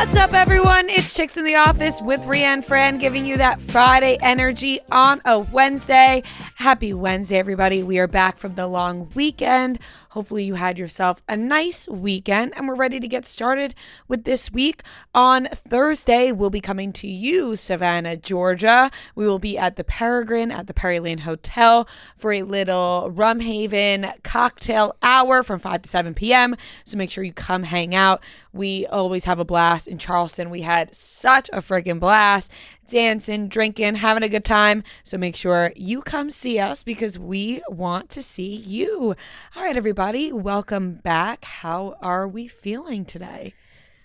What's up, everyone? It's Chicks in the Office with Rianne Fran, giving you that Friday energy on a Wednesday. Happy Wednesday, everybody. We are back from the long weekend. Hopefully you had yourself a nice weekend, and we're ready to get started with this week. On Thursday, we'll be coming to you, Savannah, Georgia. We will be at the Peregrine at the Perry Lane Hotel for a little Rum Haven cocktail hour from 5 to 7 p.m. So make sure you come hang out. We always have a blast in Charleston. We had such a freaking blast, dancing, drinking, having a good time. So make sure you come see us because we want to see you. All right, everybody, welcome back. How are we feeling today?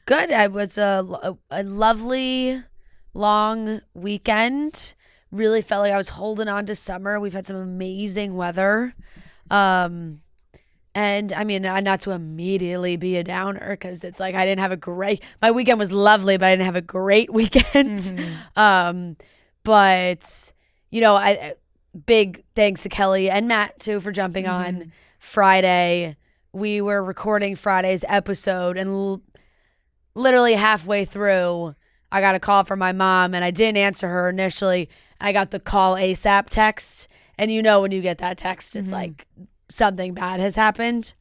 Good. It was a lovely long weekend. Really felt like I was holding on to summer. We've had some amazing weather. And I mean, not to immediately be a downer because it's like I didn't have my weekend was lovely, but I didn't have a great weekend. Mm-hmm. But, you know, big thanks to Kelly and Matt, too, for jumping on Friday. We were recording Friday's episode, and literally halfway through, I got a call from my mom, and I didn't answer her initially. I got the call ASAP text, and you know when you get that text, it's like something bad has happened.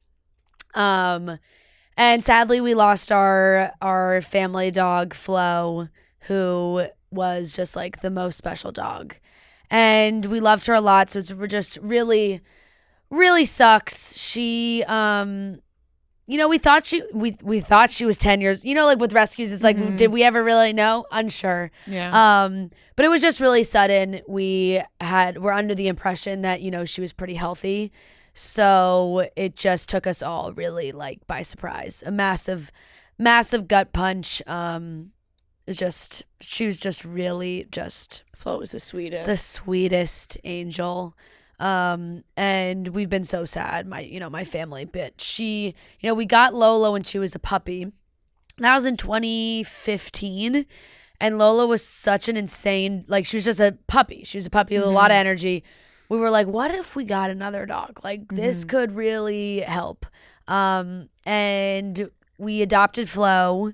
And sadly we lost our family dog Flo, who was just like the most special dog, and we loved her a lot. So it's just really sucks. She you know, we thought she was 10 years, you know, like with rescues, it's like, did we ever really know? Unsure. Yeah. But it was just really sudden. We're under the impression that, you know, she was pretty healthy. So it just took us all really like by surprise. A massive gut punch. She was just really just. Flo was the sweetest. The sweetest angel. And we've been so sad. My family bit. She, you know, we got Lola when she was a puppy. That was in 2015. And Lola was such an insane, like she was just a puppy. She was a puppy with a lot of energy. We were like, what if we got another dog? Like this could really help. And we adopted Flo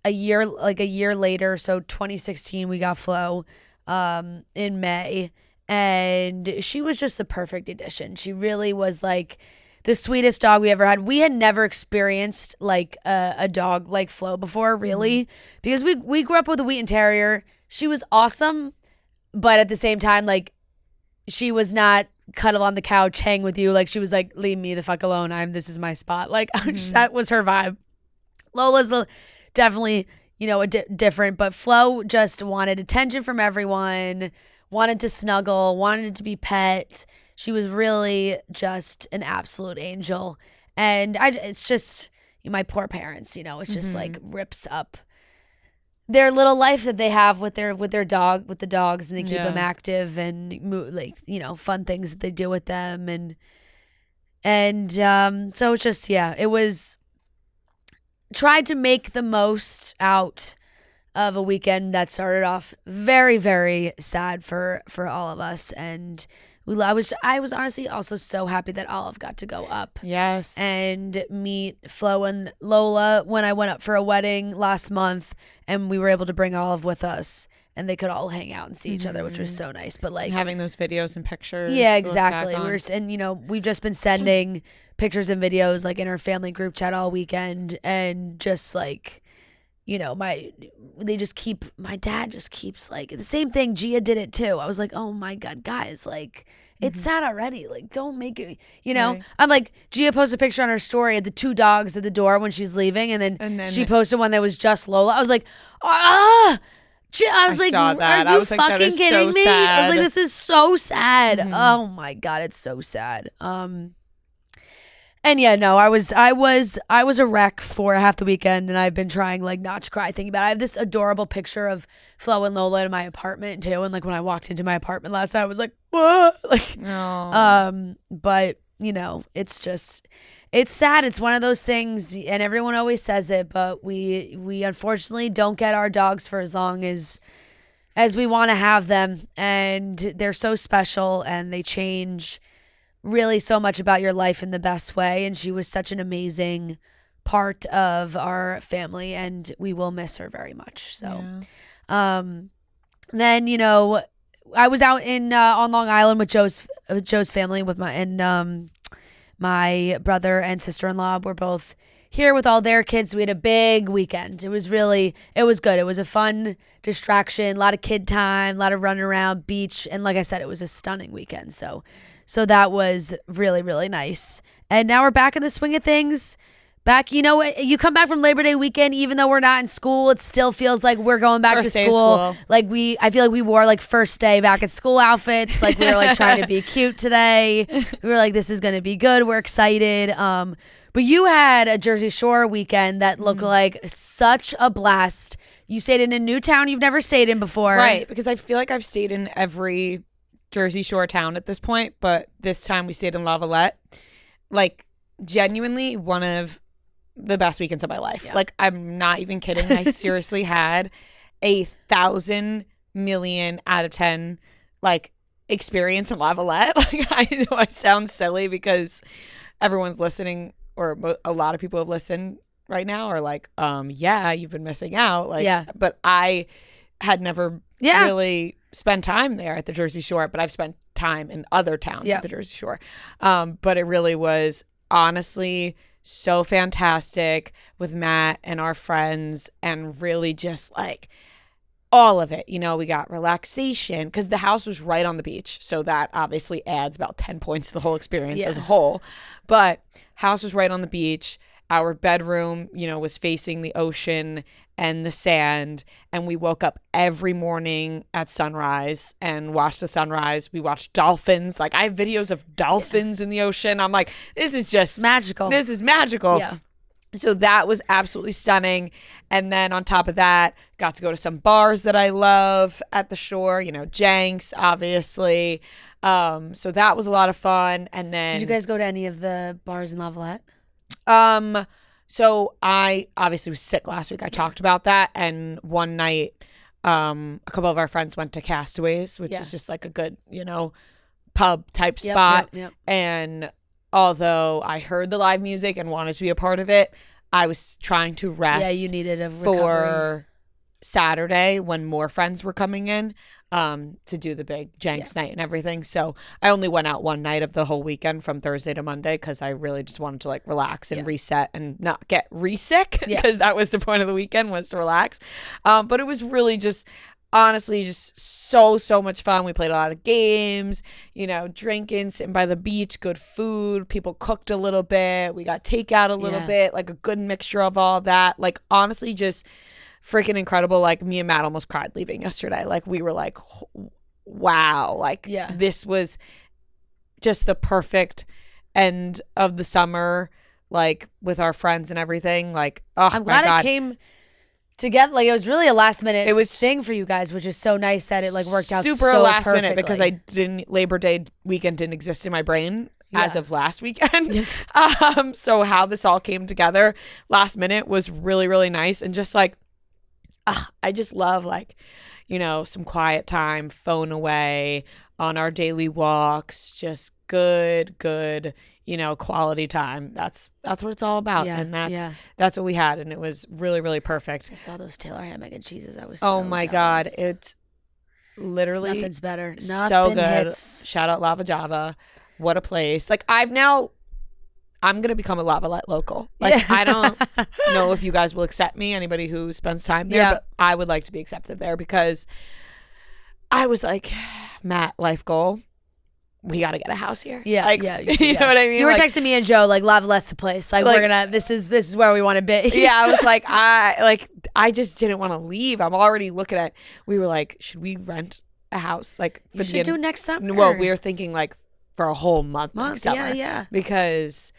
a year later. So 2016, we got Flo, in May, and she was just the perfect addition. She really was like the sweetest dog we ever had. We had never experienced like a dog like Flo before, really, because we grew up with a Wheaten Terrier. She was awesome, but at the same time, like, she was not cuddle on the couch, hang with you. Like, she was like, leave me the fuck alone. This is my spot. Like, that was her vibe. Lola's definitely, you know, different, but Flo just wanted attention from everyone, wanted to snuggle, wanted to be pet. She was really just an absolute angel. And it's just, my poor parents, you know, it's just like rips up their little life that they have with the dogs, and they keep them active and like, you know, fun things that they do with them. And so it's just, it was tried to make the most out of a weekend that started off very, very sad for all of us. And I was honestly also so happy that Olive got to go up. Yes. And meet Flo and Lola when I went up for a wedding last month, and we were able to bring Olive with us, and they could all hang out and see each other, which was so nice. But like, and having those videos and pictures. Yeah, exactly. And you know, we've just been sending pictures and videos like in our family group chat all weekend, and just like, you know, my dad just keeps like the same thing. Gia did it too. I was like, oh my God, guys, like it's sad already. Like, don't make it, you know. Right. I'm like, Gia posted a picture on her story of the two dogs at the door when she's leaving, and then she posted one that was just Lola. I was like, I was like, are you fucking kidding me? I was like, this is so sad. Oh my God, it's so sad. And yeah, no, I was a wreck for half the weekend, and I've been trying like not to cry thinking about it. I have this adorable picture of Flo and Lola in my apartment too, and like when I walked into my apartment last night, I was like, what? Like, but you know, it's sad. It's one of those things, and everyone always says it, but we unfortunately don't get our dogs for as long as we want to have them, and they're so special, and they change really so much about your life in the best way. And she was such an amazing part of our family, and we will miss her very much. So, then, you know, I was out in on Long Island with Joe's family with my brother and sister-in-law. We're both here with all their kids. We had a big weekend. It was good. It was a fun distraction, a lot of kid time, a lot of running around, beach. And like I said, it was a stunning weekend. So that was really, really nice. And now we're back in the swing of things. You know what? You come back from Labor Day weekend, even though we're not in school, it still feels like we're going back to school. Like I feel like we wore like first day back at school outfits. Like we were like trying to be cute today. We were like, this is going to be good. We're excited. But you had a Jersey Shore weekend that looked like such a blast. You stayed in a new town you've never stayed in before. Right, because I feel like I've stayed in every Jersey Shore town at this point, but this time we stayed in Lavalette. Like, genuinely one of the best weekends of my life. Yeah. Like, I'm not even kidding. I seriously had 1,000 million out of 10, like, experience in Lavalette. Like, I know I sound silly because everyone's listening, or a lot of people have listened right now are like, yeah, you've been missing out. Like, yeah. But I had never really spent time there at the Jersey Shore, but I've spent time in other towns at the Jersey Shore. But it really was honestly so fantastic with Matt and our friends, and really just like all of it. You know, we got relaxation because the house was right on the beach. So that obviously adds about 10 points to the whole experience as a whole. But house was right on the beach. Our bedroom, you know, was facing the ocean and the sand. And we woke up every morning at sunrise and watched the sunrise. We watched dolphins. Like, I have videos of dolphins in the ocean. I'm like, this is just magical. This is magical. Yeah. So that was absolutely stunning. And then on top of that, got to go to some bars that I love at the shore, you know, Jenks, obviously. So that was a lot of fun. And then, did you guys go to any of the bars in Lavalette? So I obviously was sick last week. I talked about that. And one night, a couple of our friends went to Castaways, which is just like a good, you know, pub type spot. Yep. And although I heard the live music and wanted to be a part of it, I was trying to rest. Yeah, you needed a recovery for Saturday when more friends were coming in to do the big Jenks night and everything. So I only went out one night of the whole weekend from Thursday to Monday because I really just wanted to like relax and reset and not get re-sick because that was the point of the weekend, was to relax. But it was really just honestly just so much fun. We played a lot of games, you know, drinking, sitting by the beach, good food. People cooked a little bit. We got takeout a little bit, like a good mixture of all that. Like, honestly, just freaking incredible. Like, me and Matt almost cried leaving yesterday. Like, we were like, wow, like this was just the perfect end of the summer, like with our friends and everything. Like, oh, I'm glad it came together. Like, it was really a last minute thing for you guys, which is so nice that it like worked out super so last perfectly. minute, because Labor Day weekend didn't exist in my brain as of last weekend. So how this all came together last minute was really, really nice. And just like, I just love, like, you know, some quiet time, phone away, on our daily walks, just good, you know, quality time. That's what it's all about. And that's what we had. And it was really, really perfect. I saw those Taylor ham egg and cheeses. I was oh my jealous. God. It's literally nothing's better. So good. Shout out Lava Java. What a place. Like, I'm going to become a Lavalette local. Like, I don't know if you guys will accept me, anybody who spends time there, but I would like to be accepted there, because I was like, Matt, life goal, we got to get a house here. You know what I mean? You were texting me and Joe, like, Lavalette's the place. Like, we're going to, this is where we want to be. Yeah, I was like, I just didn't want to leave. I'm already looking at, we were like, should we rent a house? Like, you should do next summer. Well, we were thinking like for a whole month next summer. Yeah. Because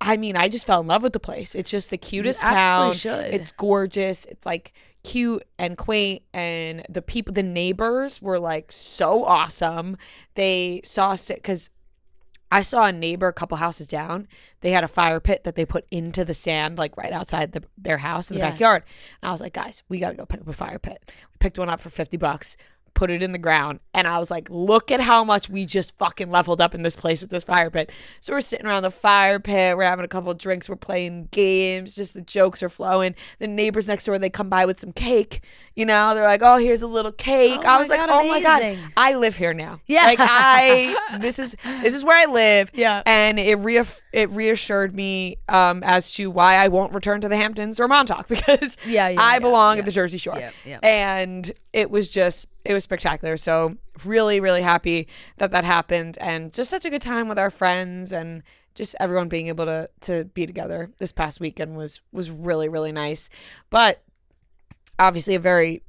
I mean, I just fell in love with the place. It's just the cutest town. Absolutely should. It's gorgeous. It's like cute and quaint, and the neighbors were like so awesome. They saw us because I saw a neighbor a couple houses down. They had a fire pit that they put into the sand, like right outside their house in the backyard. And I was like, guys, we got to go pick up a fire pit. We picked one up for $50. put it in the ground. And I was like, look at how much we just fucking leveled up in this place with this fire pit. So we're sitting around the fire pit. We're having a couple of drinks. We're playing games. Just the jokes are flowing. The neighbors next door, they come by with some cake. You know, they're like, oh, here's a little cake. I was like, oh my God, I live here now. Yeah. Like this is where I live. Yeah. And it reassured me as to why I won't return to the Hamptons or Montauk, because I belong at the Jersey Shore. Yeah. And it was spectacular. So really, really happy that happened, and just such a good time with our friends, and just everyone being able to be together this past weekend was really, really nice. But obviously a very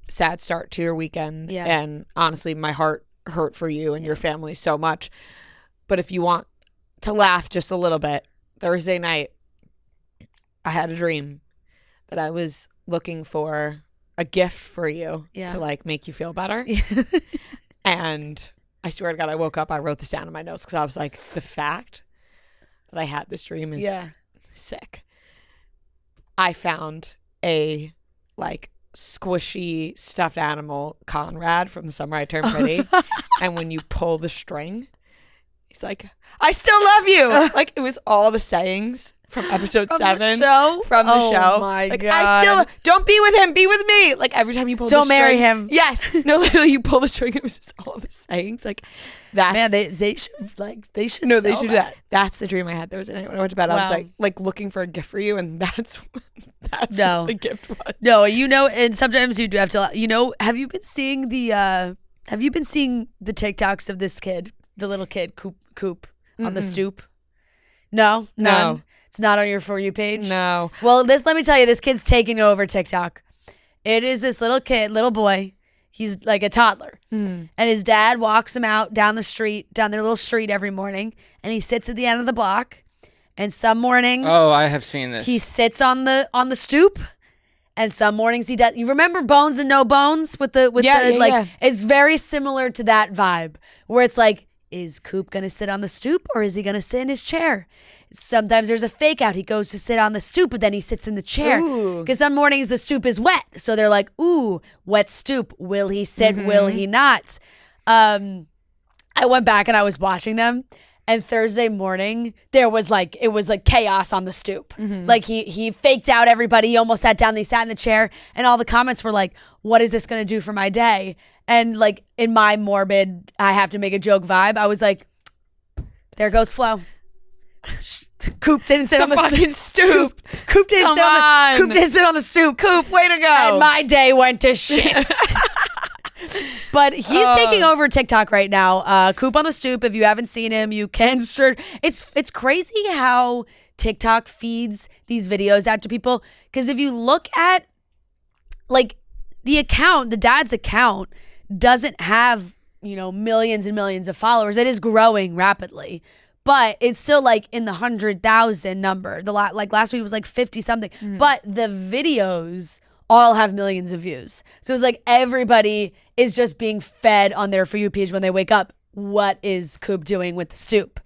sad start to your weekend. Yeah. And honestly, my heart hurt for you and your family so much. But if you want to laugh just a little bit, Thursday night, I had a dream that I was looking for a gift for you to like make you feel better. And I swear to God, I woke up, I wrote this down in my notes, because I was like, the fact that I had this dream is sick. I found a like squishy stuffed animal Conrad from The Summer I Turned Pretty. And when you pull the string, he's like, I still love you. Like, it was all the sayings from episode 7 from the show. Oh my like, God. I still don't be with him, be with me. Like, every time you pull the Don't string. marry him. Yes. No, literally, you pull the string, it was just all the sayings. Like, that's Man, they should they should do that. That's the dream I had Thursday night when I went to bed. I was like looking for a gift for you, and that's what the gift was. No, you know, and sometimes you do have to, you know, have you been seeing the TikToks of this kid, the little kid, Coop on the stoop? No, none. No. It's not on your For You page? No. Well, let me tell you, this kid's taking over TikTok. It is this little boy. He's like a toddler. And his dad walks him out down their little street every morning, and he sits at the end of the block. And some mornings, oh, I have seen this. He sits on the stoop, and some mornings he does. You remember Bones and No Bones with the it's very similar to that vibe, where it's like, is Coop gonna sit on the stoop, or is he gonna sit in his chair? Sometimes there's a fake out. He goes to sit on the stoop, but then he sits in the chair. Because some mornings the stoop is wet. So they're like, ooh, wet stoop. Will he sit? Will he not? I went back and I was watching them. And Thursday morning, it was like chaos on the stoop. Like he faked out everybody. He almost sat down. They sat in the chair. And all the comments were like, what is this going to do for my day? And like in my morbid, I have to make a joke vibe, I was like, there goes Flo. Coop didn't sit on the fucking stoop. Coop didn't sit on the stoop. Coop, way to go. And my day went to shit. But he's taking over TikTok right now. Coop on the stoop. If you haven't seen him, you can search. It's crazy how TikTok feeds these videos out to people. Because if you look at like the dad's account doesn't have, you know, millions and millions of followers. It is growing rapidly. But it's still like in the 100,000 number. Like last week was like 50 something. But the videos all have millions of views. So it's like everybody is just being fed on their For You page when they wake up. What is Coop doing with the stoop?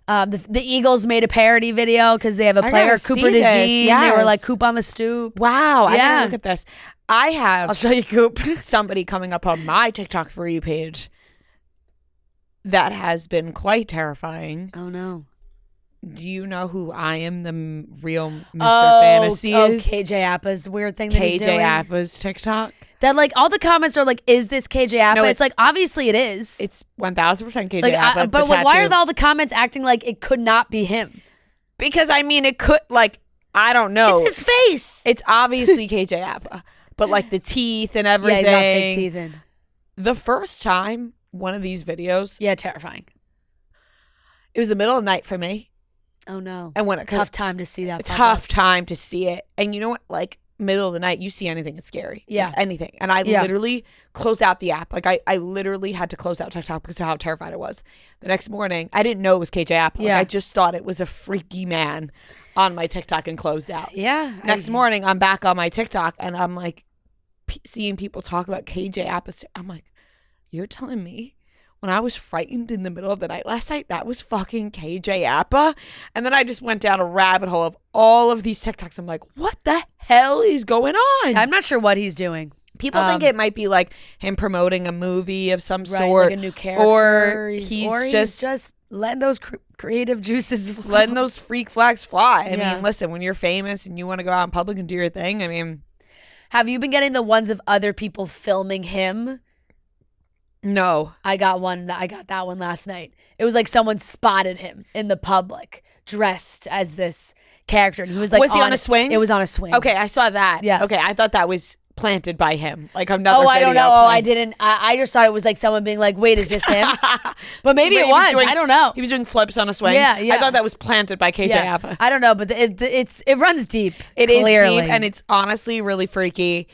The Eagles made a parody video because they have a player, Cooper DeJean. Yes. They were like Coop on the stoop. Wow. I gotta look at this. I'll show you Coop. Somebody coming up on my TikTok For You page that has been quite terrifying. Oh no. Do you know who I am, the real Mr. Fantasy is? KJ Appa's weird thing that he's doing. KJ Appa's TikTok. That like all the comments are like, is this KJ Appa? No, it's like, obviously it is. It's 1000% KJ like, Appa. but why are all the comments acting like it could not be him? Because I mean, it could, like, I don't know. It's his face. It's obviously KJ Appa. But like the teeth and everything. Yeah, he's got fake teeth in. The first time one of these videos. Yeah, terrifying. It was the middle of the night for me. Oh no. And when tough time to see that. Tough time to see it. And you know what? Like middle of the night, you see anything, it's scary. Yeah. Like, anything. And I literally closed out the app. Like I literally had to close out TikTok because of how terrified I was. The next morning, I didn't know it was KJ Appa. Like, I just thought it was a freaky man on my TikTok and closed out. Yeah. Next morning, I'm back on my TikTok and I'm like seeing people talk about KJ Appa. I'm like, you're telling me when I was frightened in the middle of the night last night, that was fucking KJ Appa? And then I just went down a rabbit hole of all of these TikToks. I'm like, what the hell is going on? I'm not sure what he's doing. People think it might be like him promoting a movie of some right, sort, like a new character, or he's just letting those creative juices flow. letting those freak flags fly. I Yeah. mean, listen, when you're famous and you want to go out in public and do your thing, I mean, Have you been getting the ones of other people filming him? no. I got that one last night. It was like someone spotted him in the public dressed as this character, and he was like, Was he on a swing? It was on a swing. Okay, I saw that. Yes. Okay, I thought that was planted by him. Like another. Oh, I don't video know. Oh, playing. I didn't. I just thought it was like someone being like, "Wait, is this him?" But maybe Wait, it he was. doing- I don't know. He was doing flips on a swing. Yeah. I thought that was planted by KJ Apa. I don't know, but it runs deep. It is clearly. deep, and it's honestly really freaky.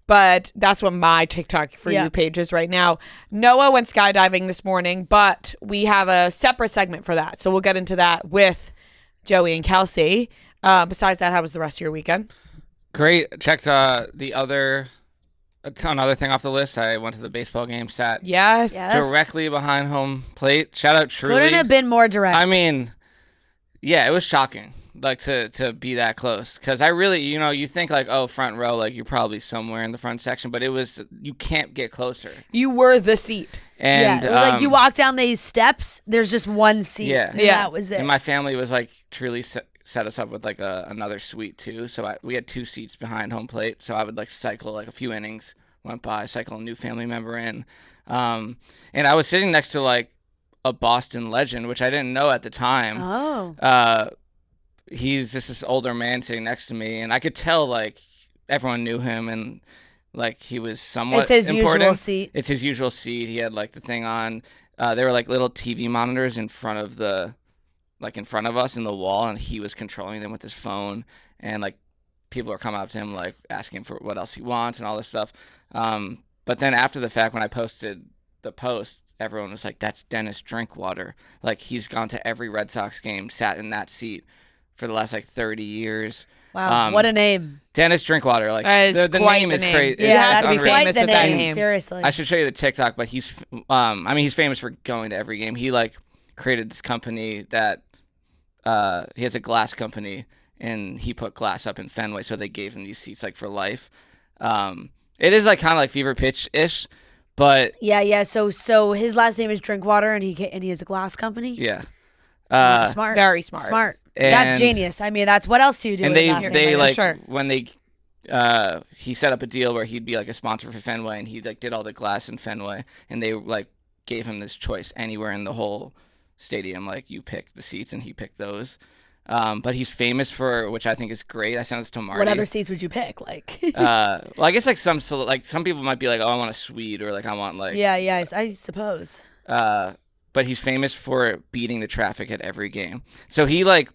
But that's what my TikTok for you page is right now. Noah went skydiving this morning, but we have a separate segment for that. So we'll get into that with Joey and Kelsey. Besides that, how was the rest of your weekend? Great. Checked another thing off the list. I went to the baseball game, sat Yes. directly behind home plate. Shout out Truly. Couldn't have been more direct. I mean, yeah, it was shocking, like to be that close, because I really, you think like, oh, front row, like you're probably somewhere in the front section, but you can't get closer. You were the seat. And it was like you walk down these steps. There's just one seat. Yeah. and Yeah. that was it. And my family was like truly set us up with like another suite too. So we had 2 seats behind home plate. So I would like cycle like a few innings went by, cycle a new family member in. And I was sitting next to like a Boston legend, which I didn't know at the time. Oh. He's just this older man sitting next to me, and I could tell like everyone knew him, and like he was somewhat It's his important. usual seat. It's his usual seat. He had like the thing on. There were like little TV monitors in front of us in the wall, and he was controlling them with his phone. And like people are coming up to him like asking for what else he wants and all this stuff. But then after the fact, when I posted the post, everyone was like, "That's Dennis Drinkwater. Like he's gone to every Red Sox game, sat in that seat for the last like 30 years." Wow, what a name. Dennis Drinkwater. Like That is the quite name the is name. crazy. Yeah, It's that's unreal. famous the with that name. name. Seriously. I should show you the TikTok, but he's famous for going to every game. He like created this company that he has a glass company, and he put glass up in Fenway, so they gave him these seats like for life. It is like kind of like Fever Pitch-ish, but Yeah. So his last name is Drinkwater, and he has a glass company. yeah. Smart. Very smart. Smart. That's And- genius. I mean, that's what else do you do? And with a last name they like like Sure. when they he set up a deal where he'd be like a sponsor for Fenway, and he like did all the glass in Fenway, and they like gave him this choice anywhere in the whole stadium. Like you pick the seats, and he picked those. But he's famous for, which I think is great. I sent this to Marty. What other seats would you pick? Like, Well, I guess like some people might be like, oh, I want a suite, or like I want like yeah, I suppose. But he's famous for beating the traffic at every game. So he like,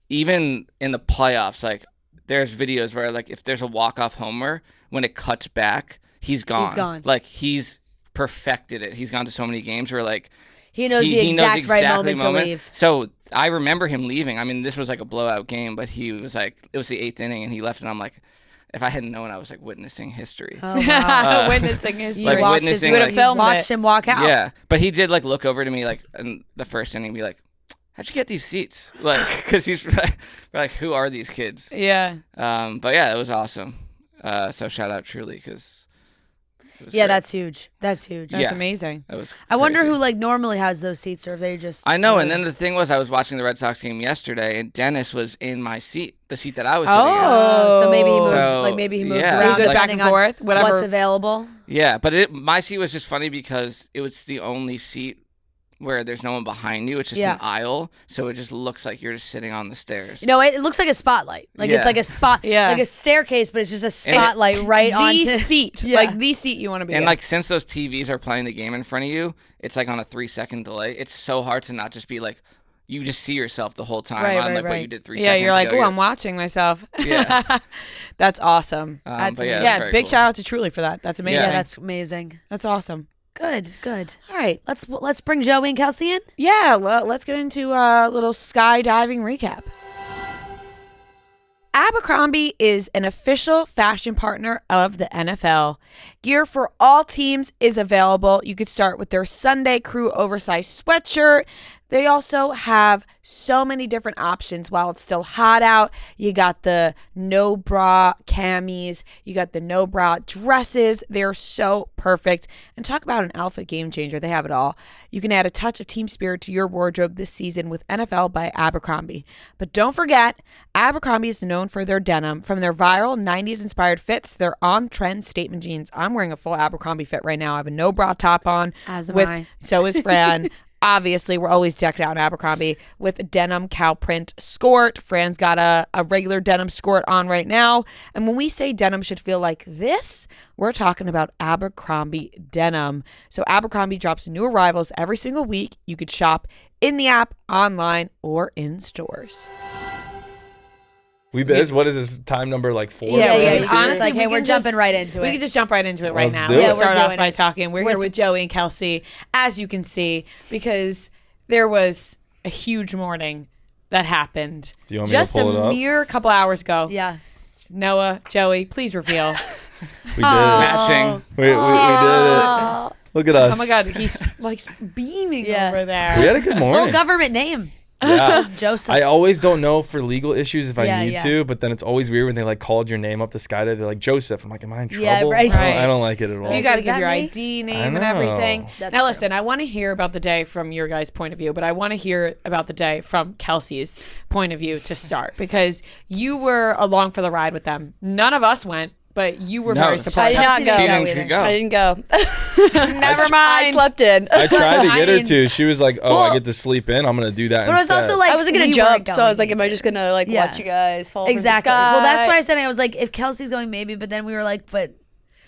even in the playoffs, like there's videos where like if there's a walk-off homer, when it cuts back, he's gone. He's gone. Like he's perfected it. He's gone to so many games where like He knows the exact right moment to leave. So I remember him leaving. I mean, this was like a blowout game, but he was like, it was the 8th inning, and he left, and I'm like, if I hadn't known, I was like witnessing history. Oh, wow. Witnessing history. Like witnessing, you would like- have filmed watched it. him walk out. Yeah, but he did like look over to me like in the first inning, and be like, "How'd you get these seats?" Like, because he's like, "Who are these kids?" Yeah. But yeah, it was awesome. So shout out Truly, because Yeah, that's huge. That's huge. That's Yeah. amazing. That was. I wonder crazy. who like normally has those seats, or if they just. I know, and then the thing was, I was watching the Red Sox game yesterday, and Dennis was in my seat, the seat that I was sitting in. So maybe he moves. So, like maybe he moves yeah. around. He goes back depending and on forth, whatever. What's available? Yeah, but my seat was just funny because it was the only seat where there's no one behind you. It's just an aisle, so it just looks like you're just sitting on the stairs. You know, it looks like a spotlight. Like it's Yeah. like a spot. Yeah. Like a staircase, but it's just a spotlight right the onto. seat. Yeah. Like the seat you want to be And in. like since those TVs are playing the game in front of you, it's like on a 3-second delay. It's so hard to not just be like, you just see yourself the whole time Right, on right, like what right. you did 3 yeah, seconds you're like, ago. oh, I'm watching myself. Yeah. That's awesome. But yeah, yeah, that's very big cool. shout out to Truly for that. That's amazing. Yeah, that's amazing. That's awesome. Good, good. All right. Let's bring Joey and Kelsey in. Yeah, let's get into a little skydiving recap. Abercrombie is an official fashion partner of the NFL. Gear for all teams is available. You could start with their Sunday Crew oversized sweatshirt, They also have so many different options while it's still hot out. You got the no bra camis, you got the no bra dresses. They're so perfect. And talk about an outfit game changer. They have it all. You can add a touch of team spirit to your wardrobe this season with NFL by Abercrombie. But don't forget, Abercrombie is known for their denim. From their viral 90s inspired fits, their on-trend statement jeans. I'm wearing a full Abercrombie fit right now. I have a no bra top on. As am I. So is Fran. Obviously, we're always decked out in Abercrombie with a denim cow print skirt. Fran's got a regular denim skirt on right now. And when we say denim should feel like this, we're talking about Abercrombie denim. So Abercrombie drops new arrivals every single week. You could shop in the app, online, or in stores. What is this, time number like 4? Yeah. Honestly, like, hey, we're jumping right into it. We can just jump right into it right Let's now. do it. We'll Yeah, start we're off doing by it. talking. We're here with Joey and Kelsey, as you can see, because there was a huge morning that happened Do you want me to just pull it a up? mere couple hours ago. Yeah. Noah, Joey, please reveal. We did it. Matching. We did it. Look at us. Oh my God, he's like beaming Yeah. over there. We had a good morning. Full government name. Yeah. Joseph. I always don't know for legal issues if I Yeah, need yeah. to, but then it's always weird when they like called your name up the Skydive. They're like, Joseph. I'm like, am I in trouble? Yeah, right. I don't like it at all. You got to Is give that your me? ID I name and know. everything. That's Now true. listen, I want to hear about the day from your guys' point of view, but I want to hear about the day from Kelsey's point of view to start, because you were along for the ride with them. None of us went, but you were No, very I surprised. did not She go. didn't go. I didn't go. Never I mind. slept in. I tried to get her mean- to. She was like, oh, I Well- get to sleep in. I'm going to do that But it was instead. also like I wasn't gonna we jump, weren't so I was going like, am I either. just gonna like Yeah. watch you guys fall Exactly. from the sky? Well, that's why I said it. I was like, if Kelsey's going, maybe. But then we were like, but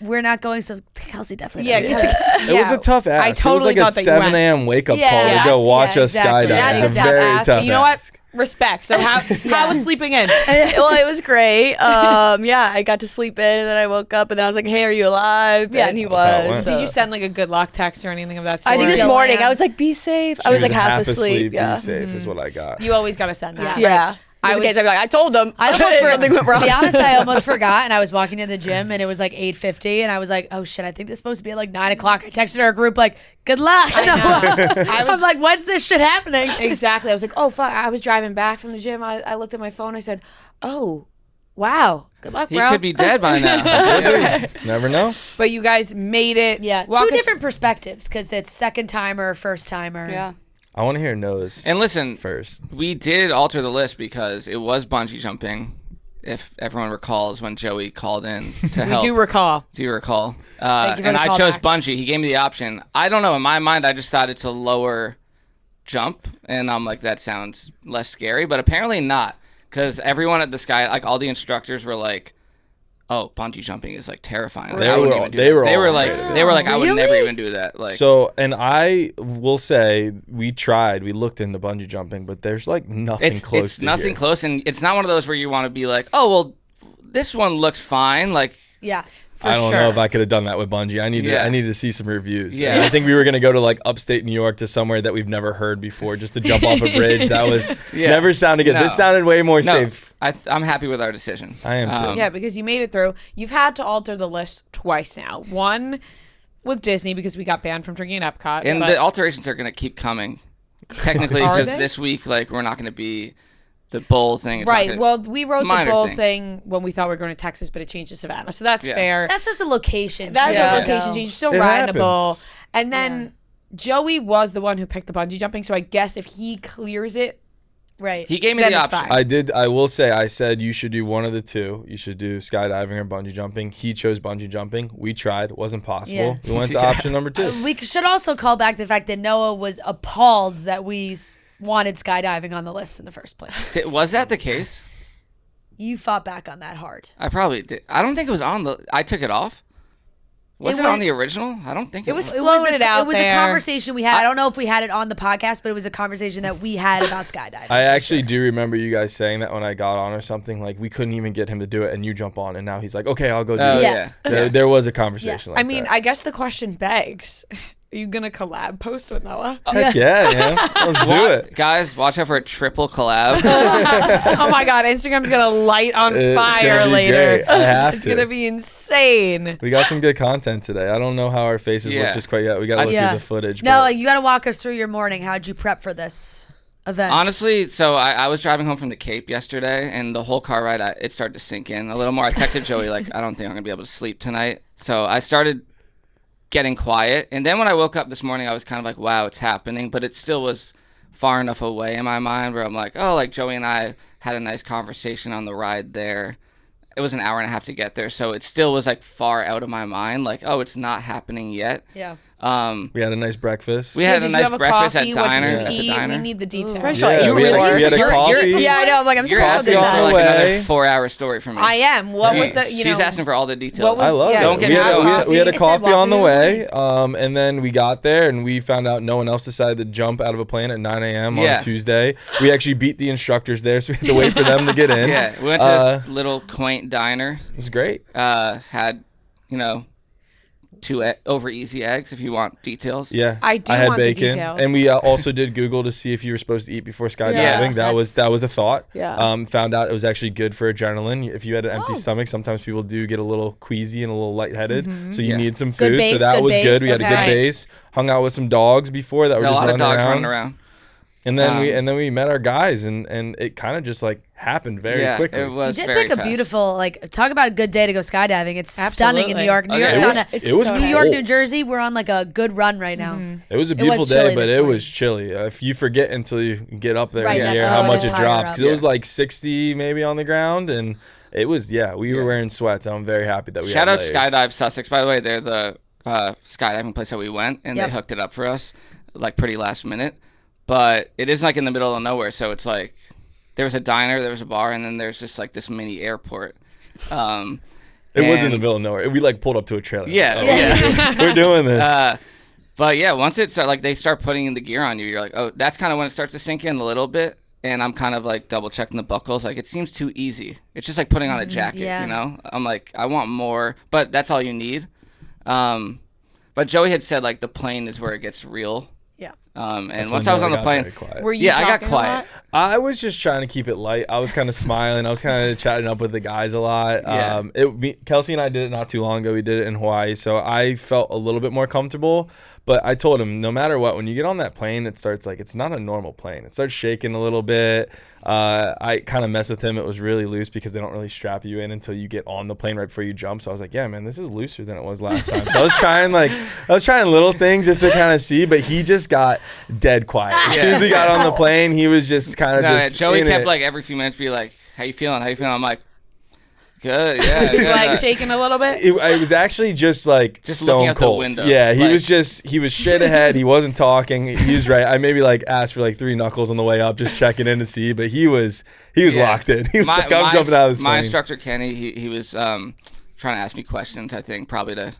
we're not going, so Kelsey definitely. Yeah, doesn't. because It was a tough ask. I totally it was thought like that a you 7 went. a.m. wake up Yeah, call to that's- go watch yeah, us exactly. skydive. That's It's a a tough very ask. tough You know what? ask. Respect. So how was sleeping in? Well, it was great. Yeah, I got to sleep in, and then I woke up, and then I was like, "Hey, are you alive?" Yeah. And he That's how it was. went. so- Did you send like a good luck text or anything of that sort? I think this Chill morning I lands. was like, "Be safe." I She was like half asleep. Be Yeah. safe is what I got. You always got to send that. Yeah. I Just in was- case I'm like, I told them. I almost something went wrong. To be honest, I almost forgot, and I was walking to the gym, and it was like 8:50, and I was like, "Oh shit, I think this is supposed to be at like 9 o'clock." I texted our group like, "Good luck." I know. I was I'm like, "When's this shit happening?" exactly. I was like, oh fuck. I was driving back from the gym. I looked at my phone. I said, oh, wow. Good luck, He bro. could be dead by now. Never know. But you guys made it. Yeah, Walk two us- different perspectives because it's second timer, first timer. Yeah. I want to hear Noah's And listen, first. we did alter the list because it was bungee jumping. If everyone recalls when Joey called in to We help. do recall. Do you recall? you for And the I chose callback. bungee. He gave me the option. I don't know. In my mind, I decided to lower jump, and I'm like, that sounds less scary, but apparently not, because everyone at the Sky, like all the instructors, were like, "Oh, bungee jumping is like terrifying. Like, They I wouldn't were- even do they that." were They all were like, afraid of they were like, I would never Really? even do that. Like, So, and I will say, we tried. We looked into bungee jumping, but there's like nothing close it's to nothing here. close, and it's not one of those where you want to be like, "Oh, well, this one looks fine." Like, Yeah. I don't sure. know if I could have done that with bungee. I needed Yeah. to see some reviews. Yeah. And I think we were gonna go to like upstate New York to somewhere that we've never heard before, just to jump off a bridge. That was Yeah. never sounded good. No. This sounded way more no, safe. I'm happy with our decision. I am too. Yeah, because you made it through. You've had to alter the list twice now. One with Disney because we got banned from drinking at Epcot. And but- the alterations are going to keep coming. Technically, Are because they? this week, like, we're not going to be the bowl thing. It's not right. gonna- Well, we wrote the minor bowl things. thing when we thought we were going to Texas, but it changed to Savannah. So that's Yeah. fair. That's just a location. That's Yeah. a location change. Still It riding a bowl. happens. And then Joey was the one who picked the bungee jumping. So I guess if he clears it, Right. he gave me then the it's option. fine. I will say, I said you should do one of the two. You should do skydiving or bungee jumping. He chose bungee jumping. We tried. Wasn't possible. Yeah. We went to Yeah. option number 2. We should also call back the fact that Noah was appalled that we wanted skydiving on the list in the first place. Was that the case? You fought back on that hard. I probably did. I don't think it was on the. I took it off. Was It it, was- on the original? I don't think it was. It was floated out It was there. a conversation we had. I don't know if we had it on the podcast, but it was a conversation that we had about skydiving. I actually do remember you guys saying that when I got on or something. Like, we couldn't even get him to do it, and you jump on, and now he's like, okay, I'll go do Oh, it. Yeah. yeah. There was a conversation Yes. like I mean, that. I guess the question begs, Are you gonna collab post with Noah? Heck yeah, man. Let's do it. Guys, watch out for a triple collab. Oh my God, Instagram's gonna light on It's fire gonna be later. great. I have It's to. gonna be insane. We got some good content today. I don't know how our faces look just quite yet. We gotta look Yeah. through the footage. No, but you got to walk us through your morning. How'd you prep for this event? Honestly, so I was driving home from the Cape yesterday, and the whole car ride, it started to sink in a little more. I texted Joey, like, I don't think I'm going to be able to sleep tonight. So I started getting quiet. And then when I woke up this morning, I was kind of like, wow, it's happening. But it still was far enough away in my mind where I'm like, oh, like Joey and I had a nice conversation on the ride there. It was an hour and a half to get there. So it still was like far out of my mind. Like, oh, it's not happening yet. Yeah. we had a nice breakfast. We had Did a you nice have a breakfast coffee? at What diner. did At you the eat? diner. We need the details. Yeah, You we really had a you're- coffee. Yeah, I know. I'm like, I'm You're surprised asking at for that. like away. another 4-hour story from me. I am. What was the? You She's know, asking for all the details. was- I love Yeah, it. don't get we, had mad. we had a It said coffee on the walking way, and then we got there and we found out no one else decided to jump out of a plane at 9 a.m. on Yeah. Tuesday. We actually beat the instructors there, so we had to wait for them to get in. Yeah, we went to this little quaint diner. It was great. Had, 2 over easy eggs if you want details. Yeah, I do had want the bacon, details. and we also did Google to see if you were supposed to eat before skydiving. Yeah, that was a thought. Yeah. Found out it was actually good for adrenaline. If you had an empty stomach, sometimes people do get a little queasy and a little lightheaded, so you Yeah. need some Good food. base, so that good was base, good. We had a okay. good base. Hung out with some dogs before that were Got a just lot of running dogs around. running around. And then we met our guys, and it kind of just like happened very quickly. It You was did very pick a fast. beautiful, talk about a good day to go skydiving. It's stunning in New Absolutely. York. New Okay. York's It on was- a, it was New York, New cold. Jersey. We're on like a good run right now. It was a It beautiful was chilly day, but this it morning. was chilly. If you forget until you get up there Right, in the that's air how how it much is it higher drops, up. because it was like 60 maybe on the ground, and it was we were Yeah. wearing sweats, and I'm very happy that we Shout had out layers. Skydive Sussex, by the way. They're the skydiving place that we went, and Yep. they hooked it up for us, like pretty last minute. But it is like in the middle of nowhere, so it's like there was a diner, there was a bar, and then there's just like this mini airport. It was in the middle of nowhere. We like pulled up to a trailer. Yeah, Like, yeah. we're doing this. But yeah, once it start, like they start putting in the gear on you, you're like, oh, that's kind of when it starts to sink in a little bit. And I'm kind of like double checking the buckles. Like it seems too easy. It's just like putting on a jacket, yeah. I'm like, I want more, but that's all you need. But Joey had said like the plane is where it gets real. Yeah. And That's once when I was on Noah the got plane, very quiet. Were you yeah, I got talking a quiet. lot? I was just trying to keep it light. I was kind of smiling. I was kind of chatting up with the guys a lot. Yeah. Kelsey and I did it not too long ago. We did it in Hawaii, so I felt a little bit more comfortable. But I told him, no matter what, when you get on that plane, it starts like it's not a normal plane. It starts shaking a little bit. I kind of messed with him. It was really loose because they don't really strap you in until you get on the plane right before you jump. So I was like, yeah, man, this is looser than it was last time. So I was trying little things just to kind of see, but he just got dead quiet. As soon as we got on the plane, he was just kind of just Joey in kept it. like every few minutes be like, how you feeling? How you feeling? I'm like, good, yeah. He's good. like shaking a little bit. It was actually just like Just looking stone out the cold. window, Yeah, he like- was straight ahead. He wasn't talking. He was right. I maybe like asked for like 3 knuckles on the way up, just checking in to see. But he was Yeah. locked in. He was My- like, I'm my- jumping out of this My plane. instructor Kenny, he was trying to ask me questions. I think probably to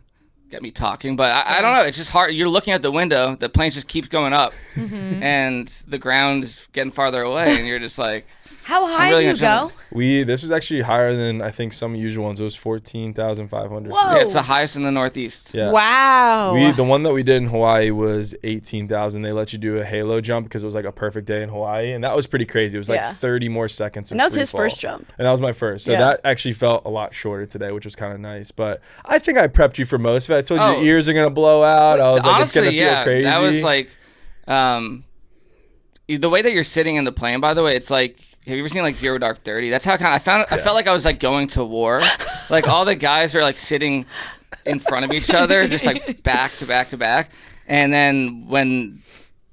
get me talking, but I don't know. It's just hard. You're looking out the window. The plane just keeps going up, and the ground is getting farther away, and you're just like. How high really do you gonna go? This was actually higher than I think some usual ones. It was 14,500. Whoa. Yeah, it's the highest in the Northeast. Yeah. Wow. The one that we did in Hawaii was 18,000. They let you do a halo jump because it was like a perfect day in Hawaii, and that was pretty crazy. It was like Yeah. 30 more seconds. Of And that was free his fall. first jump. And that was my first. So Yeah. that actually felt a lot shorter today, which was kind of nice. But I think I prepped you for most of it. I told you Oh. your ears are gonna blow out. I was like, it's Honestly, gonna yeah, feel crazy. that was like, the way that you're sitting in the plane. By the way, it's like. Have you ever seen like Zero Dark 30? That's how I felt like I was like going to war. Like all the guys are like sitting in front of each other, just like back to back to back. And then when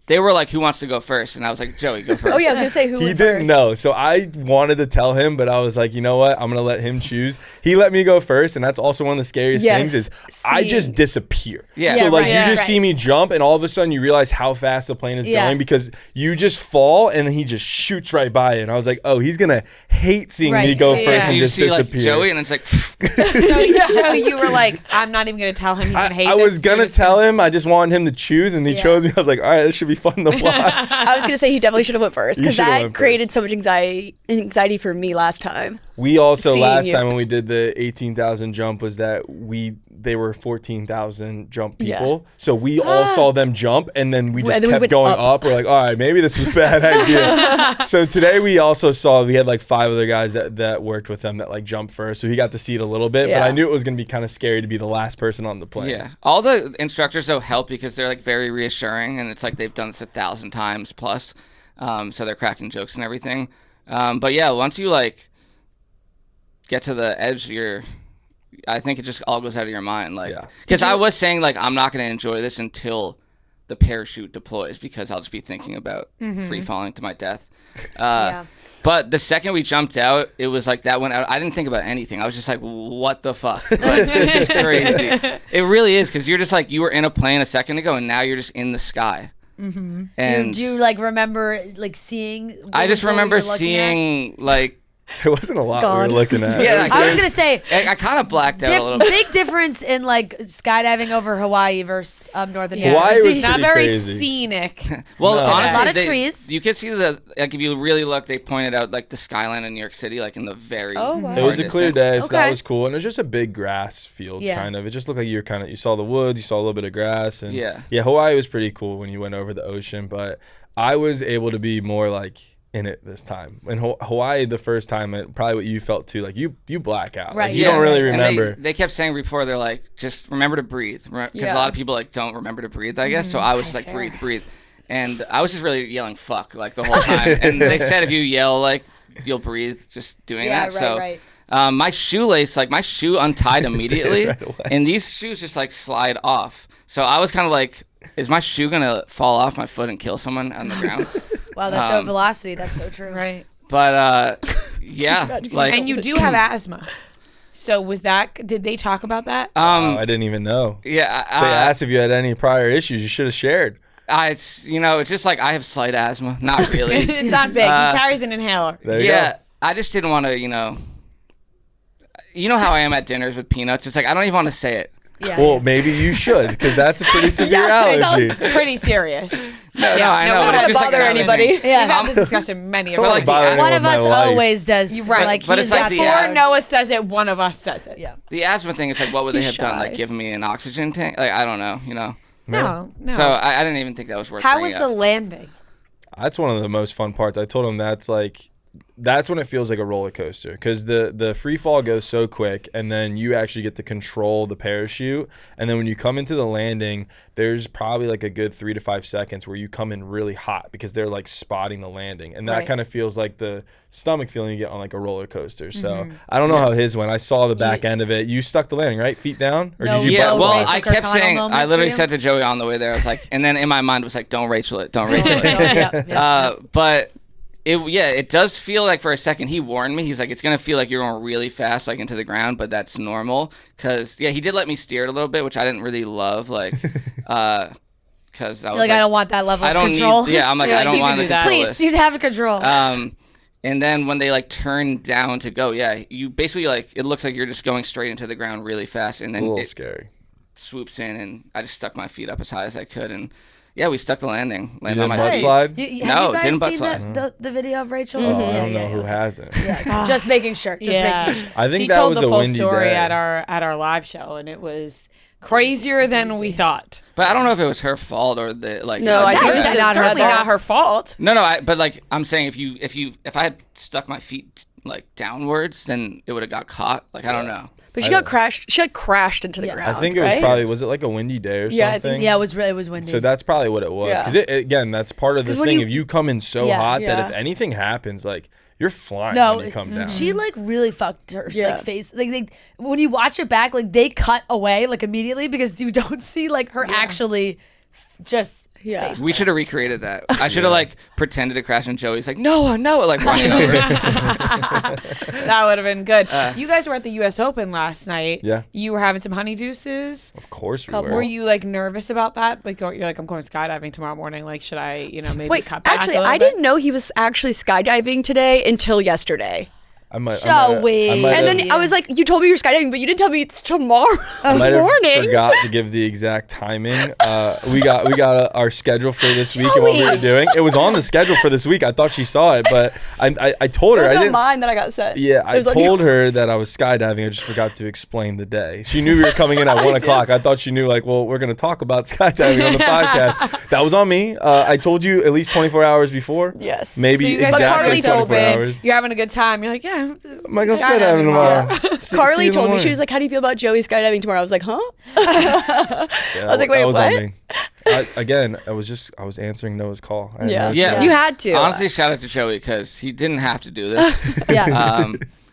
they were like, who wants to go first? And I was like, Joey, go first. Oh yeah, I was gonna say who He went didn't first. know. So I wanted to tell him, but I was like, you know what? I'm going to let him choose. He let me go first. And that's also one of the scariest Yes. things is I just Seeing- disappear. Yeah. So Yeah, like right. you Yeah, just right. see me jump and all of a sudden you realize how fast the plane is Yeah. going because you just fall and then he just shoots right by it. And I was like, oh, he's going to hate seeing me Right. go Yeah. first So and you just see like disappear. Joey, and then it's like, So you were like, I'm not even gonna tell him he's gonna hate I this. was going You're to just tell him. I just wanted him to choose and he Yeah. chose me. I was like, all right, this should be fun to watch. I was gonna say he definitely should have went first You because should've that went created first. so much anxiety for me last time. We also Seeing last you. time when we did the 18,000 jump was that we they were 14,000 jump people. So we all saw them jump, and then we just kept went going up. up. We're like, all right, maybe this was a bad idea. So today we also saw, we had like 5 other guys that worked with them that like jumped first. So he got to see it a little bit, but I knew it was going to be kind of scary to be the last person on the plane. Yeah. All the instructors though help because they're like very reassuring, and it's like they've done this 1,000 times plus. So they're cracking jokes and everything. But yeah, once you like get to the edge, I think it just all goes out of your mind. Like, because I was saying like, I'm not going to enjoy this until the parachute deploys because I'll just be thinking about free falling to my death. But the second we jumped out, it was like that went out. I didn't think about anything. I was just like, what the fuck? Like, this is crazy. It really is, because you're just like, you were in a plane a second ago and now you're just in the sky. And Do you like remember like seeing? I just remember seeing like, It wasn't a lot we were looking at. Yeah, I was gonna say I kind of blacked out a little bit. big difference in like skydiving over Hawaii versus northern Hawaii Hawaii. was not pretty very crazy. scenic. Well, No. honestly, A lot of trees. You could see like if you really look, they pointed out like the skyline in New York City, like in the very. Oh, wow. It was a clear day, so that Okay. was cool, and it was just a big grass field, Yeah. kind of. It just looked like you saw the woods, you saw a little bit of grass, and Yeah. Hawaii was pretty cool when you went over the ocean. But I was able to be more like in it this time. In Hawaii, the first time, probably what you felt too, like you black out, Right. Like, you don't really And remember. they kept saying before, they're like, just remember to breathe, because a lot of people like don't remember to breathe, I guess. So I was like, breathe, and I was just really yelling fuck like the whole time. And they said if you yell like you'll breathe, just doing that. So my shoelace, like my shoe untied immediately, Right away. and these shoes just like slide off. So I was kind of like, is my shoe gonna fall off my foot and kill someone on the ground? Wow, that's so velocity. That's so true. Right. But yeah, like And you do have asthma. So did they talk about that? I didn't even know. yeah, They asked if you had any prior issues. You should have shared. it's just like I have slight asthma, not really. It's not big. He carries an inhaler. There you Yeah, go. I just didn't want to, you know how I am at dinners with peanuts. It's like I don't even want to say it. Yeah. Well, maybe you should, because that's a pretty severe allergy. It's pretty serious. No, I know. we But don't it's just bother like another anybody. thing. Yeah. We've had this discussion many of But, times. like, Bother anyone One of with us my life. always does. Right. Like But he's it's like got the Before ad- Noah says it, one of us says it. Yeah. The asthma thing. It's like, what would they have done? shy. Like, given me an oxygen tank? Like, I don't know. No. So I didn't even think that was worth. How was bringing the up. landing? That's one of the most fun parts. I told him that's when it feels like a roller coaster, because the free fall goes so quick, and then you actually get to control the parachute, and then when you come into the landing, there's probably like a good 3 to 5 seconds where you come in really hot because they're like spotting the landing, and that kind of feels like the stomach feeling you get on like a roller coaster. So I don't know how his went. I saw the back end of it. You stuck the landing, right? Feet down, or No, did you Yeah, butt Well, well, slide? I Rachel kept Kirkconnell saying, moment I for literally you? said to Joey on the way there, I was like, and then in my mind was like, don't Rachel it. But it does feel like for a second, he warned me. He's like, it's going to feel like you're going really fast, like into the ground, but that's normal. Because, he did let me steer it a little bit, which I didn't really love. Like, because I was Like I don't want that level I of don't control. need, I'm like, Yeah, I don't you want can to do that. control Please, this. you have control. And then when they like turn down to go, you basically like, it looks like you're just going straight into the ground really fast. And a then little it scary. swoops in, and I just stuck my feet up as high as I could. And we stuck the landing. You Landed on didn't my butt feet. slide? Have No, you guys didn't butt seen slide. the video of Rachel? Oh, I don't know who hasn't. Just making sure. Just making sure. I think she that told was the a full windy story day. at our live show, and it was crazier than we thought. But I don't know if it was her fault or the like. No, I Yeah, think it was it's not her certainly fault. not her fault. No. But like I'm saying, if I had stuck my feet like downwards, then it would have got caught. Like I don't know. But she got crashed. She crashed into the ground. I think it was right? probably, was it like a windy day or Yeah, I something? think- Yeah, it was windy. So that's probably what it was. Yeah. Because again, that's part of the 'Cause when thing. you- If you come in so Yeah. hot that Yeah. if anything happens, like you're flying No, when you come down. she like really fucked her Yeah. like face. Like when you watch it back, like they cut away like immediately because you don't see like her actually just Yeah. face. We should have recreated that. I should have like pretended to crash, and Joey's like, Noah, like running over. That would have been good. You guys were at the U.S. Open last night. Yeah. You were having some honeydews. Of course we Couple. Were were. you like nervous about that? Like you're like, I'm going skydiving tomorrow morning. Like, should I, maybe Wait, cut back actually, a little I bit? didn't know he was actually skydiving today until yesterday. I might Joey. I might And have- then I was like, you told me you're skydiving, but you didn't tell me it's tomorrow I might have morning. forgot to give the exact timing. We got our schedule for this week and what we were doing. It was on the schedule for this week. I thought she saw it, but I told It her. was I on didn't. mine that I got sent. Yeah, It I was on told your- her that I was skydiving. I just forgot to explain the day. She knew we were coming in at 1 o'clock. I thought she knew, like, well, we're going to talk about skydiving on the podcast. That was on me. I told you at least 24 hours before. Yes. Maybe So you guys exactly Carly told 24 me. hours. You're having a good time. You're like, yeah. I'm like, I'm skydiving tomorrow. See Carly you in the told me, she morning. was like, how do you feel about Joey skydiving tomorrow? I was like, huh? Yeah, I was like, wait, that was on what? me. I was answering Noah's call. I had Yeah. no Yeah. choice. You had to. Honestly, shout out to Joey because he didn't have to do this. Yes.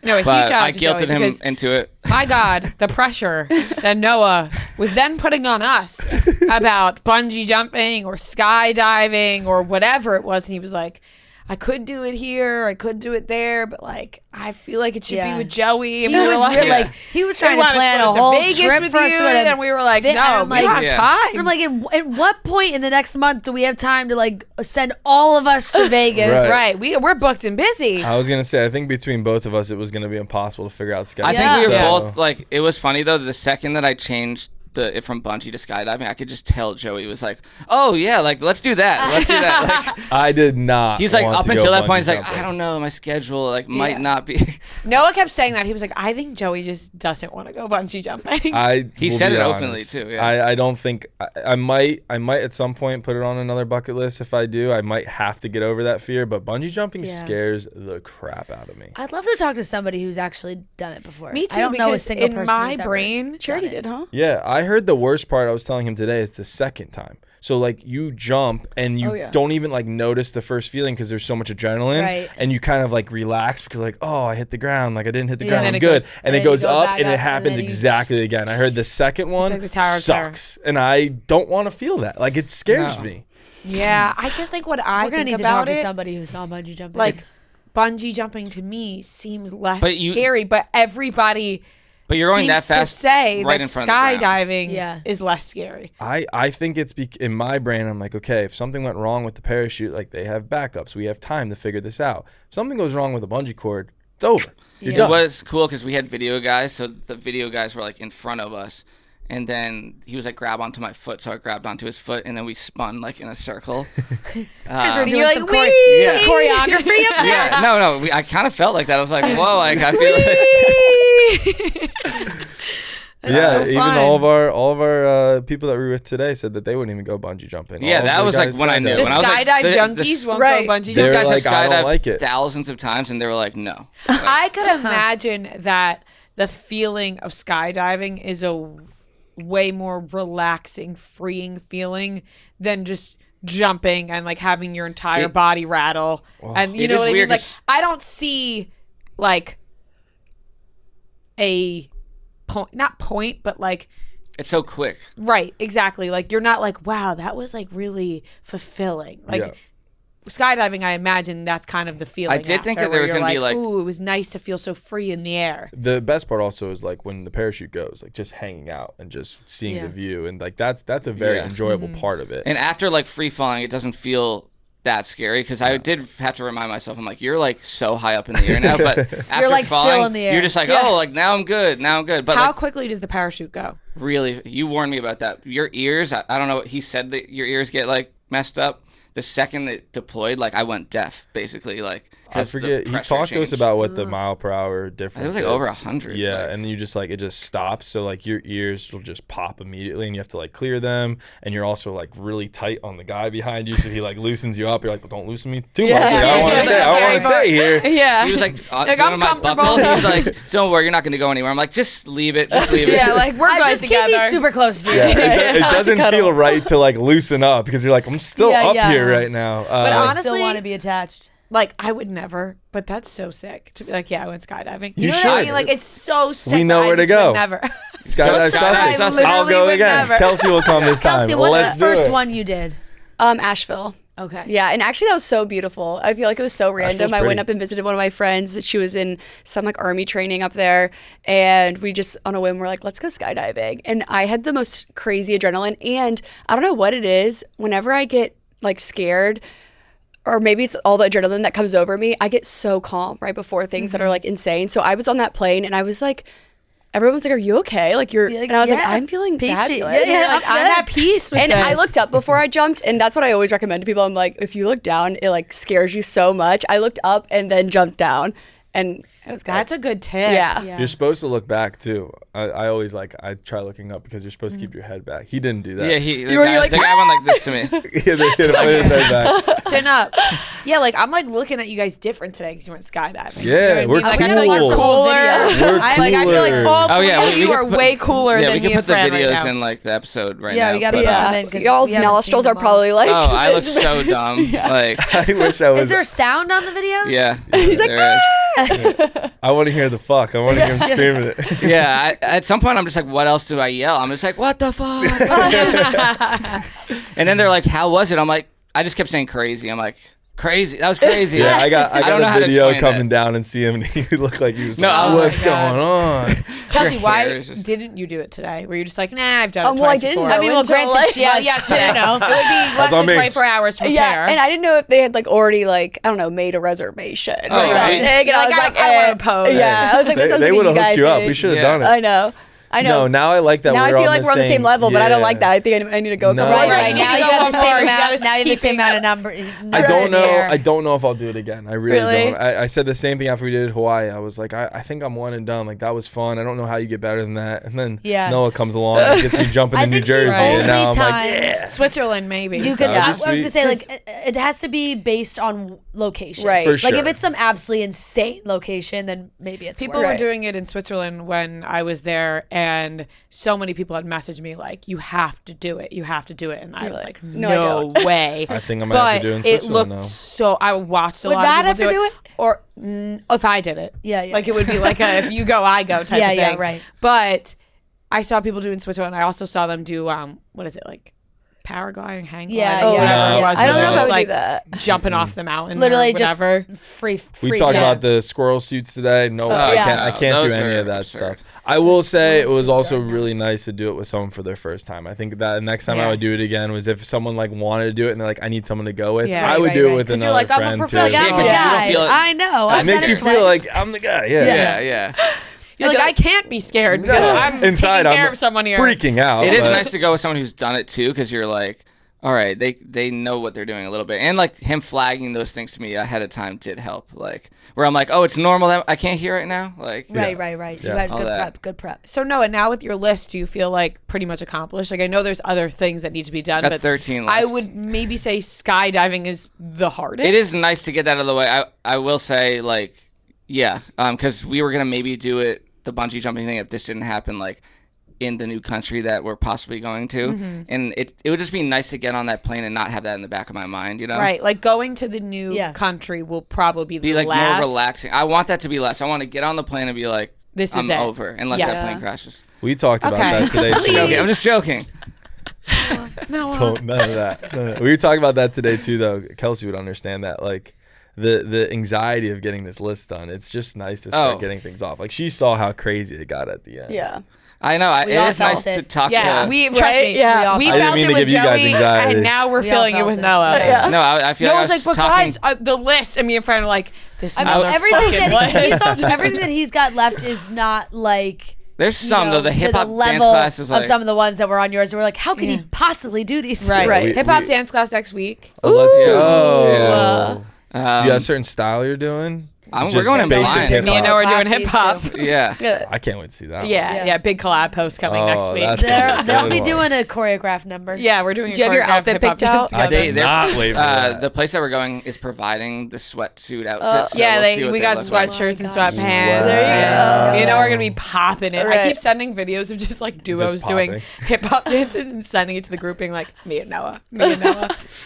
No, a huge But shout out I to guilted Joey him because, into it. my God, the pressure that Noah was then putting on us about bungee jumping or skydiving or whatever it was. And he was like, I could do it here, I could do it there, but like I feel like it should be Yeah. with Joey. He And we were was like, really, Yeah. like, he was they trying to wanted us plan go a to whole Vegas trip with for us you, to go to and we were like, Ve- no, and I'm we don't like- have Yeah. time. And I'm like, at what point in the next month do we have time to like send all of us to Vegas? Right. right, we're booked and busy. I was gonna say, I think between both of us, it was gonna be impossible to figure out skydiving. I think we were Yeah. both like. It was funny though. The second that I changed it from bungee to skydiving, I could just tell Joey was like, "Oh yeah, like let's do that. Let's do that." Like I did not. he's like want up to until go that point, he's bungee like, jumping. "I don't know, my schedule like Yeah. might not be." Noah kept saying that. He was like, I think Joey just doesn't want to go bungee jumping. He will said be it openly, honest. too, yeah. I don't think I might at some point put it on another bucket list. If I do, I might have to get over that fear. But bungee jumping Yeah. scares the crap out of me. I'd love to talk to somebody who's actually done it before. Me too, I don't know a because single in person my who's ever brain, She already done it. did, huh? Yeah, I heard the worst part. I was telling him today is the second time. So like you jump and you Oh, yeah. don't even like notice the first feeling because there's so much adrenaline, Right. and you kind of like relax because like, oh, I hit the ground, like I didn't hit the Yeah. ground, And I'm then it good, goes- and it then you goes go up back and up, it and happens then you- exactly again. I heard the second one like the Tower of Terror. sucks, and I don't want to feel that. Like it scares No. me. yeah, I just think what I We're gonna think need to talk about to it, somebody who's gone bungee jumping. like bungee jumping to me seems less But you- scary, but everybody But you're going that seems to fast, say right that in front of the ground. skydiving Yeah. is less scary. I think it's in my brain. I'm like, okay, if something went wrong with the parachute, like they have backups. We have time to figure this out. If something goes wrong with a bungee cord, it's over. You're It done. was cool because we had video guys, so the video guys were like in front of us, and then he was like, grab onto my foot, so I grabbed onto his foot, and then we spun like in a circle. and doing you're like, some wee, Yeah. some choreography up there. Yeah, no, I kind of felt like that. I was like, whoa, like I feel like. Yeah, so even fun. all of our people that we were with today said that they wouldn't even go bungee jumping. Yeah, All of that the was like guys when I said knew. that. The When I was like, skydive the- junkies won't right. go bungee These They were jumping. guys have like, I don't skydived like it. thousands of times, and they were like, no. I could imagine that the feeling of skydiving is a way more relaxing, freeing feeling than just jumping and like having your entire It- body rattle. And you It know is what I mean? weird Like 'cause- I don't see like a point, not point, but like It's so quick. right, exactly. Like you're not like, wow, that was like really fulfilling. Like Yeah. skydiving, I imagine that's kind of the feeling. I did think after, that there where was you're gonna be, like- ooh, it was nice to feel so free in the air. The best part also is like when the parachute goes, like just hanging out and just seeing Yeah. the view, and like that's a very Yeah. enjoyable Mm-hmm. part of it. And after like free falling, it doesn't feel that scary because I did have to remind myself. I'm like, you're like so high up in the air now, but after like, still falling, in the air. you're just like, Yeah. oh, like now I'm good, now I'm good. But How like, quickly does the parachute go? really, you warned me about that. Your ears, I don't know. He said that your ears get like messed up. The second that deployed, like I went deaf, basically, like. I 'cause the forget. He pressure talked to us changed. about what the mile per hour difference was like is. over 100, Yeah, like- and you just like it just stops. So like your ears will just pop immediately, and you have to like clear them. And you're also like really tight on the guy behind you, so he like loosens you up. You're like, well, don't loosen me too much. Yeah. Like, I want Yeah. to stay. I want to Scary stay here. Yeah. He was like, Like, doing I'm my comfortable. buckle. He's like, don't worry, you're not going to go anywhere. I'm like, just leave it, just leave it. yeah, like we're I going just together. keep me super close to you. Yeah, it doesn't cuddle. feel right to like loosen up because you're like, I'm still Yeah, up yeah. here right now. But I honestly, still want to be attached. like I would never, but that's so sick to be like, yeah, I went skydiving. You know what I should. mean? Like it's so sick. We know that I where to just go. would Never. Skydive Skydive Sussex. Sussex. I'll go Literally would again. never. Kelsey will come this time. Kelsey, what's Let's the do first it. one you did? Asheville. Okay. Yeah, and actually that was so beautiful. I feel like it was so random. I pretty. went up and visited one of my friends. She was in some like army training up there, and we just on a whim were like, let's go skydiving. And I had the most crazy adrenaline, and I don't know what it is. Whenever I get like scared, or maybe it's all the adrenaline that comes over me. I get so calm right before things that are like insane. So I was on that plane and I was like, everyone's like, "Are you okay?" Like and I was like, "I'm feeling Peachy. fabulous." Yeah, Like, I'm at peace with and this. I looked up before I jumped, and that's what I always recommend to people. I'm like, if you look down, it like scares you so much. I looked up and then jumped down, and it was good. That's a good tip. Yeah. You're supposed to look back too. I always I try looking up because you're supposed to keep your head back. He didn't do that. Yeah, the guy went like this to me. Yeah, they hit his head back. Chin up. Yeah, like I'm like looking at you guys different today because you went skydiving. Yeah, you know what I mean? Like, we're I feel like cool. we're cooler. We're I feel like cooler. all Oh, yeah, three of we you could are put- way cooler Yeah, than we me can put and the Fran videos right now. in like the episode right Yeah, now. we gotta but, put Yeah, them in 'cause y'all's we haven't nostrils seen are them probably like. Oh, I look this. so dumb. Like, I wish I was. Is there sound on the videos? yeah, He's like, there is. I want to hear the fuck. I want to hear him screaming it. Yeah, at some point I'm just like, what else do I yell? I'm just like, what the fuck? And then they're like, how was it? I'm like, I just kept saying crazy. I'm like, crazy. That was crazy. Yeah, I don't know got how a to video explain coming it. down and see him, and he looked like he was No, like, I was what's like, going on? Kelsey, Your why hair is just- didn't you do it today? Were you just like, nah, I've done it well, twice I didn't before? know I mean, well, until, granted, like- she has, Yes, it would be less on than me. 24 hours to prepare. Yeah, and I didn't know if they had like already like I don't know made a reservation or right. something. And You're I like, was like, I don't wanna pose. Yeah, I was like, this They doesn't would have you hooked guys you up. did. We should have Yeah. done it. I know. No, now I like that. Now I we're feel like we're on the same level, but I don't like that. I think I need to go a No. couple Right, more. right. you need Now to you go got one the same more. You amount. gotta Now you have the keep same it- amount of number. I don't know. There. I don't know if I'll do it again. I really Really? don't. I said the same thing after we did Hawaii. I was like, I think I'm one and done. Like that was fun. I don't know how you get better than that. And then Yeah. Noah comes along and gets me jumping I in New think the Jersey, only and now I'm time like, yeah. Switzerland, maybe. You could. That would I be was gonna sweet. say like it has to be based on location. Right. For Like sure. if it's some absolutely insane location, then maybe it's People worth were it. doing it in Switzerland when I was there, and so many people had messaged me like, "You have to do it. You have to do it." And I You're was like, like, "No, I don't." way." I think I might have But to do it in it Switzerland looked now. so. I watched a Would lot Matt of have people to do do it, it? or if I did it. Yeah, yeah. Like it would be like a if you go, I go type Yeah, of yeah, thing. right. But I saw people do it in Switzerland. I also saw them do what is it like? Paragliding, hang gliding, Yeah, whatever yeah. it was. I don't where know it if I was, would like do that. jumping off the mountain, Literally or just whatever. free. We talked jump. about the squirrel suits today. No, I yeah. can't do Those any are of that absurd. stuff. I will say it squirrel was suits also are really nuts. nice to do it with someone for their first time. I think that next time Yeah. I would do it again was if someone like wanted to do it and they're like, I need someone to go with. Yeah. I would Right, do it right. with 'Cause you're another like, I'm a friend too. professional. I'm Yeah, the 'cause you don't guy. feel it- I know. It I've makes done you it feel twice. like I'm the guy. Yeah. Yeah, yeah. You're like, I can't be scared because No. I'm Inside, taking care I'm of someone here. freaking out. It is but- nice to go with someone who's done it too, because you're like, all right, they know what they're doing a little bit, and like him flagging those things to me ahead of time did help. Like where I'm like, oh, it's normal that I can't hear right now. Like Right. You Yeah. had All good that. prep. Good prep. So Noah, now with your list, do you feel like pretty much accomplished? Like I know there's other things that need to be done, Got but 13 left. I would maybe say skydiving is the hardest. It is nice to get that out of the way. I will say like, yeah, because we were gonna maybe do it the bungee jumping thing if this didn't happen like in the new country that we're possibly going to, and it would just be nice to get on that plane and not have that in the back of my mind, you know? right. Like going to the new Yeah. country will probably be the Be like last. more relaxing. I want that to be less. I want to get on the plane and be like, This I'm is it. over unless Yes. that plane crashes. We talked about Okay. that today. Please. too. Joking. I'm just joking. Noah. Don't, none of that. None of that. We were talking about that today too, though. Kelsey would understand that, like the anxiety of getting this list done. It's just nice to start Oh. getting things off. Like she saw how crazy it got at the end. Yeah. I know. It all is nice felt to it. talk Yeah, to. we trust Right? me. Yeah. We I didn't felt mean it to with give you guys Joey, anxiety. and now we're We all feeling it felt with it. Noah. Yeah. No, I feel Noah's like I like, was but talking. guys, the list, and me and Fran are like, this I mean, motherfucking everything that he's list. also, everything that he's got left is not like. There's you some know, though. The to hip hop the dance level class is like. of some of the ones that were on yours. We're like, how could he possibly do these things? Right. Right. Hip hop We- dance class next week. Oh, let's Ooh. go. Yeah. Do you have a certain style you're doing? We're Just going in basic blind. hip Me and hop. Noah are doing Class hip hop. these two. Yeah. I can't wait to see that. Yeah, Yeah. big collab post coming next week. that's They'll be good. doing a choreographed number. Yeah, we're doing. Do you have your outfit picked out? I did They're- not wait for that. The place that we're going is providing the sweatsuit outfits. So Yeah, we'll see what we they got look like. sweatshirts and Oh my gosh. sweatpants. There you and go. You know we're gonna be popping it. I Right. keep sending videos of just like duos doing popping. hip hop dances and sending it to the grouping like me and Noah,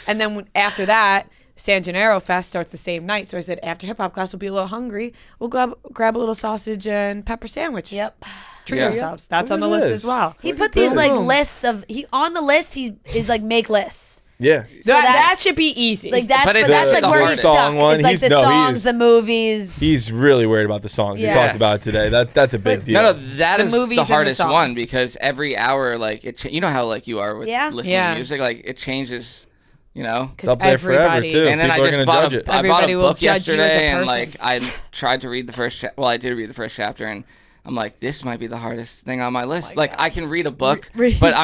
and then after that, San Gennaro Fest starts the same night. So I said after hip hop class we'll be a little hungry. We'll grab a little sausage and pepper sandwich. Yep. Treat Yeah. ourselves. That's Look on the at list this. as well. He Look put at these that. like Boom. lists of on the list. He is like make lists. Yeah. So that that's- should be easy. Like that's But but it's that's the like where he's hardest. stuck. Song one, It's like he's- the no, he songs, is- the movies. He's really worried about the songs. Yeah. We talked about it today. That's a big deal. No, that The is movies the and the hardest songs. one because every hour, like you know how like you are with Yeah. listening Yeah. to music, like it changes You know, It's up there forever too. And then People I are just gonna bought judge it. I bought Everybody a will book judge you as a yesterday, and person. like I tried to read the first. I did read the first chapter, and I'm like, this might be the hardest thing on my list. I can read a book, but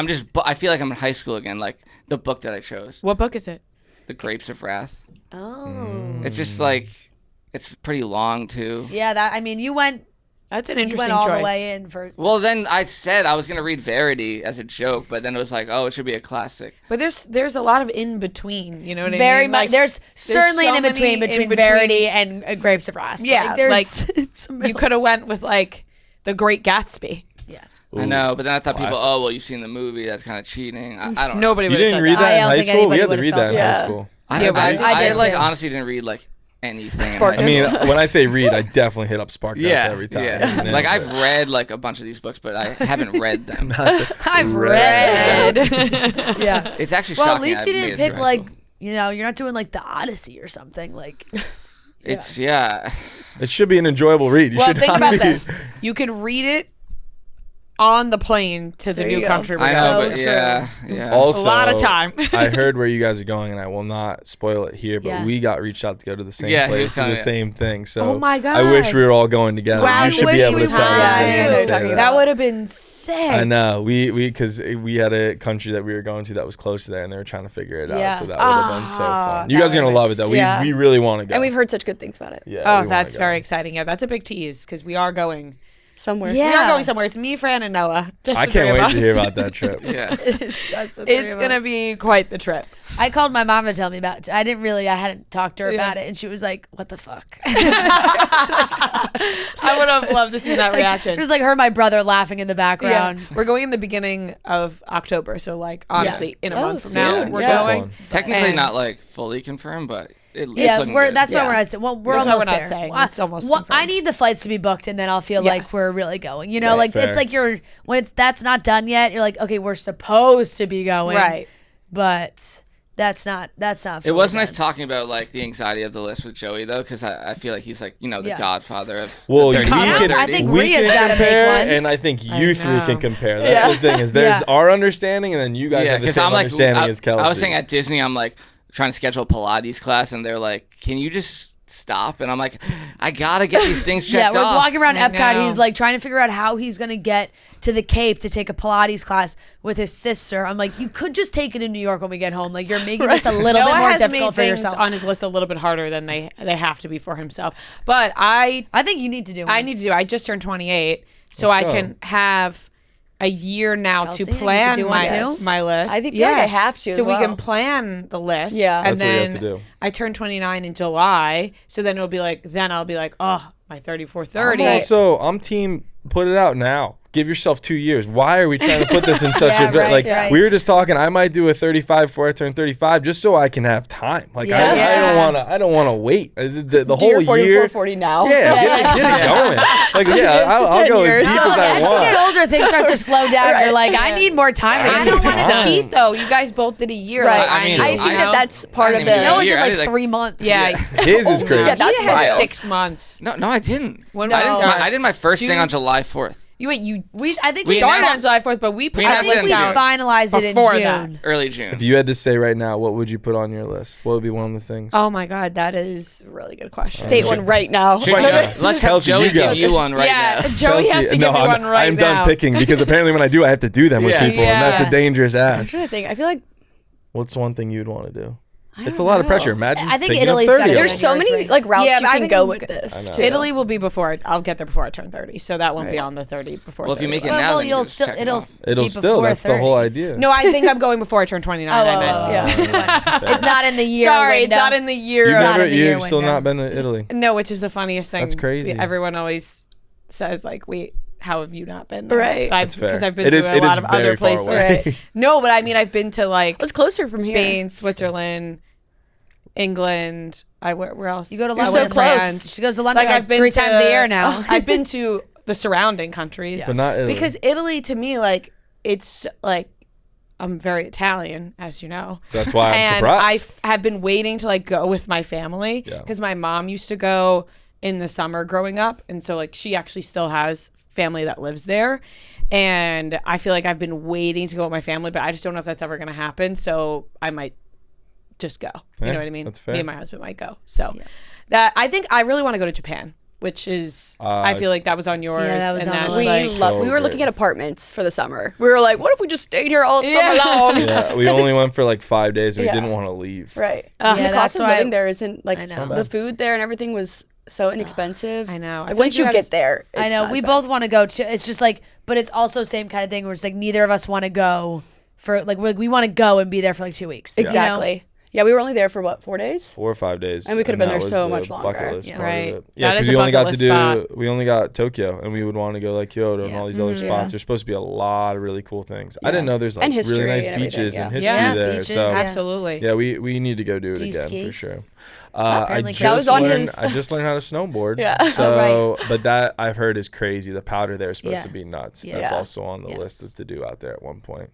I feel like I'm in high school again. Like the book that I chose, What book is it? The Grapes of Wrath. Oh. It's just like it's pretty long too. Yeah, you went That's an you interesting went all choice. the way in for. Well, then I said I was gonna read Verity as a joke, but then it was like, oh, it should be a classic. But there's a lot of in between. You know what I Very mean? much. Like, There's certainly so an in between many between Verity and Grapes of Wrath. Yeah, there's you could have went with like The Great Gatsby. I know, but then I thought people, oh, well, you've seen the movie. That's kind of cheating. I don't know. Nobody You would have didn't said read that. that I in don't high think school? We anybody had to would've read felt that in that. high school. I did like too. honestly didn't read like anything. Spark I mean, when I say read, I definitely hit up Spark Notes yeah, every time. yeah. Even Like then, I've but- read like a bunch of these books, but I haven't read them. I've read. read. Yeah. It's actually Well, shocking. at least I you made didn't it through pick high like school. you're not doing like the Odyssey or something like. It's yeah. It should be an enjoyable read. You Well, should think not about read. this. You could read it on the plane to the There new you go. country. we're I know, going but to. yeah. Also, A lot of time. I heard where you guys are going, and I will not spoil it here, but Yeah. we got reached out to go to the same Yeah, he was place for telling the me. same thing. So Oh my I wish God. we were all going together. Wow, you should wish be able we to tell. were. us Yeah, I as know you what you're say talking that. about. That would have been sick. I know. Because we had a country that we were going to that was close to there, and they were trying to figure it out. Yeah. So that would have been so fun. You that guys are gonna would've love it though. Yeah. We really want to go. And we've heard such good things about it. Yeah. we Oh, wanna that's go. very exciting. Yeah, that's a big tease because we are going. Somewhere. We are going somewhere. It's me, Fran, and Noah. Just I the can't three of wait us. to hear about that trip. Yeah. It's just the three It's of gonna us. be quite the trip. I called my mom to tell me about it. I hadn't talked to her about it, and she was like, "What the fuck?" I would have loved to see that reaction. Just like her, and my brother laughing in the background. We're going in the beginning of October, so like honestly, in a month from so now, yeah. we're Yeah. going. Fun. Technically And- not like fully confirmed, but it's Yes, looking we're good. that's Yeah. what we're not saying. Well, we're That's what almost we're not there. saying. Well, It's almost I confirmed. need the flights to be booked, and then I'll feel like Yes. we're really going. You know, That's like fair. it's like when that's not done yet. You're like, okay, we're supposed to be going, Right. But that's not. It fully was nice done. talking about like the anxiety of the list with Joey though, because I feel like he's like the Yeah. godfather of Well, the we 30 can, I think we Rhea's can gotta make compare, one. and I think you three know. can compare. That's the thing is there's Yeah. our understanding, and then you guys have the because same I'm like understanding as Kelsey. I was saying at Disney, I'm like trying to schedule a Pilates class, and they're like, "Can you just stop?" And I'm like, "I gotta get these things Yeah, checked we're off." walking around I Epcot. know. He's like trying to figure out how he's gonna get to the Cape to take a Pilates class with his sister. I'm like, you could just take it in New York when we get home. Like you're making this a little Noah bit more has made difficult for things yourself. on his list a little bit harder than they have to be for himself. But I think you need to do. I one. need to do. I just turned 28, so Let's I go. can have a year now Kelsey, to you could plan do one my too? my list. I think I have to So as we can well. plan the list. Yeah. and That's what you then have to do. I turn 29 in July, so then it'll be like I'll be like, oh, my 34-30. Right. Also, I'm team. Put it out now. Give yourself 2 years. Why are we trying to put this in such Yeah, a bit? right, Like right. we were just talking. I might do a 35 before I turn 35, just so I can have time. Like Yeah. I don't want to wait. The Do whole your 44, year. 40 now. Yeah, get it going. Like I'll go as deep No, as like, I as you want. get older, things start to slow down. You're like, I need more time. I don't want to cheat though. You guys both did a year. Right. Like, I mean, I think I that that's part I of didn't even the. do No one year. did I like did, 3 months. Yeah. His is crazy. Yeah, that's he had wild. 6 months. No, I didn't. When I we didn't. started. I did my first thing Dude. on July 4th. You wait. I think We we started announced- on July 4th, but we put we our announced I it think list we in out finalized it in before June. that. Early June. If you had to say right now, what would you put on your list? What would be one of the things? Oh my God, that is a really good question. State one right now. Should- let's have Kelsey, Joey you go. give you one right yeah, now. Joey has to give me one right I'm now. done picking because apparently when I do, I have to do them with Yeah. people, and that's Yeah. a dangerous I'm ask. trying to think. I feel like What's one thing you'd want to do? It's a don't lot of know. pressure. Imagine I think thinking of Italy's 30 gotta of be there's them. so yours, many right? like routes Yeah, you but I can think go with I this. know. Too. Italy will be before. I'll get there before I turn 30, so that won't be on the 30 before. Well, if you 30. make it now, Well, then you you'll just still check them it'll off. It'll be still. before That's 30. the whole idea. No, I think I'm going before I turn 29. I meant. Yeah. It's not in the year. Sorry, it's window. not in the year. You've of- not never, in the year you've still window. not been to Italy. No, which is the funniest thing. That's crazy. Everyone always says like, "Wait, how have you not been?" there?" Right. That's fair. Because I've been It to is- a it lot is of other very far places. away. Right. No, but I mean, I've been to like It's closer from here. Spain, Switzerland, England. Where else? You go to You're London. so close. France. She goes to London Like like I've been 3 times to- a year now. I've been to the surrounding countries. So not Italy. Because Italy to me, like, it's like I'm very Italian, as you know. That's why I'm and surprised. I have been waiting to like go with my family Yeah. because my mom used to go in the summer growing up, and so like she actually still has family that lives there, and I feel like I've been waiting to go with my family, but I just don't know if that's ever going to happen. So I might just go. You know what I mean? That's fair. Me and my husband might go. So that I think I really want to go to Japan, which is I feel like that was on yours. Yeah, that was and on that's mine. like, We were looking at apartments for the summer. We were like, what if we just stayed here all summer long? Yeah, we only went for like 5 days and we didn't want to leave. Right. Yeah, The that's cost of why living there isn't like know. the food there and everything was so inexpensive. I know. I Like, feel once like you you gotta- get there, I it's know not we as bad. both want to go to. It's just like, but it's also same kind of thing where it's like neither of us want to go for like we want to go and be there for like 2 weeks. Exactly. Yeah, we were only there for what, 4 days? 4 or 5 days. And we could've been that there was so the much longer. bucket list Yeah. part of Right. it. Yeah, That is because a we only got bucket to list do we only got Tokyo, and we would want to go like Kyoto and Yeah. all these other spots. There's supposed to be a lot of really cool things. I didn't know there's like And history really nice and everything, beaches and history Yeah, there. beaches, so yeah. Absolutely. yeah, we need to go do it Do you again ski? for sure. Apparently That was on his- I just learned how to snowboard. Yeah. So, but that I've heard is crazy. The powder there is supposed Yeah. to be nuts. Yeah. That's Yeah. also on the Yes. list to do out there at one point.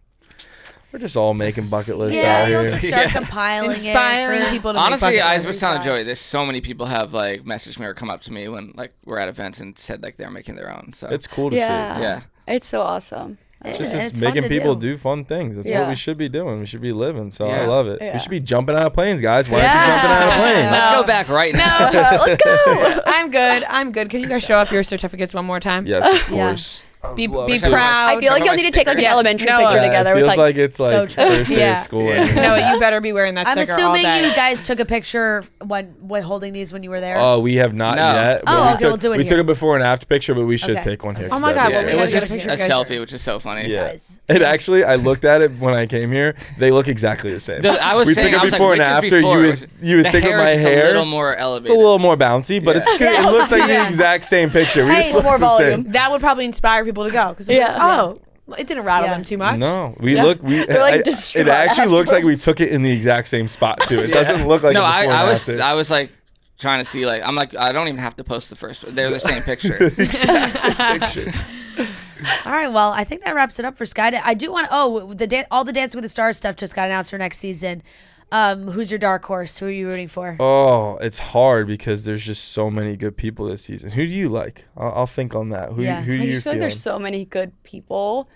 We're just all making bucket lists Yeah, out you'll here. just start Yeah. compiling Inspiring it for, people to make Honestly, bucket I lists. was telling Joey, there's so many people have like messaged me or come up to me when like we're at events and said like they're making their own. So It's cool to Yeah. see. yeah. It's so awesome. It's just and it's it's fun making to people do. do fun things. That's Yeah. what we should be doing. We should be living. So I Yeah. love it. Yeah. We should be jumping out of planes, guys. Why aren't you jumping out of planes? Let's go back right now. Let's go. I'm good. Can you guys show off your certificates one more time? Yes, of course. Be Show proud. me I feel like my you'll need to take like an sticker. elementary No, picture yeah, together it with feels like it's like So true. first day Yeah. of school. No, you better be wearing that I'm sticker all assuming day. you guys took a picture when holding these when you were there. Oh, we have not No. yet. but Oh, we okay, took, we'll do it we here. took a before and after picture, but we should Okay. take one here. Oh 'cause my that'd God, be well, Yeah, we it gotta was get a just picture a of you guys. selfie, which is so funny. Yeah. Guys. It actually, I looked at it when I came here. They look exactly the same. I was we saying, took I a was like, before which and is after. before? You would The think of hair my is hair. a little more elevated. It's a little more bouncy, but Yeah. it looks like the exact same picture. We Hey, just look more the volume. same. That would probably inspire people to go. Because it didn't rattle them too much. No, we Yeah. look. We They're, like, it distraught actually looks like afterwards. we took it in the exact same spot too. It doesn't look like No, a before I and was after. I was like trying to see like I'm like I don't even have to post the first one. They're the same picture. exact same picture. All right, well, I think that wraps it up for Skydiving. I do want to. Oh, all the Dancing with the Stars stuff just got announced for next season. Who's your dark horse? Who are you rooting for? Oh, it's hard because there's just so many good people this season. Who do you like? I'll think on that. Who, Yeah. who do I you just feel like there's so many good people.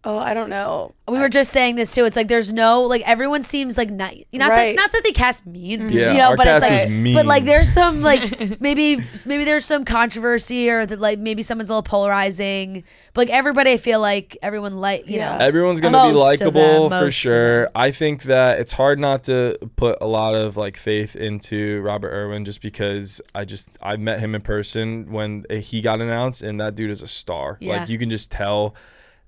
Oh, I don't know. We were just saying this too. It's like there's no like everyone seems like not Right. not that they cast mean, Yeah, you know, our but it's cast like was mean. but like there's some like maybe there's some controversy or that like maybe someone's a little polarizing. But like everybody, I feel like everyone like you Yeah. know Everyone's gonna be most of them, likable most for of sure. them. I think that it's hard not to put a lot of like faith into Robert Irwin just because I met him in person when he got announced, and that dude is a star. Yeah. Like you can just tell.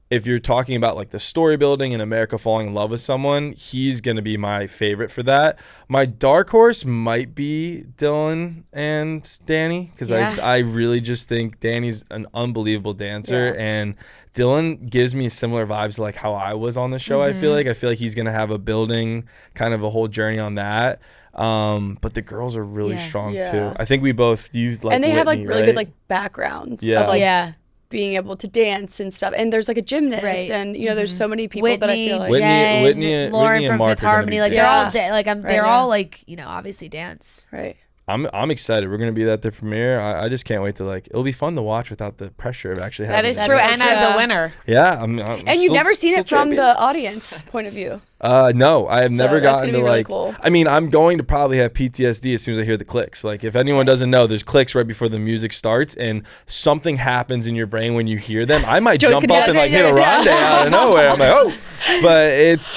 If you're talking about like the story building and America falling in love with someone, he's going to be my favorite for that. My dark horse might be Dylan and Danny because Yeah. I really just think Danny's an unbelievable dancer and Dylan gives me similar vibes to like how I was on the show. I feel like he's going to have a building kind of a whole journey on that. But the girls are really Yeah. strong Yeah. too. I think we both used like And they have like Whitney, really right? good like backgrounds Yeah. of like yeah. being able to dance and stuff. And there's like a gymnast Right. and you know there's so many people that I Whitney, feel like Jen, Whitney Lauren and from Mark Fifth are gonna Harmony, be like good. they're all Yeah. like they're yeah. all like you know obviously dance. right. I'm excited. We're gonna be at the premiere. I just can't wait to like. It'll be fun to watch without the pressure of actually That having. is to true. do it. And as a winner. Yeah, I'm And still- you've never seen it still from champion. the audience point of view. No, I have never that's gotten gonna to be really like. cool. I mean, I'm going to probably have PTSD as soon as I hear the clicks. Like, if anyone doesn't know, there's clicks right before the music starts, and something happens in your brain when you hear them. I might Joey's jump gonna up be and like, like hit a yeah. ronde out of nowhere. I'm like, oh, but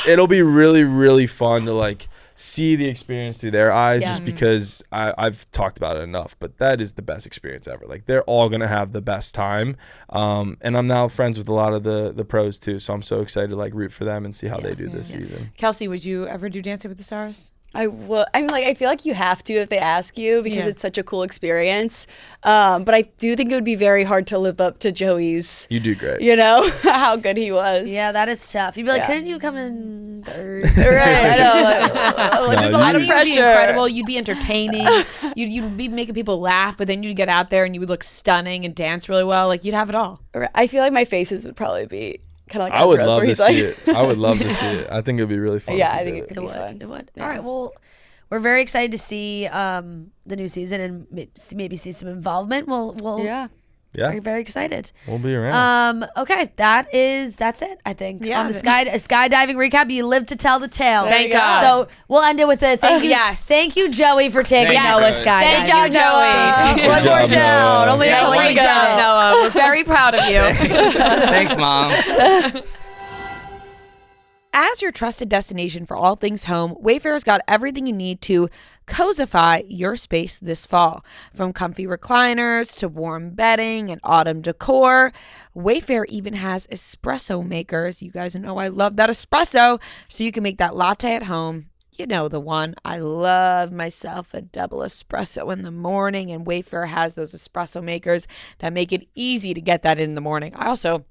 it'll be really, really fun to like see the experience through their eyes Yeah. just because I've talked about it enough, but that is the best experience ever. Like they're all going to have the best time. And I'm now friends with a lot of the pros too. So I'm so excited to like root for them and see how they do this season. Kelsey, would you ever do Dancing with the Stars? I will. I mean, like, I feel like you have to if they ask you because Yeah. it's such a cool experience. But I do think it would be very hard to live up to Joey's, You do great. you know, how good he was. Yeah, that is tough. You'd be like, Yeah. couldn't you come in third? Right. I know. Like, there's a lot I of think you'd be pressure. incredible. You'd be entertaining. you'd be making people laugh, but then you'd get out there and you would look stunning and dance really well. Like you'd have it all. I feel like my faces would probably be kind of like I would Ezra's, love where to he's see like, it. I would love to see it. I think it'd be really fun. Yeah, if I you think did it could It be would. fun. It would. Yeah. All right. Well, we're very excited to see the new season and maybe see some involvement. We'll Yeah. Yeah. Very, very excited. We'll be around. Okay, that's it, I think. Yeah. On the skydiving recap, you live to tell the tale. Thank God. So we'll end it with a thank you. Yes. Thank you, Joey, for taking Thank you, Noah Joey. skydiving. Thank you, Joey. One Good more job, down. Noah. Only a Yeah, couple way Great to to job, go. Noah. We're very proud of you. Thanks, Mom. As your trusted destination for all things home, Wayfair's got everything you need to cozify your space this fall. From comfy recliners to warm bedding and autumn decor, Wayfair even has espresso makers. You guys know I love that espresso, so you can make that latte at home. You know the one. I love myself a double espresso in the morning, and Wayfair has those espresso makers that make it easy to get that in the morning. I also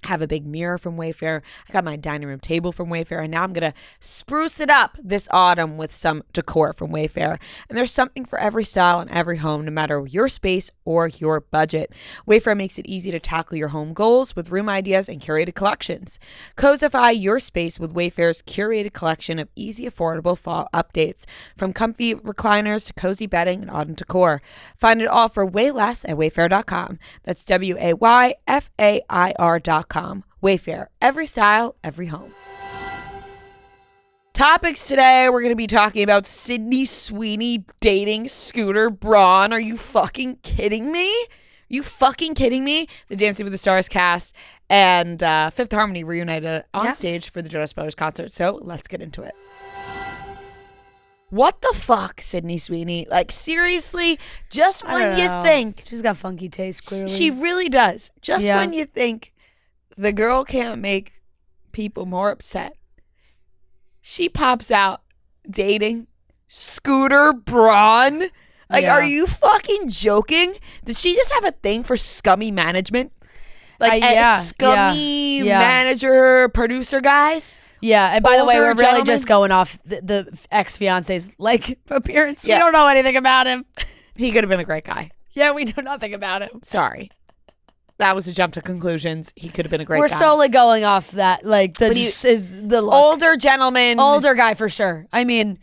have a big mirror from Wayfair. I got my dining room table from Wayfair, and now I'm going to spruce it up this autumn with some decor from Wayfair. And there's something for every style and every home, no matter your space or your budget. Wayfair makes it easy to tackle your home goals with room ideas and curated collections. Cozify your space with Wayfair's curated collection of easy, affordable fall updates, from comfy recliners to cozy bedding and autumn decor. Find it all for way less at wayfair.com. That's WAYFAIR.com. Wayfair, every style, every home. Topics today, we're going to be talking about Sydney Sweeney dating Scooter Braun. Are you fucking kidding me? You fucking kidding me? The Dancing with the Stars cast and Fifth Harmony reunited on stage for the Jonas Brothers concert. So let's get into it. What the fuck, Sydney Sweeney? Like, seriously, just when you think. She's got funky taste, clearly. She really does. Just Yeah. when you think the girl can't make people more upset, she pops out dating Scooter Braun. Like, Yeah. are you fucking joking? Did she just have a thing for scummy management? Like, scummy yeah. manager, producer guys? Yeah, and by the way, Older we're really gentleman? just going off the ex-fiance's, like, appearance. Yeah. We don't know anything about him. He could have been a great guy. Yeah, we know nothing about him. Sorry. That was a jump to conclusions. He could have been a great We're guy. solely going off that, like, the But he- is the look. older gentleman. Older guy for sure. I mean,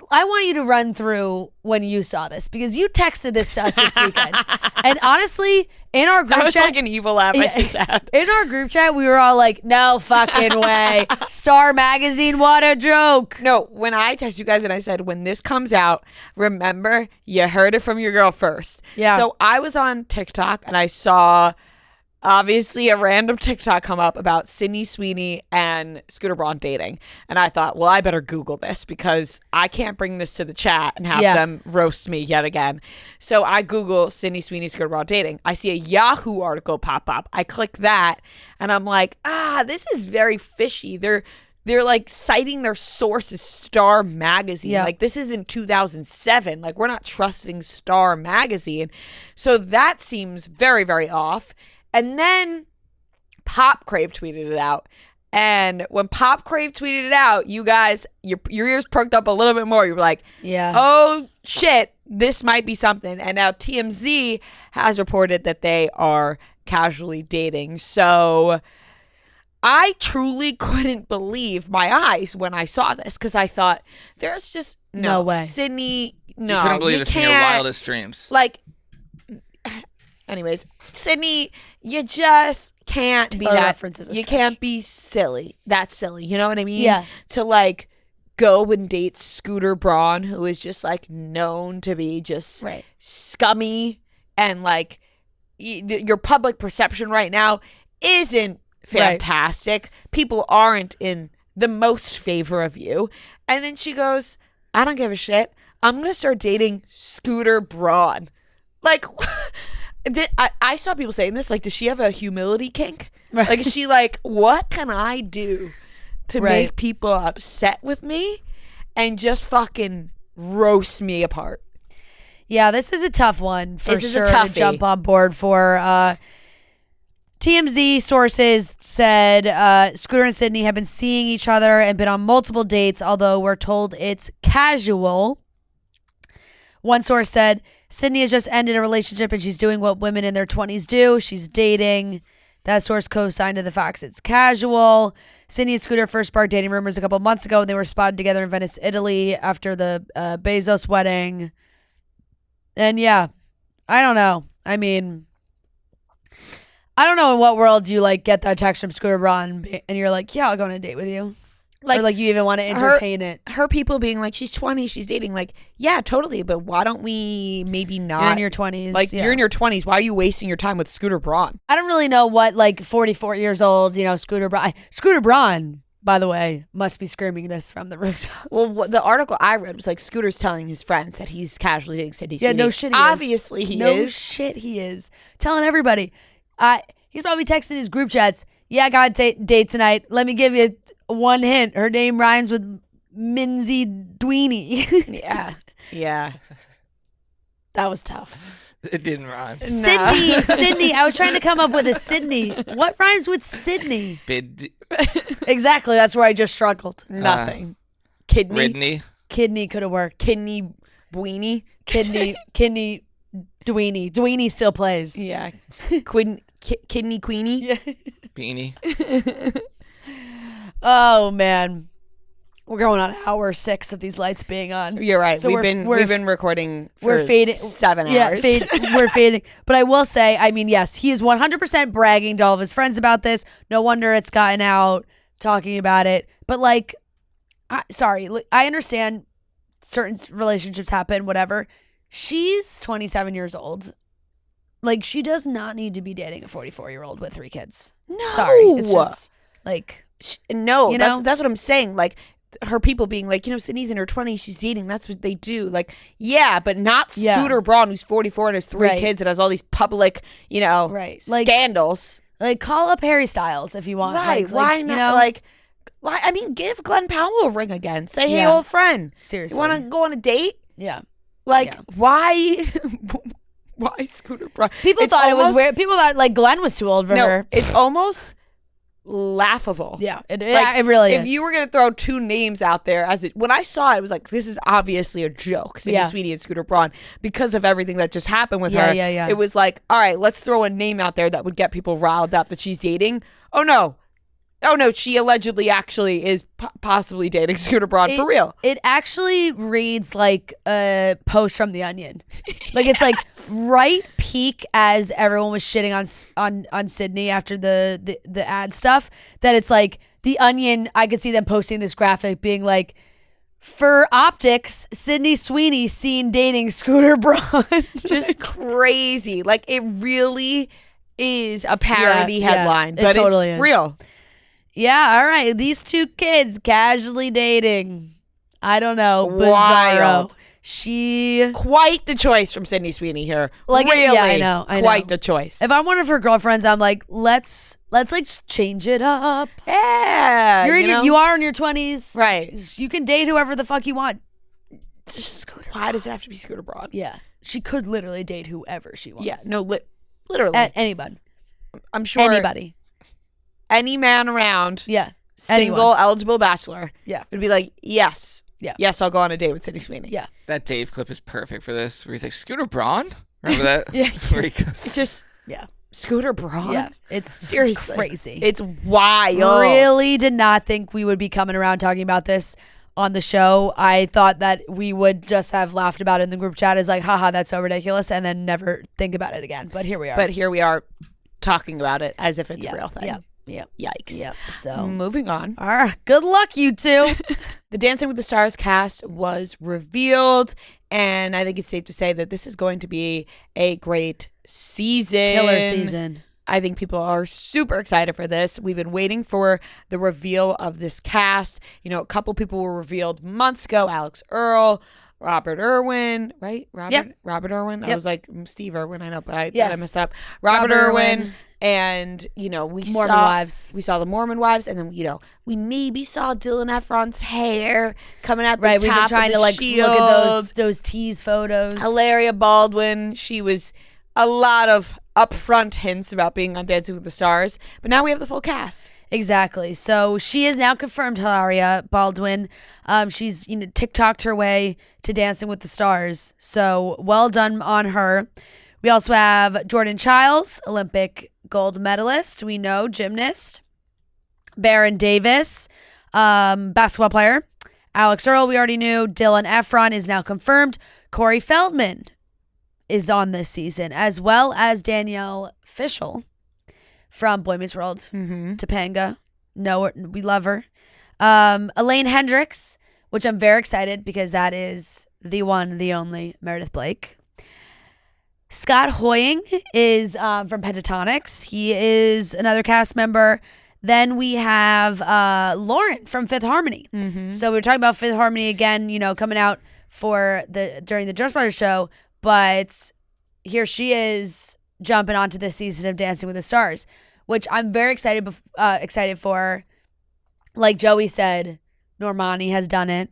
I want you to run through when you saw this, because you texted this to us this weekend. And honestly, in our group That was chat, like an evil laugh I just had. in our group chat, we were all like, no fucking way. Star Magazine, what a joke. No, when I texted you guys and I said, when this comes out, remember, you heard it from your girl first. Yeah. So I was on TikTok and I saw, obviously, a random TikTok come up about Sydney Sweeney and Scooter Braun dating. And I thought, well, I better Google this because I can't bring this to the chat and have them roast me yet again. So I Google Sydney Sweeney, Scooter Braun dating. I see a Yahoo article pop up. I click that and I'm like, this is very fishy. They're like citing their source as Star Magazine. Yeah. Like, this isn't 2007. Like, we're not trusting Star Magazine. So that seems very, very off. And then Pop Crave tweeted it out. And when Pop Crave tweeted it out, you guys, your ears perked up a little bit more. You were like, Yeah. oh, shit, this might be something. And now TMZ has reported that they are casually dating. So I truly couldn't believe my eyes when I saw this because I thought, there's just No way. Sydney, no. You couldn't believe you this in your can't. wildest dreams. Like, anyways, Sydney, you just can't be Total that. references is You trash. can't be silly. That's silly. You know what I mean? Yeah. To like go and date Scooter Braun, who is just like known to be just Right. scummy and like your public perception right now isn't fantastic. People aren't in the most favor of you. And then she goes, I don't give a shit. I'm going to start dating Scooter Braun. Like, I saw people saying this, like, does she have a humility kink? Right. Like, is she like, what can I do to Right. make people upset with me and just fucking roast me apart? Yeah, this is a tough one for This is a sure to toughie. jump on board for. TMZ sources said Scooter and Sydney have been seeing each other and been on multiple dates, although we're told it's casual. One source said Sydney has just ended a relationship and she's doing what women in their 20s do. She's dating. That source co-signed to the facts it's casual. Sydney and Scooter first sparked dating rumors a couple months ago when they were spotted together in Venice, Italy after the Bezos wedding. And yeah, I don't know. I mean, I don't know in what world you like get that text from Scooter Braun and you're like, yeah, I'll go on a date with you. Or like you even want to entertain it. Her people being like, she's 20, she's dating. Like, yeah, totally. But why don't we maybe not? You're in your 20s. Like, you're in your 20s. Why are you wasting your time with Scooter Braun? I don't really know what, like, 44 years old, Scooter Braun. Scooter Braun, by the way, must be screaming this from the rooftop. Well, the article I read was like Scooter's telling his friends that he's casually dating Sydney Sweeney. Yeah, no shit he Obviously is. he no is. No shit he is. Telling everybody. He's probably texting his group chats. Yeah, I got a date tonight. Let me give you one hint. Her name rhymes with Minzy Dweeny. Yeah. That was tough. It didn't rhyme. Sydney. I was trying to come up with a Sydney. What rhymes with Sydney? Exactly. That's where I just struggled. Nothing. Kidney. Kidney could have worked. Kidney Bweeny. Kidney Dweeny. Dweeny still plays. Yeah. Kidney Queenie. Yeah. Beanie. Oh man, we're going on hour 6 of these lights being on. You're right. So we've been recording. For we're fading 7 yeah, hours. We're fading. But I will say, I mean, yes, he is 100% bragging to all of his friends about this. No wonder it's gotten out, talking about it. But like, I understand certain relationships happen, whatever. She's 27 years old. Like, she does not need to be dating a 44-year-old with 3 kids. No. Sorry. It's just like, no, that's what I'm saying. Like, her people being like, Sydney's in her 20s, she's dating. That's what they do. Like, yeah, but not Scooter Braun, who's 44 and has 3 kids and has all these public, scandals. Like, call up Harry Styles if you want. Right. Why not? Give Glenn Powell a ring again. Say, hey, old friend. Seriously. You want to go on a date? Yeah. Why? Why Scooter Braun? People thought it was weird. People thought like Glenn was too old for her. It's almost laughable. Yeah, it really is. If you were gonna throw 2 names out there, when I saw it, it was like, this is obviously a joke. Sydney Sweeney and Scooter Braun, because of everything that just happened with her. Yeah. It was like, all right, let's throw a name out there that would get people riled up that she's dating. Oh no, she allegedly actually is possibly dating Scooter Braun for real. It actually reads like a post from The Onion. Like, it's like right peak as everyone was shitting on Sydney after the ad stuff, that it's like The Onion, I could see them posting this graphic being like, for optics, Sydney Sweeney seen dating Scooter Braun. Just crazy. Like, it really is a parody headline, but totally it's is. real. Yeah, all right. These 2 kids casually dating. I don't know. Wild. She Quite the choice from Sydney Sweeney here. Like, really, yeah, I know. Quite the choice. If I'm one of her girlfriends, I'm like, let's like change it up. Yeah, You are in your 20s, right? You can date whoever the fuck you want. Just Scooter. Why does it have to be Scooter Braun? Yeah, she could literally date whoever she wants. Yeah, no, literally anybody. I'm sure anybody. Any man around, single, anyone. eligible bachelor, would be like, yes, I'll go on a date with Sydney Sweeney. Yeah, that Dave clip is perfect for this, where he's like, Scooter Braun? Remember that? Yeah. It's just, Scooter Braun? Yeah, it's seriously crazy. It's wild. Really did not think we would be coming around talking about this on the show. I thought that we would just have laughed about it in the group chat as like, haha, that's so ridiculous, and then never think about it again. But here we are. Talking about it as if it's a real thing. Yep. Yikes. Yep. So moving on. All right. Good luck, you 2. The Dancing with the Stars cast was revealed, and I think it's safe to say that this is going to be a great season. Killer season. I think people are super excited for this. We've been waiting for the reveal of this cast. A couple people were revealed months ago. Alex Earl, Robert Irwin, right? Robert Irwin. Yep. I was like, Steve Irwin, I know, but I messed up. Robert Irwin. And, we Mormon saw wives. We saw the Mormon wives, and then, we maybe saw Dylan Efron's hair coming out the right, top we've been trying to like shield. Look at those tease photos. Hilaria Baldwin, she was a lot of upfront hints about being on Dancing with the Stars, but now we have the full cast. Exactly. So she is now confirmed, Hilaria Baldwin. She's TikToked her way to Dancing with the Stars. So well done on her. We also have Jordan Childs, Olympic gold medalist. We know, gymnast. Baron Davis, basketball player. Alex Earl, we already knew. Dylan Efron is now confirmed. Corey Feldman, is on this season, as well as Danielle Fishel from Boy Meets World, Topanga. No, we love her. Elaine Hendricks, which I'm very excited because that is the one, the only Meredith Blake. Scott Hoying is from Pentatonics. He is another cast member. Then we have Lauren from Fifth Harmony. So we were talking about Fifth Harmony again, coming out during the Jonas Brothers show, but here she is jumping onto this season of Dancing with the Stars, which I'm very excited for. Like Joey said, Normani has done it.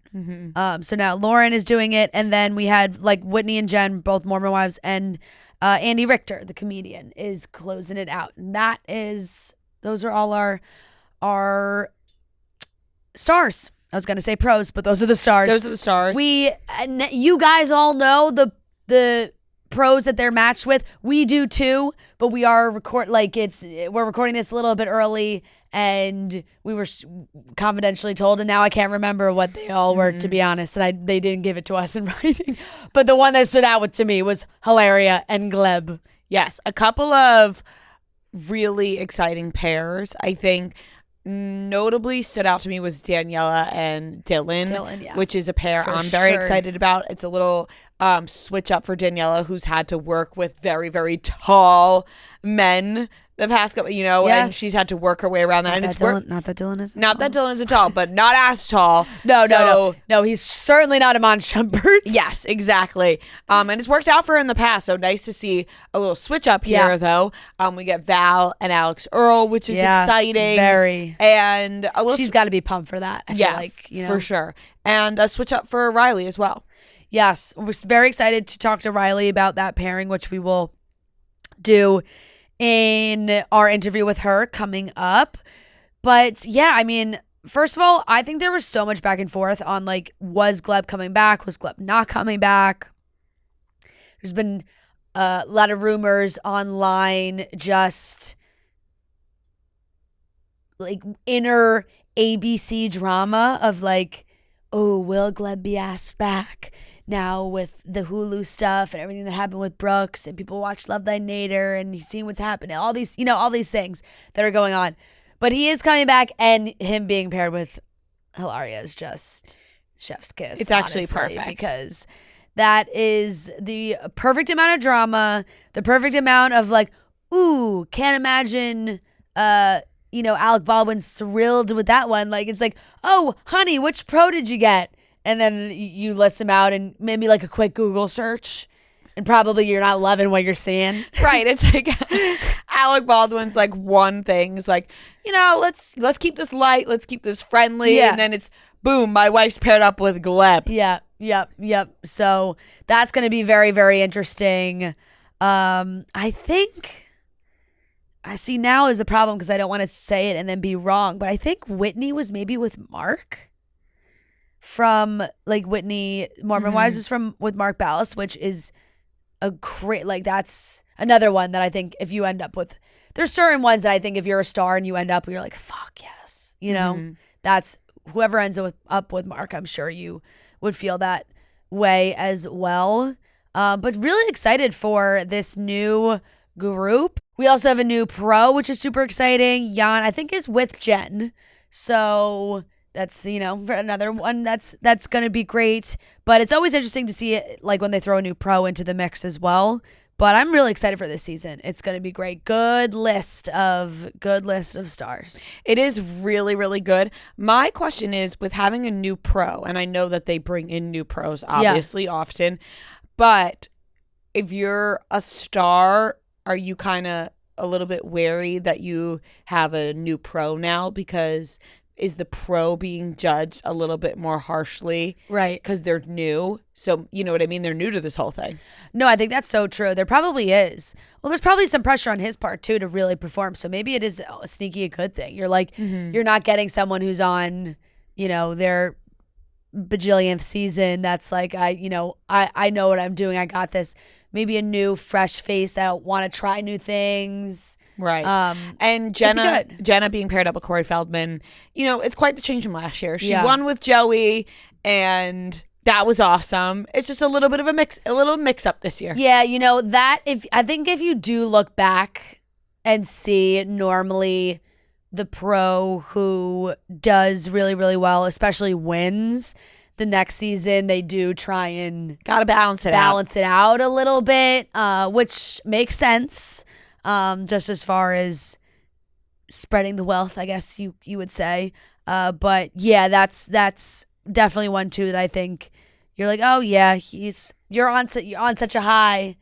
So now Lauren is doing it. And then we had like Whitney and Jen, both Mormon wives, and Andy Richter, the comedian, is closing it out. And those are all our stars. I was going to say pros, but those are the stars. Those are the stars. You guys all know the pros that they're matched with. We do too, but we are we're recording this a little bit early, and we were confidentially told, and now I can't remember what they all were, to be honest, and they didn't give it to us in writing. But the one that stood out to me was Hilaria and Gleb. Yes, a couple of really exciting pairs. I think notably stood out to me was Daniela and Dylan, which is a pair I'm very excited about. It's a little switch up for Daniela, who's had to work with very, very tall men the past couple, and she's had to work her way around that. Not that Dylan isn't tall, but not as tall. No, he's certainly not Iman Shumpert. Yes, exactly. And it's worked out for her in the past, so nice to see a little switch up here, though. We get Val and Alex Earl, which is exciting. Very. And she's got to be pumped for that. I feel like, for sure. And a switch up for Rylee as well. Yes, we're very excited to talk to Rylee about that pairing, which we will do in our interview with her coming up. But yeah, I mean, first of all, I think there was so much back and forth on was Gleb coming back? Was Gleb not coming back? There's been a lot of rumors online, just inner ABC drama of will Gleb be asked back? Now with the Hulu stuff and everything that happened with Brooks, and people watch Love Thy Nader and he's seeing what's happening, all these things that are going on. But he is coming back, and him being paired with Hilaria is just chef's kiss. It's actually perfect, because that is the perfect amount of drama, the perfect amount of can't imagine Alec Baldwin's thrilled with that one. It's oh honey, which pro did you get? And then you list them out, and maybe a quick Google search, and probably you're not loving what you're seeing. Right. It's Alec Baldwin's one thing. It's let's keep this light. Let's keep this friendly. Yeah. And then it's boom, my wife's paired up with Gleb. Yeah. Yep. So that's going to be very, very interesting. I think I see now is a problem because I don't want to say it and then be wrong, but I think Whitney was maybe with Mark. From Whitney Mormon Wives is with Mark Ballas, which is a great that's another one that I think if you end up with, there's certain ones that I think if you're a star and you end up, you're like, fuck yes, that's whoever ends up with Mark. I'm sure you would feel that way as well. But really excited for this new group. We also have a new pro, which is super exciting. Jan, I think, is with Jen, so. That's, for another one that's going to be great. But it's always interesting to see it, when they throw a new pro into the mix as well. But I'm really excited for this season. It's going to be great. Good list of stars. It is really, really good. My question is, with having a new pro, and I know that they bring in new pros obviously often, but if you're a star, are you kind of a little bit wary that you have a new pro now? Because is the pro being judged a little bit more harshly? Right. Because they're new. So, you know what I mean? They're new to this whole thing. No, I think that's so true. There probably is. Well, there's probably some pressure on his part, too, to really perform. So maybe it is a sneaky good thing. You're you're not getting someone who's on, their bajillionth season that's I know what I'm doing. I got this. Maybe a new, fresh face that want to try new things. Right. And Jenna being paired up with Corey Feldman, it's quite the change from last year. She won with Joey, and That was awesome. It's just a little bit of a mix up this year. Yeah, you know, I think if you do look back and see normally the pro who does really, really well, especially wins, the next season they do try and gotta balance it out a little bit, which makes sense, just as far as spreading the wealth, I guess you would say. But yeah, that's definitely one too that I think you're like, oh yeah, you're on such a high.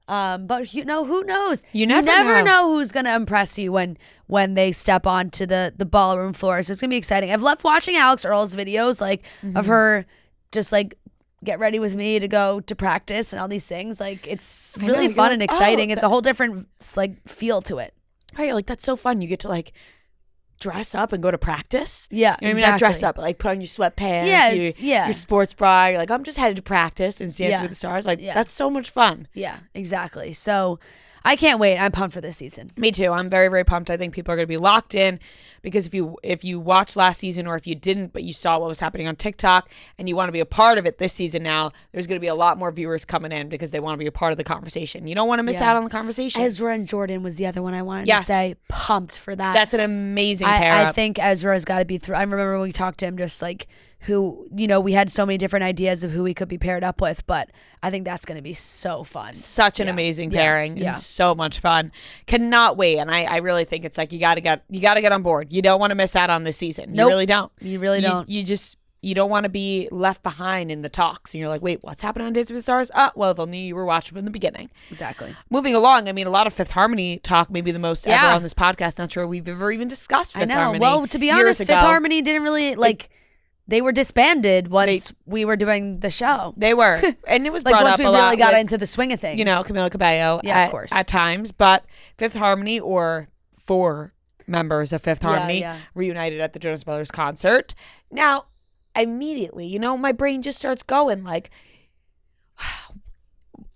But who knows? You never know who's gonna impress you when they step onto the ballroom floor. So it's gonna be exciting. I've loved watching Alex Earl's videos, like of her just like get ready with me to go to practice and all these things. Like it's really fun and exciting. It's a whole different like feel to it. Right, like that's so fun. You get to like dress up and go to practice. Yeah, you know what I mean? Not dress up, but like put on your sweatpants, your sports bra. You're like, I'm just headed to practice and Dance with the Stars. Like that's so much fun. Yeah, exactly. So I can't wait. I'm pumped for this season. Me too. I'm very, very pumped. I think people are going to be locked in because if you watched last season or if you didn't, but you saw what was happening on TikTok and you want to be a part of it this season now, there's going to be a lot more viewers coming in because they want to be a part of the conversation. You don't want to miss out on the conversation. Ezra and Jordan was the other one I wanted to say. Pumped for that. That's an amazing pair. I think Ezra's got to be through. I remember when we talked to him just like who, you know, we had so many different ideas of who we could be paired up with, but I think that's going to be so fun. Such an amazing pairing and so much fun. Cannot wait. And I really think it's like you got to get on board. You don't want to miss out on this season. Nope. You really don't. You really don't. You don't want to be left behind in the talks. And you're like, wait, what's happening on Dance with the Stars? Well, if only you were watching from the beginning. Exactly. Moving along, I mean, a lot of Fifth Harmony talk, maybe the most ever on this podcast. Not sure we've ever even discussed Fifth Harmony. Well, to be honest, Fifth Harmony didn't really they were disbanded once we were doing the show. They were. And it was like brought once up we a really lot got with, into the swing of things. You know, Camila Cabello of course. At times. But Fifth Harmony, or 4 members of Fifth Harmony, reunited at the Jonas Brothers concert. Now, immediately, you know, my brain just starts going like,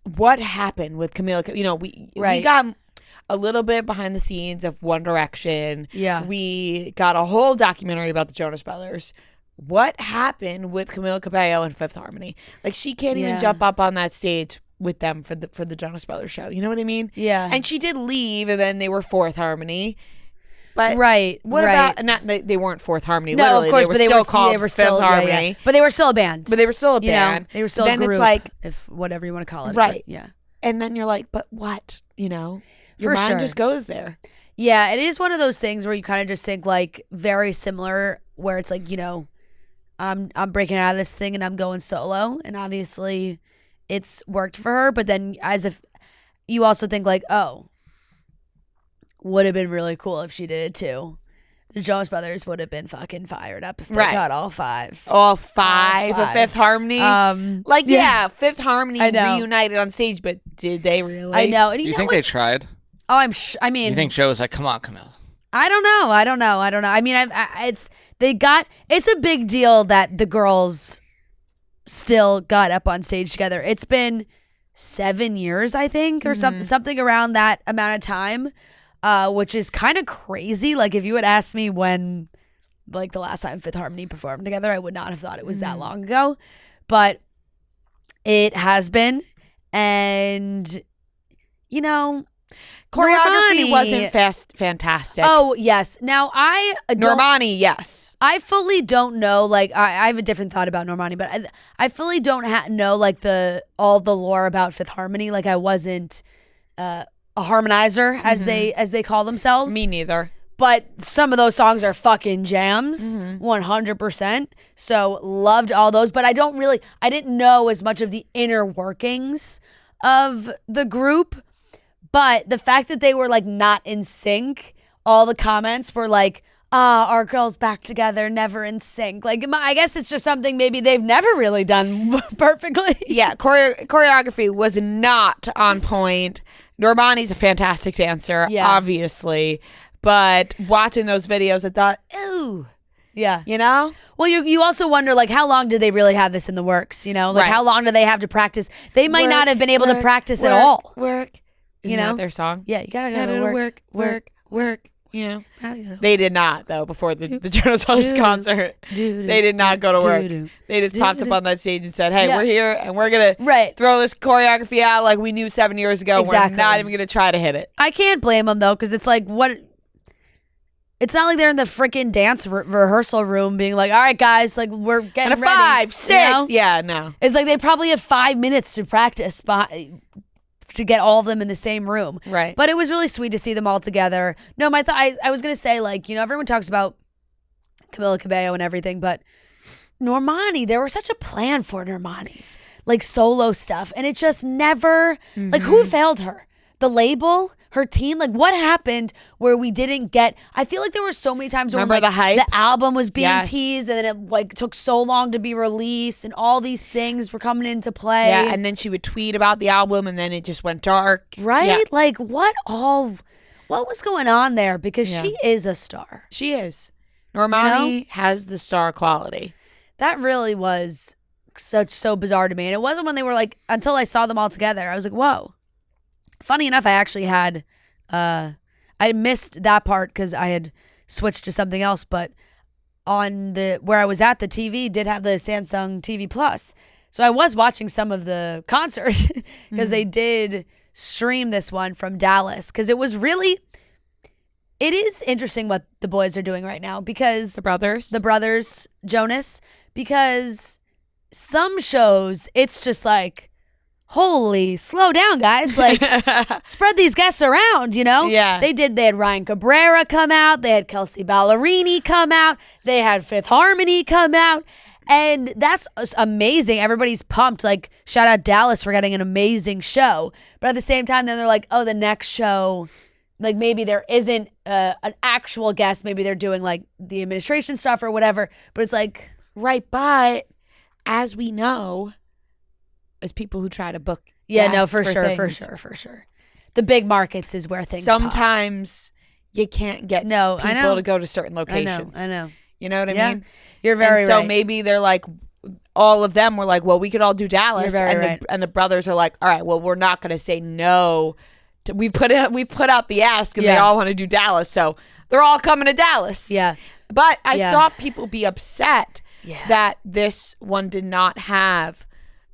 what happened with Camila? You know, we got a little bit behind the scenes of One Direction. Yeah. We got a whole documentary about the Jonas Brothers. What happened with Camila Cabello and Fifth Harmony? Like, she can't even jump up on that stage with them for the Jonas Brothers show. You know what I mean? Yeah. And she did leave, and then they were Fourth Harmony. But what about not? They weren't Fourth Harmony. No, literally. of course, they were but they still were called they were still Fifth Harmony. Yeah. But they were still a band. But they were still a You band. know, they were still then a group. It's like, if whatever you want to call it. Right. But, yeah. And then you're like, but what? You know, your For mind sure. just goes there. Yeah, it is one of those things where you kind of just think like very similar, where it's like, you know, I'm breaking out of this thing and I'm going solo, and obviously it's worked for her, but then as if you also think like, oh, would have been really cool if she did it too. The Jonas Brothers would have been fucking fired up if they got all 5. All five of Fifth Harmony. Fifth Harmony reunited on stage, but did they really? I know. And you think they tried? Oh, I mean, you think Joe was like, "Come on, Camille"? I don't know. I mean, it's a big deal that the girls still got up on stage together. It's been 7 years, I think, or something around that amount of time, which is kind of crazy. Like, if you had asked me when, like, the last time Fifth Harmony performed together, I would not have thought it was that long ago, but it has been, and you know. Choreography wasn't fantastic. Oh, yes. Now, Normani, yes. I fully don't know, like, I have a different thought about Normani, but I fully don't know, like, all the lore about Fifth Harmony. Like, I wasn't a harmonizer, as they call themselves. Me neither. But some of those songs are fucking jams, 100%. So, loved all those. But I didn't know as much of the inner workings of the group. But the fact that they were like not in sync, all the comments were like, our girls back together, never in sync. Like, I guess it's just something maybe they've never really done perfectly. Yeah, choreography was not on point. Normani's a fantastic dancer, obviously. But watching those videos, I thought, ooh. Yeah. You know? Well, you also wonder, like, how long did they really have this in the works? You know? Like, how long do they have to practice? They might not have been able to practice at all. Isn't that their song? Yeah, you gotta work. You know, they did not though. Before the Jonas Brothers concert, they did not go to work. They just popped up on that stage and said, "Hey, we're here and we're gonna throw this choreography out like we knew 7 years ago. We're not even gonna try to hit it." I can't blame them though, because it's like what. It's not like they're in the freaking dance rehearsal room being like, "All right, guys, like we're getting and a ready." 5, 6, you know? yeah, no. It's like they probably had 5 minutes to practice to get all of them in the same room. Right. But it was really sweet to see them all together. No, I was going to say, like, you know, everyone talks about Camila Cabello and everything, but Normani, there was such a plan for Normani's, like, solo stuff. And it just never, like, who failed her? The label? Her team? Like, what happened where we didn't get, I feel like there were so many times where Remember the hype? The album was being teased and then it like took so long to be released and all these things were coming into play. Yeah, and then she would tweet about the album and then it just went dark. Right? Yeah. Like what was going on there? Because she is a star. She is. Normani has the star quality. That really was so bizarre to me. And it wasn't when they were like, until I saw them all together, I was like, whoa. Funny enough, I actually had, I missed that part because I had switched to something else, but on where I was at, the TV did have the Samsung TV Plus. So I was watching some of the concerts because they did stream this one from Dallas because it is interesting what the boys are doing right now because The brothers, Jonas, because some shows, it's just like, holy, slow down, guys. Like, spread these guests around, you know? Yeah. They had Ryan Cabrera come out. They had Kelsey Ballerini come out. They had Fifth Harmony come out. And that's amazing. Everybody's pumped. Like, shout out Dallas for getting an amazing show. But at the same time, then they're like, oh, the next show, like maybe there isn't an actual guest. Maybe they're doing like the administration stuff or whatever. But it's like, right, but as we know, as people who try to book for sure. The big markets is where things sometimes pop. You can't get people to go to certain locations. I know. You know what I mean? You're very right. So maybe they're like, all of them were like, well, we could all do Dallas. You're very right. And the brothers are like, all right, well, we're not going to say no. We put out the ask and they all want to do Dallas. So they're all coming to Dallas. Yeah. But I saw people be upset that this one did not have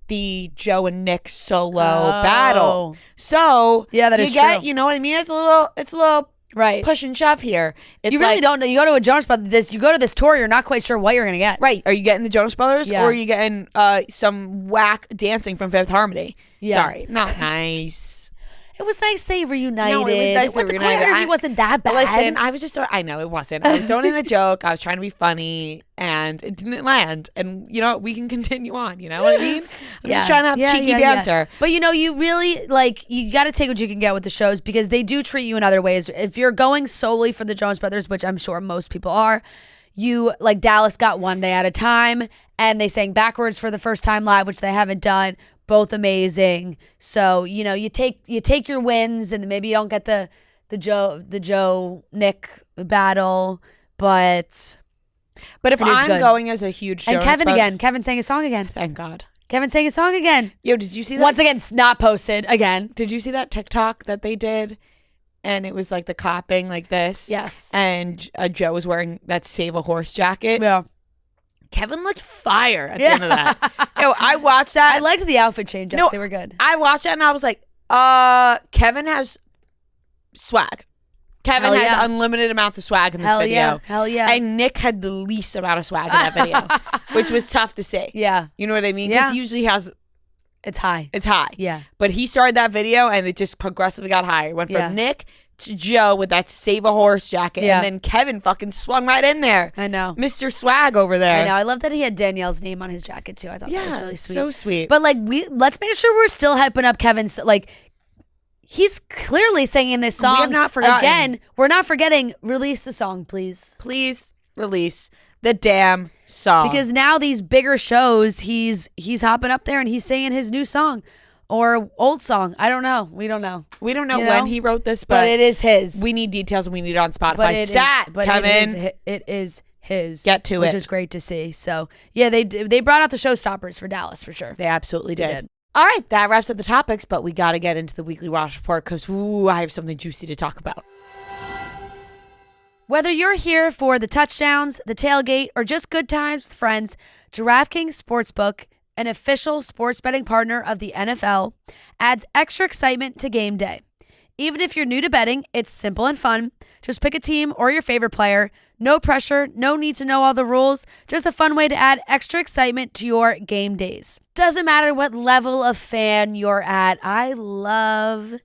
the Joe and Nick solo battle. So that is true. True. You know what I mean? It's a little right push and shove here. It's you really don't know. You go to a Jonas Brothers, you go to this tour, you're not quite sure what you're gonna get. Right. Are you getting the Jonas Brothers or are you getting some whack dancing from Fifth Harmony? Yeah. Sorry, not nice. It was nice they reunited. No, it was nice they reunited. The choreography wasn't that bad. Listen, I was just, I know it wasn't. I was throwing in a joke. I was trying to be funny and it didn't land. And, you know, we can continue on. You know what I mean? I'm just trying to have cheeky banter. But, you know, you really, like, you got to take what you can get with the shows because they do treat you in other ways. If you're going solely for the Jonas Brothers, which I'm sure most people are, you, like, Dallas got One Day at a Time and they sang backwards for the first time live, which they haven't done. Both amazing. So, you know, you take your wins and maybe you don't get the Joe Nick battle, but if I'm good. going as a huge and Kevin sang his song again. Thank God. Kevin sang his song again. Yo, did you see that? Once again, not posted again. Did you see that TikTok that they did? And it was like the clapping like this. Yes. And Joe was wearing that Save a Horse jacket. Yeah. Kevin looked fire at the end of that. Yo, I watched that. I liked the outfit change-ups. No, they were good. I watched that and I was like, Kevin has swag. Kevin has unlimited amounts of swag in this video. Hell yeah. And Nick had the least amount of swag in that video, which was tough to see. Yeah. You know what I mean? Because he usually has... It's high. It's high. Yeah. But he started that video and it just progressively got higher. It went from Nick to Joe with that Save a Horse jacket. Yeah. And then Kevin fucking swung right in there. I know. Mr. Swag over there. I know. I love that he had Danielle's name on his jacket too. I thought that was really sweet. So sweet. But like let's make sure we're still hyping up Kevin. Like he's clearly singing this song. We have not forgotten. Again, we're not forgetting. Release the song, please. Please release the damn song. Because now these bigger shows, he's hopping up there and he's singing his new song. Or old song. I don't know. We don't know. We don't know when he wrote this, but it is his. We need details and we need it on Spotify. Kevin. It is his. Get to it. Which is great to see. So, yeah, they brought out the showstoppers for Dallas for sure. They absolutely did. All right, that wraps up the topics, but we got to get into the weekly Watch Report because, I have something juicy to talk about. Whether you're here for the touchdowns, the tailgate, or just good times with friends, DraftKings Sportsbook, an official sports betting partner of the NFL, adds extra excitement to game day. Even if you're new to betting, it's simple and fun. Just pick a team or your favorite player. No pressure, no need to know all the rules. Just a fun way to add extra excitement to your game days. Doesn't matter what level of fan you're at. I love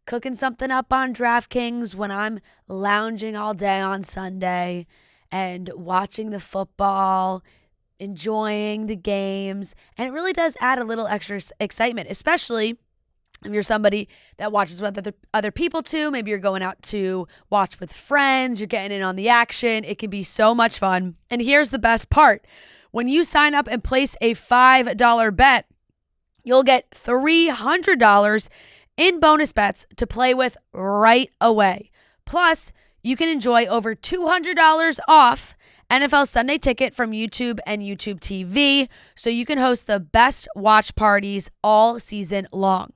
cooking something up on DraftKings when I'm lounging all day on Sunday and watching the football, enjoying the games. And it really does add a little extra excitement, especially if you're somebody that watches with other people too. Maybe you're going out to watch with friends. You're getting in on the action. It can be so much fun. And here's the best part. When you sign up and place a $5 bet, you'll get $300 in bonus bets to play with right away. Plus, you can enjoy over $200 off NFL Sunday Ticket from YouTube and YouTube TV, so you can host the best watch parties all season long.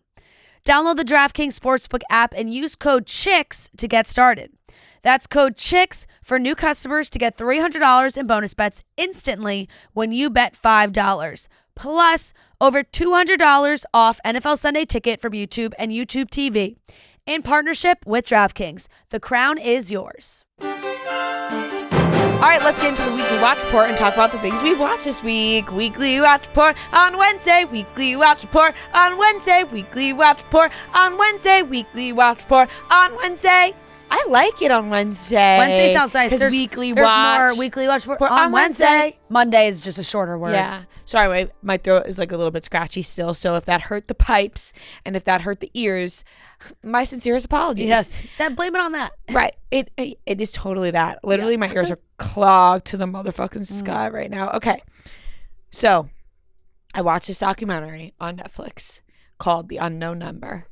Download the DraftKings Sportsbook app and use code CHICKS to get started. That's code CHICKS for new customers to get $300 in bonus bets instantly when you bet $5. Plus, over $200 off NFL Sunday Ticket from YouTube and YouTube TV. In partnership with DraftKings, the crown is yours. All right, let's get into the weekly watch report and talk about the things we watched this week. Weekly watch report on Wednesday. Weekly watch report on Wednesday. Weekly watch report on Wednesday. Weekly watch report on Wednesday. I like it on Wednesday. Wednesday sounds nice. There's more weekly watch report on Wednesday. Monday is just a shorter word. Yeah. Sorry, my throat is like a little bit scratchy still. So if that hurt the pipes and if that hurt the ears, my sincerest apologies. Yes. Blame it on that. Right. It is totally that. Literally, my ears are clogged to the motherfucking sky right now. Okay. So I watched this documentary on Netflix called The Unknown Number.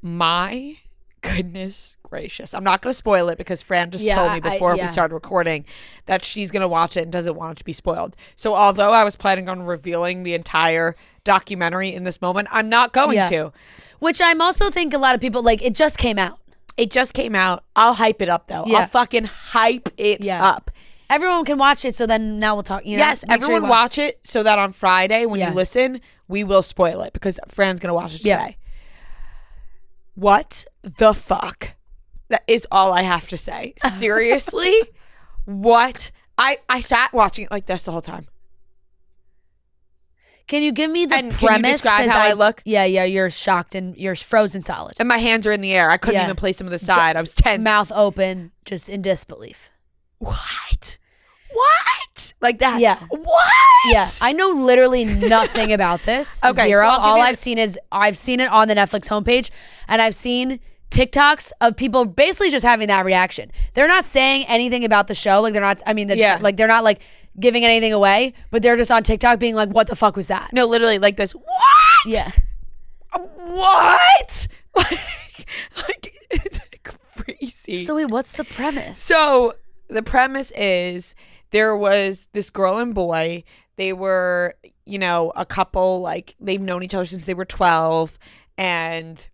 My goodness gracious. I'm not going to spoil it because Fran just told me before we started recording that she's going to watch it and doesn't want it to be spoiled. So although I was planning on revealing the entire documentary in this moment, I'm not going to. Which I'm also think a lot of people, like, it just came out. It just came out. I'll hype it up though. I'll fucking hype it up. Everyone can watch it, so then now we'll talk. Yes, everyone watch it so that on Friday when you listen, we will spoil it because Fran's going to watch it today. What the fuck? That is all I have to say. Seriously? What? I sat watching it like this the whole time. Can you give me the premise? Can you describe how I look? Yeah, you're shocked and you're frozen solid. And my hands are in the air. I couldn't even place them to the side. I was tense. Mouth open, just in disbelief. What? Like that? Yeah. What? Yeah. I know literally nothing about this. Okay, Zero. so All I've seen is I've seen it on the Netflix homepage, and I've seen TikToks of people basically just having that reaction. They're not saying anything about the show. Like they're not. I mean, like they're not like giving anything away, but they're just on TikTok being like, "What the fuck was that?" No, literally like this. What? Yeah. What? like it's crazy. So wait, what's the premise? So the premise is there was this girl and boy. They were, a couple, like they've known each other since they were 12 and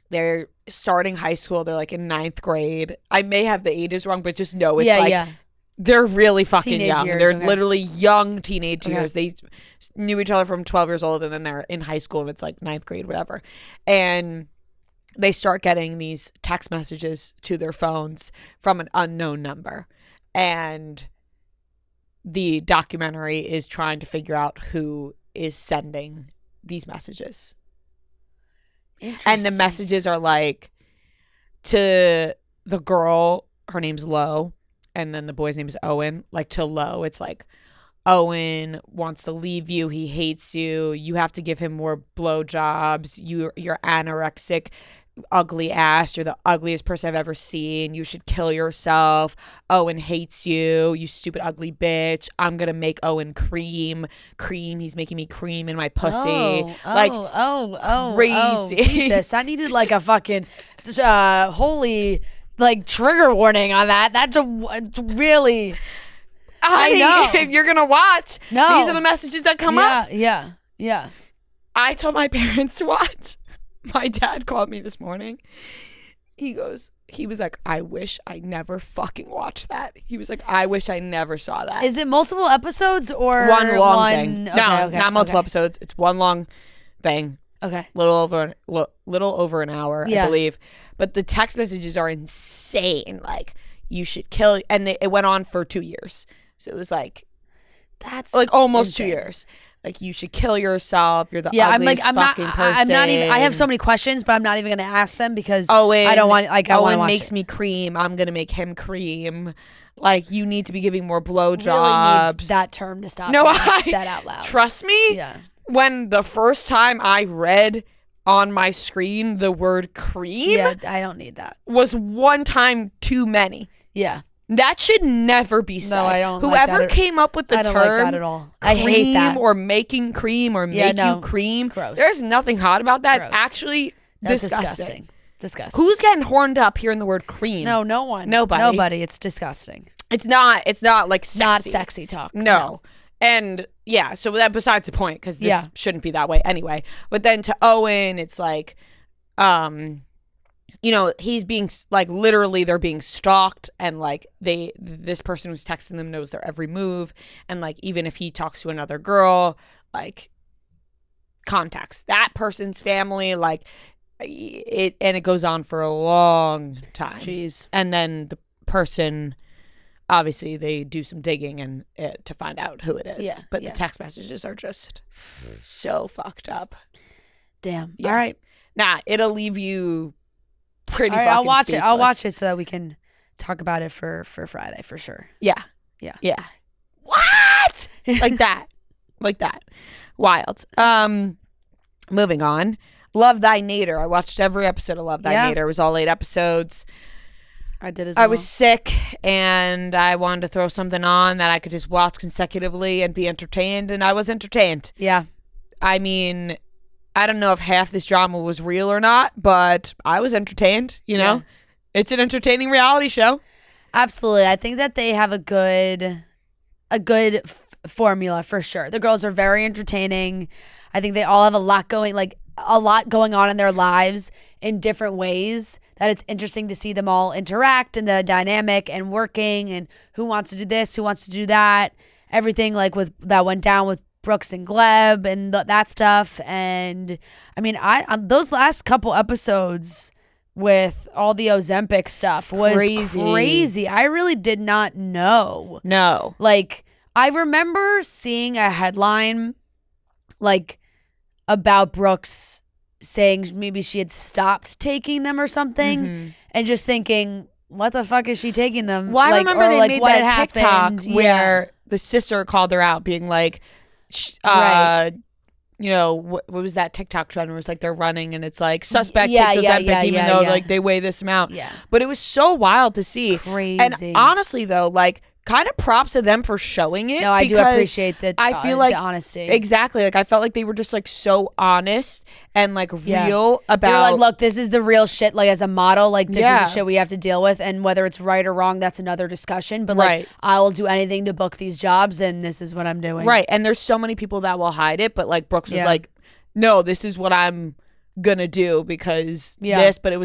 they're starting high school. They're like in 9th grade. I may have the ages wrong, but just know it's they're really fucking teenage young. Years, They're literally young teenage years. They knew each other from 12 years old and then they're in high school and it's like 9th grade, whatever. And they start getting these text messages to their phones from an unknown number. And the documentary is trying to figure out who is sending these messages. And the messages are like to the girl, her name's Lo, and then the boy's name is Owen. Like to Lo, it's like, Owen wants to leave you. He hates you. You have to give him more blowjobs. You're anorexic, ugly ass. You're the ugliest person I've ever seen. You should kill yourself. Owen hates you. You stupid ugly bitch. I'm gonna make Owen cream. He's making me cream in my pussy. Crazy. Jesus, I needed like a fucking holy like trigger warning on that. That's really. I know. If you're gonna watch, these are the messages that come up. Yeah. I told my parents to watch. My dad called me this morning. He goes, he was like, I wish I never fucking watched that. He was like, I wish I never saw that. Is it multiple episodes or one long thing? Okay, No, okay, not multiple okay. episodes. It's one long thing. Okay. Little over an hour, Yeah. I believe. But the text messages are insane. Like, you should kill, and it went on for 2 years. So it was like, That's like almost insane. 2 years. Like, you should kill yourself. You're the I'm like, ugliest I'm not, fucking person. I'm not even, I have so many questions, but I'm not even going to ask them because Owen, I don't want, like, I want to Owen watch makes it. me cream. I'm going to make him cream. Like, you need to be giving more Really need blowjobs. that term to stop No, being I said out loud. Trust me. Yeah. When the first time I read on my screen the word cream Yeah, I don't need that. was one time too many. Yeah. That should never be said. No, I don't like Whoever that came up with the I don't term like that at all. I cream hate that. or making cream or Yeah, make no. you cream. Gross. There's nothing hot about that. Gross. It's actually That's disgusting. Disgusting. Who's getting horned up hearing the word cream? No, no one. Nobody. Nobody. It's disgusting. It's not like sexy. Not sexy talk. No. And yeah, so that besides the point, because this Yeah. shouldn't be that way anyway. But then to Owen, it's like, he's being like, literally they're being stalked, and like this person who's texting them knows their every move, and like even if he talks to another girl, like contacts that person's family, like it goes on for a long time. Jeez. And then the person, obviously they do some digging and to find out who it is. Yeah, But yeah. the text messages are just so fucked up. Damn. Yeah. All right. Nah, it'll leave you pretty All right. fucking I'll watch it. I'll speechless. watch it so that we can talk about it for Friday for sure. Yeah. Yeah. Yeah. What? Like that. Like that. Wild. Moving on. Love Thy Nader. I watched every episode of Love Thy Yeah. Nader. It was all 8 episodes. I did as well. I was sick and I wanted to throw something on that I could just watch consecutively and be entertained, and I was entertained. Yeah. I mean, I don't know if half this drama was real or not, but I was entertained, you know? Yeah. It's an entertaining reality show. Absolutely. I think that they have a good formula for sure. The girls are very entertaining. I think they all have a lot going on in their lives in different ways that it's interesting to see them all interact and the dynamic and working and who wants to do this, who wants to do that. Everything like with that went down with Brooks and Gleb and that stuff. And I mean, on those last couple episodes with all the Ozempic stuff was crazy. I really did not know. No. Like, I remember seeing a headline like about Brooks saying maybe she had stopped taking them or something, and just thinking, what the fuck is she taking them? Well, I remember they made what that had TikTok happened. where the sister called her out being like, Right. what was that TikTok trend where it's like they're running and it's like suspect Yeah, takes yeah, Ozempic yeah, even yeah, though yeah. like they weigh this amount. Yeah. But it was so wild to see. Crazy. And honestly though, like kind of props to them for showing it. No, I do because appreciate that. I feel like the honesty. Exactly. Like I felt like they were just like so honest and like Yeah. real about. They were like, look, this is the real shit. Like as a model, like this Yeah. is the shit we have to deal with, and whether it's right or wrong, that's another discussion. But like, Right. I will do anything to book these jobs, and this is what I'm doing. Right. And there's so many people that will hide it, but like Brooks was Yeah. like, no, this is what I'm gonna do because Yeah. this. But it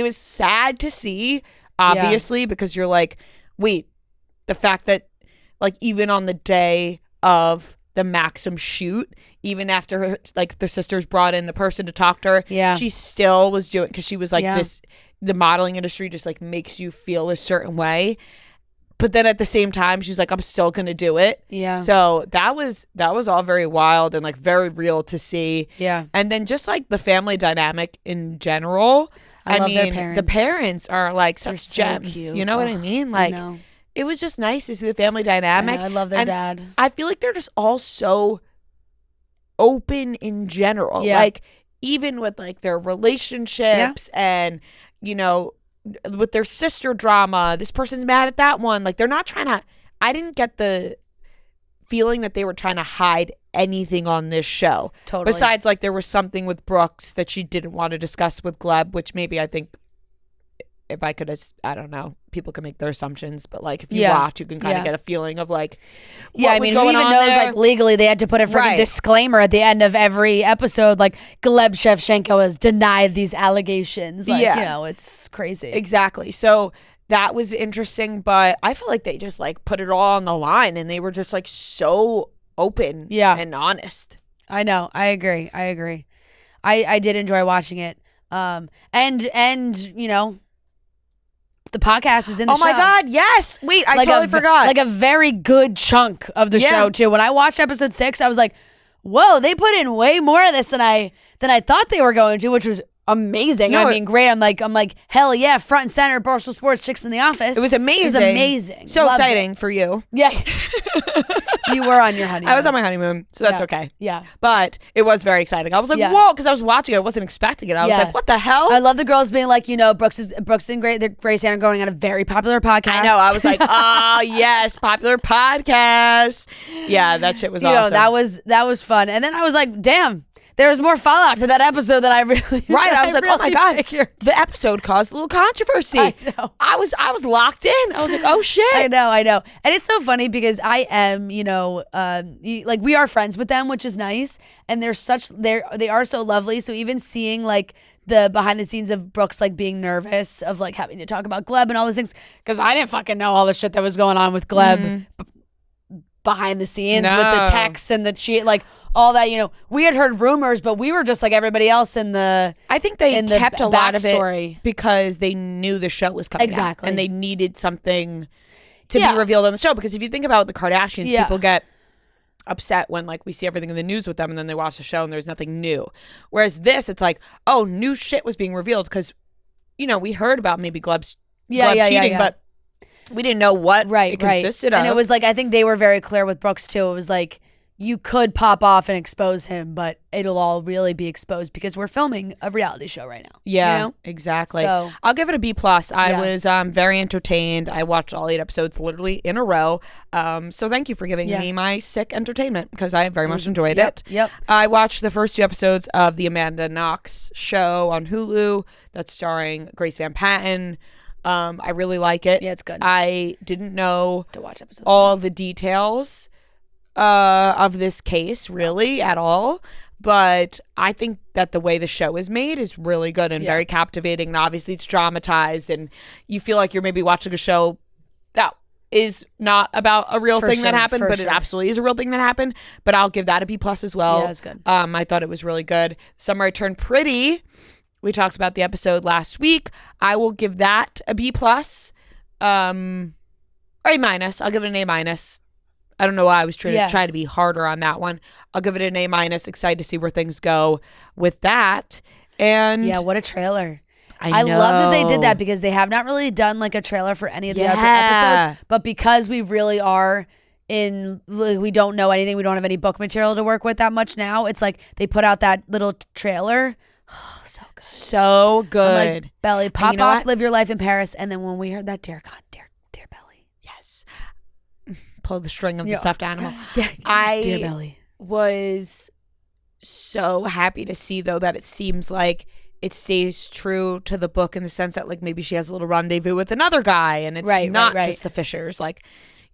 was sad to see, obviously, because you're like, wait, the fact that like even on the day of the Maxim shoot, even after her, like the sisters brought in the person to talk to her, Yeah. she still was doing, because she was like Yeah. the modeling industry just like makes you feel a certain way. But then at the same time, she's like, I'm still going to do it. Yeah. So that was all very wild and like very real to see. Yeah. And then just like the family dynamic in general. I love mean, their the parents. parents are like They're such so gems. cute. You know what I Ugh, mean? I Like, know. it was just nice to see the family dynamic. I love their And dad. I feel like they're just all so open in general. Yeah. Like even with like their relationships and, with their sister drama, this person's mad at that one. Like they're not trying to, I didn't get the feeling that they were trying to hide anything on this show. Totally. Besides like there was something with Brooks that she didn't want to discuss with Gleb, which maybe I think if I could, I don't know, people can make their assumptions, but like if you Yeah. watch, you can kind of get a feeling of like, Yeah, I mean, who even knows, like, legally they had to put a freaking Right. disclaimer at the end of every episode, like, Gleb Shevchenko has denied these allegations. Like, Yeah. you know, it's crazy. Exactly. So that was interesting, but I feel like they just like put it all on the line and they were just like so open and honest. I know. I agree. I did enjoy watching it. And you know, the podcast is in the show. Oh my God, yes. Wait, I Like totally forgot. Like a very good chunk of the show too. When I watched episode 6, I was like, whoa, they put in way more of this than I thought they were going to, which was amazing. No, I mean, great. I'm like, hell yeah, front and center, Barstool Sports, Chicks in the Office. It was amazing. It was amazing. So Loved exciting it. for you. Yeah. You were on your honeymoon. I was on my honeymoon, so that's okay. Yeah. But it was very exciting. I was like, whoa, because I was watching it. I wasn't expecting it. I was like, what the hell? I love the girls being like, you know, Brooks and Grace are going on a very popular podcast. I know. I was like, oh, yes, popular podcast. Yeah, that shit was you awesome. know, that was fun. And then I was like, damn, there was more fallout to that episode than I really Right. I was like, oh my God, figured. the episode caused a little controversy. I know. I was locked in. I was like, oh shit. I know. And it's so funny because I am, you know, like we are friends with them, which is nice. And they are so lovely. So even seeing like the behind the scenes of Brooks like being nervous of like having to talk about Gleb and all those things, because I didn't fucking know all the shit that was going on with Gleb behind the scenes with the texts and the cheat, like all that, you know, we had heard rumors, but we were just like everybody else in the. I think they kept a lot of backstory. it because they knew the show was coming Exactly. out and they needed something to be revealed on the show. Because if you think about the Kardashians, people get upset when like we see everything in the news with them and then they watch the show and there's nothing new. Whereas this, it's like, oh, new shit was being revealed because, you know, we heard about maybe Gleb cheating, but we didn't know what it consisted of. And it was like, I think they were very clear with Brooks too. It was like, you could pop off and expose him, but it'll all really be exposed because we're filming a reality show right now. Yeah, you know? exactly. So, I'll give it a B+. I was very entertained. I watched all 8 episodes literally in a row. So thank you for giving me my sick entertainment because I very much enjoyed it. Yep. I watched the first 2 episodes of the Amanda Knox show on Hulu that's starring Grace Van Patten. I really like it. Yeah, it's good. I didn't know to watch episodes. all the details of this case really at all, but I think that the way the show is made is really good and very captivating, and obviously it's dramatized and you feel like you're maybe watching a show that is not about a real thing that happened, but it absolutely is a real thing that happened. But I'll give that a B+ as well. Yeah, it's good. I thought it was really good. Summer I Turned Pretty, we talked about the episode last week. I will give that a B+, or A-. I'll give it an A-. I don't know why I was trying to be harder on that one. I'll give it an A-. Excited to see where things go with that. And yeah, what a trailer. I love that they did that because they have not really done like a trailer for any of the other episodes. But because we really are we don't know anything, we don't have any book material to work with that much now. It's like they put out that little trailer. Oh, so good. So good. I'm like, Belly, pop you know off, what? live your life in Paris. And then when we heard that, dear Belly. Yes. Pull the string of the stuffed animal. Yeah, dear Belly. Was so happy to see though that it seems like it stays true to the book in the sense that like maybe she has a little rendezvous with another guy and it's not just the Fishers, like,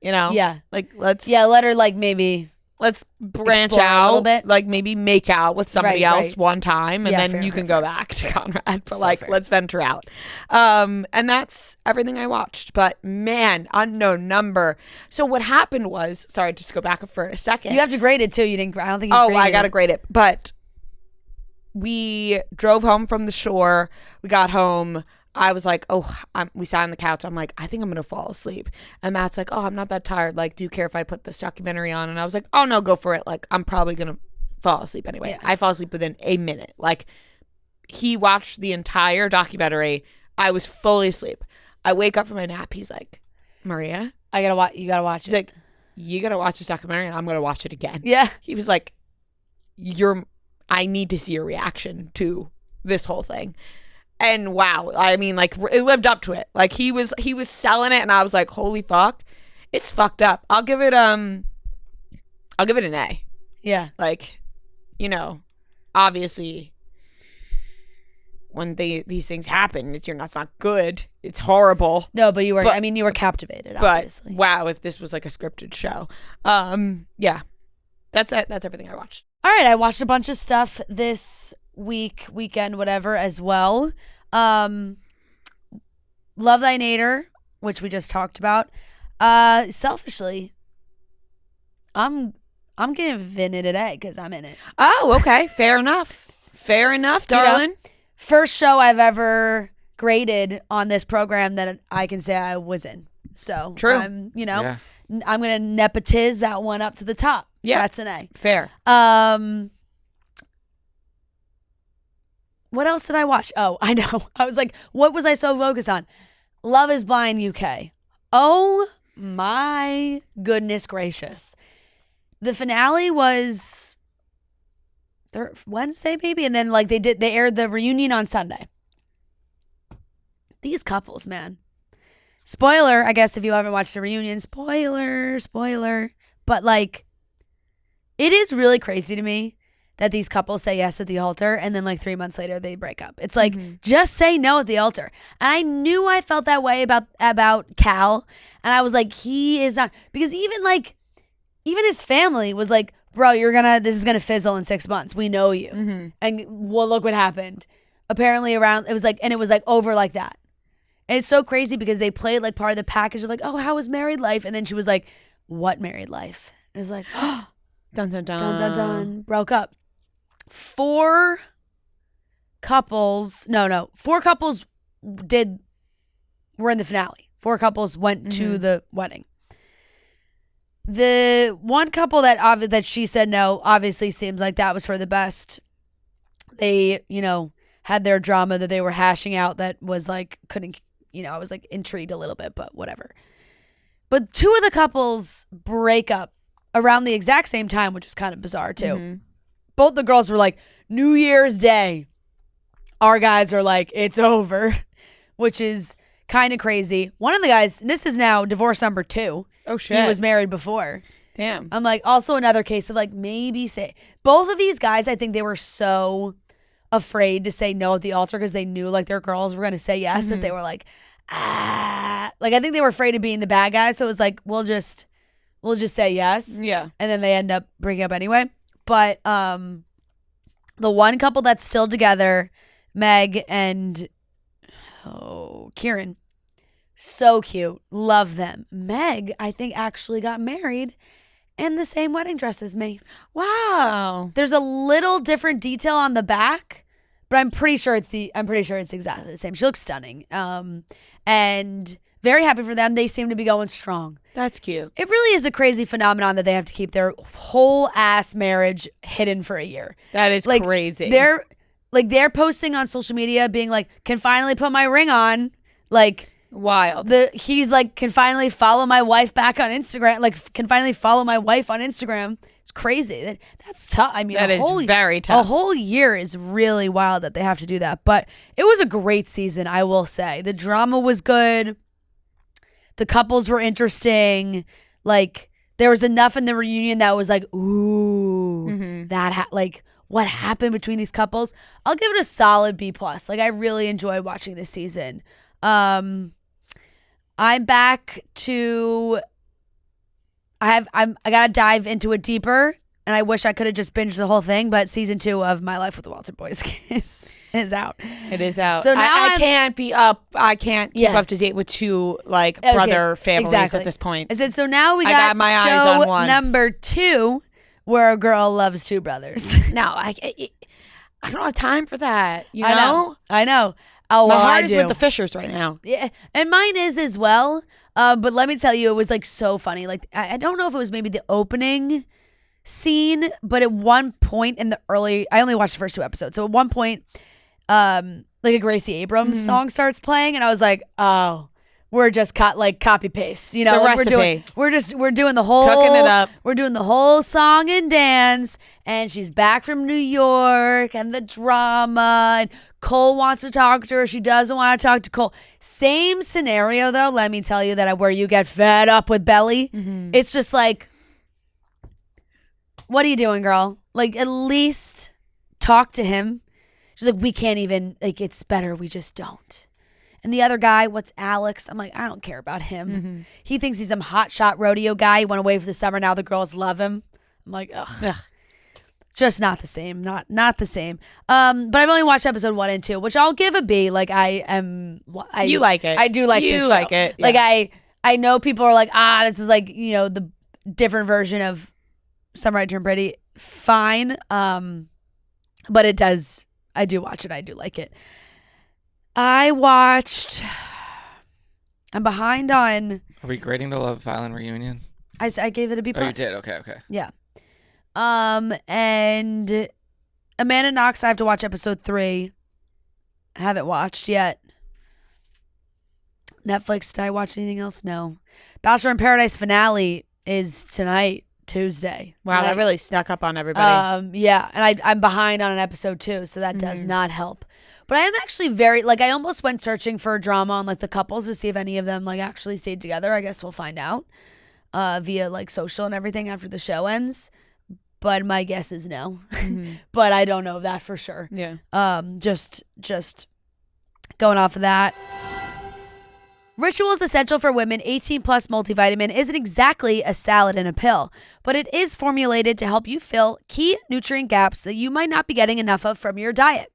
you know, like let's let her like maybe let's branch explore out a little bit, like maybe make out with somebody else one time and then fair, you can go back to Conrad, but So like fair. let's venture out. And that's everything I watched, but man, Unknown Number. So what happened was, sorry, just go back for a second. you have to grade it too. I don't think you I graded gotta it. grade it. But we drove home from the shore. We got home. I was like, we sat on the couch. I'm like, I think I'm going to fall asleep. And Matt's like, I'm not that tired. Like, do you care if I put this documentary on? And I was like, oh, no, go for it. Like, I'm probably going to fall asleep anyway. Yeah. I fall asleep within a minute. Like, he watched the entire documentary. I was fully asleep. I wake up from my nap. He's like, Maria, You gotta watch he's it. like, you got to watch this documentary and I'm going to watch it again. Yeah. He was like, I need to see your reaction to this whole thing. And wow, I mean, like it lived up to it. Like he was selling it and I was like, holy fuck, it's fucked up. I'll give it an A. Yeah. Like, you know, obviously when these things happen. That's not good. It's horrible. No, but you were. I mean, you were captivated. Obviously. But wow, if this was like a scripted show, yeah, that's everything I watched. All right, I watched a bunch of stuff this weekend, whatever, as well. Love Thy Nader, which we just talked about. Selfishly, I'm giving Vin it today because I'm in it. Oh, okay, fair enough, darling. You know, first show I've ever graded on this program that I can say I was in. So true. I'm gonna nepotize that one up to the top. Yeah, that's an A. Fair. What else did I watch? Oh, I know. I was like, what was I so focused on? Love is Blind UK. Oh my goodness gracious. The finale was Wednesday maybe, and then like they aired the reunion on Sunday. These couples, man. Spoiler, I guess if you haven't watched the reunion, spoiler. But like, it is really crazy to me that these couples say yes at the altar and then like 3 months later they break up. It's like, just say no at the altar. And I knew I felt that way about Cal. And I was like, he is not, because even his family was like, bro, this is gonna fizzle in 6 months. We know you. And well, look what happened. Apparently it was like over like that. And it's so crazy because they played like part of the package of like, oh, how was married life? And then she was like, what married life? And it was like, oh, dun dun dun dun dun dun, broke up. Four couples were in the finale. 4 couples went to the wedding. The one couple that she said no, obviously seems like that was for the best. They, had their drama that they were hashing out that was like, I was like intrigued a little bit, but whatever. But 2 of the couples break up around the exact same time, which is kind of bizarre too. Both the girls were like, New Year's Day. Our guys are like, it's over, which is kind of crazy. One of the guys, and this is now divorce number 2. Oh, shit. He was married before. Damn. I'm like, also another case of like, maybe say. Both of these guys, I think they were so afraid to say no at the altar because they knew like their girls were going to say yes, that they were like, Like, I think they were afraid of being the bad guy, so it was like, we'll just say yes. Yeah. And then they end up breaking up anyway. But the one couple that's still together, Meg and Kieran, so cute. Love them. Meg, I think, actually got married in the same wedding dress as me. Wow. There's a little different detail on the back, but I'm pretty sure it's exactly the same. She looks stunning. And very happy for them. They seem to be going strong. That's cute. It really is a crazy phenomenon that they have to keep their whole ass marriage hidden for a year. That is like, crazy. They're posting on social media being like, can finally put my ring on. Like, wild. He's like, can finally follow my wife back on Instagram. Like, can finally follow my wife on Instagram. It's crazy. That's tough. I mean, that is very tough. A whole year is really wild that they have to do that. But it was a great season, I will say. The drama was good. The couples were interesting. Like, there was enough in the reunion that was like, ooh, what happened between these couples? I'll give it a solid B+. Like, I really enjoyed watching this season. I'm back to. I gotta dive into it deeper, and I wish I could have just binged the whole thing. But season 2 of My Life with the Walter Boys is out. It is out. So now I can't be up. I can't keep up to date with 2 brother families at this point. I said so. Now we got my show eyes on one. number 2, where a girl loves 2 brothers. No, I don't have time for that. You know? I know. Oh, my well, heart is with the Fishers right now. Yeah, and mine is as well. But let me tell you, it was like so funny. Like, I don't know if it was maybe the opening scene, but at one point in the I only watched the first 2 episodes. So at one point, like a Gracie Abrams song starts playing, and I was like, oh, we're just copy paste. You know, it's a recipe. We're doing the whole cooking it up. We're doing the whole song and dance, and she's back from New York, and the drama, and Cole wants to talk to her. She doesn't want to talk to Cole. Same scenario, though. Let me tell you that where you get fed up with Belly. It's just like, what are you doing, girl? Like, at least talk to him. She's like, we can't even, like, it's better we just don't. And the other guy, what's Alex? I'm like, I don't care about him. Mm-hmm. He thinks he's some hotshot rodeo guy. He went away for the summer. Now the girls love him. I'm like, ugh. Just not the same. Not the same. But I've only watched episode 1 and 2, which I'll give a B. Like, You like it. I do like you this show. like it. Like, yeah. I know people are like, this is like, the different version of Summer I Turned Pretty. Fine. But I do watch it. I do like it. I'm behind on. Are we grading the Love Island reunion? I gave it a B+. Oh, you did? Okay. Yeah. And Amanda Knox, I have to watch episode 3. I haven't watched yet. Netflix, did I watch anything else? No. Bachelor in Paradise finale is tonight, Tuesday. Wow, that really snuck up on everybody. Yeah, and I'm behind on an episode 2, so that does not help. But I am actually very, like, I almost went searching for drama on, like, the couples to see if any of them, like, actually stayed together. I guess we'll find out via, like, social and everything after the show ends. But my guess is no. But I don't know that for sure. Yeah. Just going off of that. Ritual's Essential for Women 18 Plus multivitamin isn't exactly a salad in a pill, but it is formulated to help you fill key nutrient gaps that you might not be getting enough of from your diet.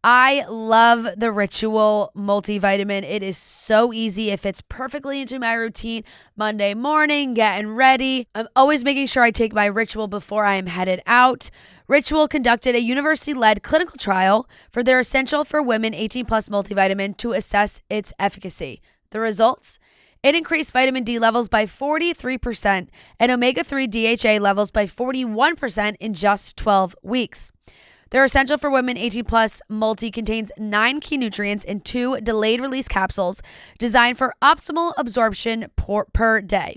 I love the Ritual multivitamin. It is so easy. It fits perfectly into my routine. Monday morning, getting ready. I'm always making sure I take my Ritual before I am headed out. Ritual conducted a university-led clinical trial for their Essential for Women 18 Plus multivitamin to assess its efficacy. The results? It increased vitamin D levels by 43% and omega-3 DHA levels by 41% in just 12 weeks. Their Essential for Women 18 Plus multi contains 9 key nutrients in 2 delayed release capsules designed for optimal absorption per day.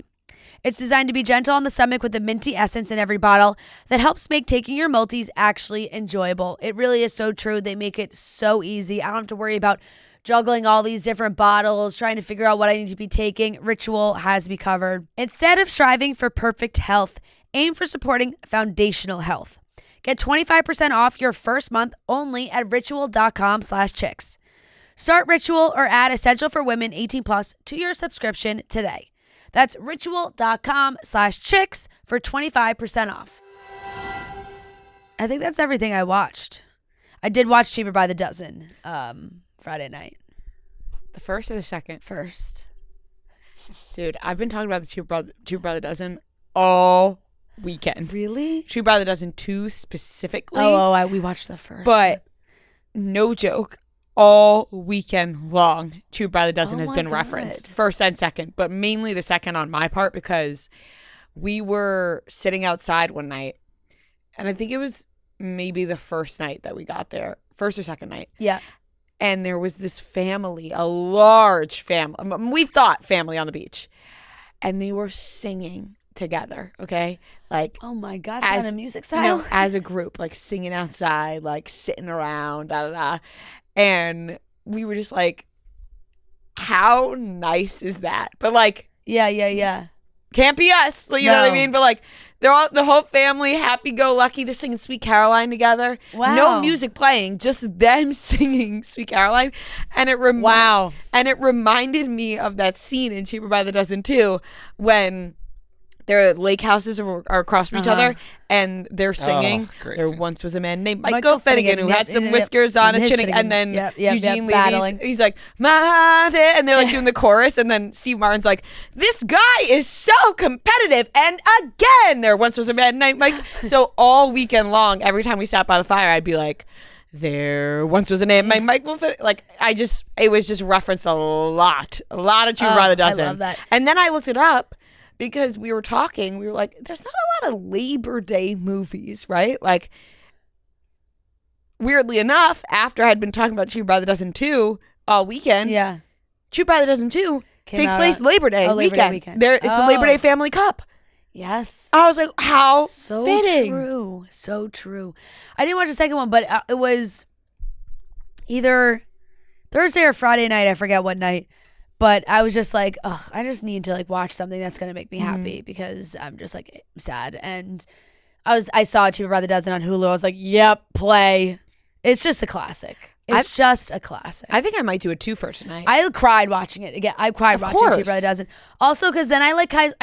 It's designed to be gentle on the stomach with a minty essence in every bottle that helps make taking your multis actually enjoyable. It really is so true. They make it so easy. I don't have to worry about juggling all these different bottles, trying to figure out what I need to be taking. Ritual has me covered. Instead of striving for perfect health, aim for supporting foundational health. Get 25% off your first month only at ritual.com/chicks. Start Ritual or add Essential for Women 18 Plus to your subscription today. That's ritual.com/chicks for 25% off. I think that's everything I watched. I did watch Cheaper by the Dozen Friday night. The first or the second? First. Dude, I've been talking about the Cheaper by the Dozen all weekend. Really? Cheaper by the Dozen 2 specifically. We watched the first. But no joke, all weekend long, Cheaper by the Dozen has been God. referenced, first and second, but mainly the second on my part because we were sitting outside one night, and I think it was maybe the first night that we got there, first or second night. Yeah. And there was this family, a large family. We thought family on the beach, and they were singing together, okay? Like, oh my God, it's not a music style? No, as a group, like singing outside, like sitting around, and we were just like, how nice is that? But like, yeah. Can't be us, you know what I mean? But like, they're all, the whole family, happy-go-lucky, they're singing Sweet Caroline together. Wow. No music playing, just them singing Sweet Caroline. And it reminded me of that scene in Cheaper by the Dozen too, when their lake houses are across from each other, and they're singing. There once was a man named Michael Finnegan who had some whiskers on his chin, and then Eugene Levy's, he's like, and they're like doing the chorus, and then Steve Martin's like, this guy is so competitive, and again, there once was a man named Mike. So all weekend long, every time we sat by the fire, I'd be like, there once was a name, Michael Finnegan. Like, it was just referenced a lot of Cheaper by the Dozen. I love that. And then I looked it up, because we were talking, we were like, there's not a lot of Labor Day movies, right? Like, weirdly enough, after I had been talking about Cheaper by the Dozen 2 all weekend, Cheaper by the Dozen 2 takes place Labor Day weekend. It's the Labor Day Family Cup. Yes. I was like, how so fitting. True. So true. I didn't watch the second one, but it was either Thursday or Friday night. I forget what night. But I was just like, I just need to like watch something that's gonna make me happy because I'm just like sad. And I saw Cheaper by the Dozen on Hulu. I was like, yep, play. It's just a classic. It's just a classic. I think I might do a 2 for tonight. I cried watching it again. I cried Of watching course. Two Brother Dozen. Also, because then I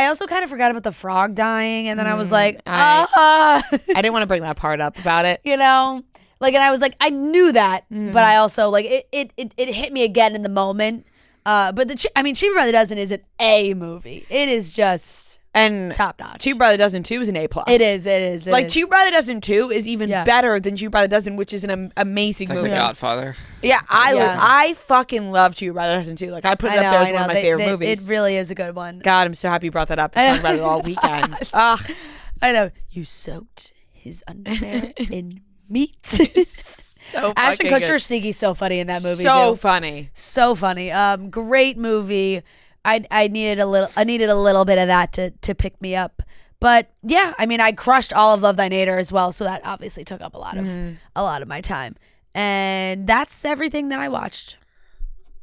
also kind of forgot about the frog dying, and then I was like, I didn't want to bring that part up about it. you know, like, and I was like, I knew that, but I also like it hit me again in the moment. But Cheaper by the Dozen is an A movie. It is just And top notch. Cheaper by the Dozen 2 is an A+. It is. Like Cheaper by the Dozen 2 is even Yeah. better than Cheaper by the Dozen, which is an amazing Like movie. The Godfather. Yeah, Yeah. I fucking love Cheaper by the Dozen 2. Like I put it up there as one of my favorite movies. It really is a good one. God, I'm so happy you brought that up. I talked about it all weekend. Yes. Ah, I know. You soaked his underwear in meat. so Ashton fucking Kutcher sneaky so funny in that movie. So too. funny. So funny. Great movie. I needed a little bit of that to pick me up. But yeah, I mean, I crushed all of Love Thy Nader as well, so that obviously took up a lot of my time. And that's everything that I watched.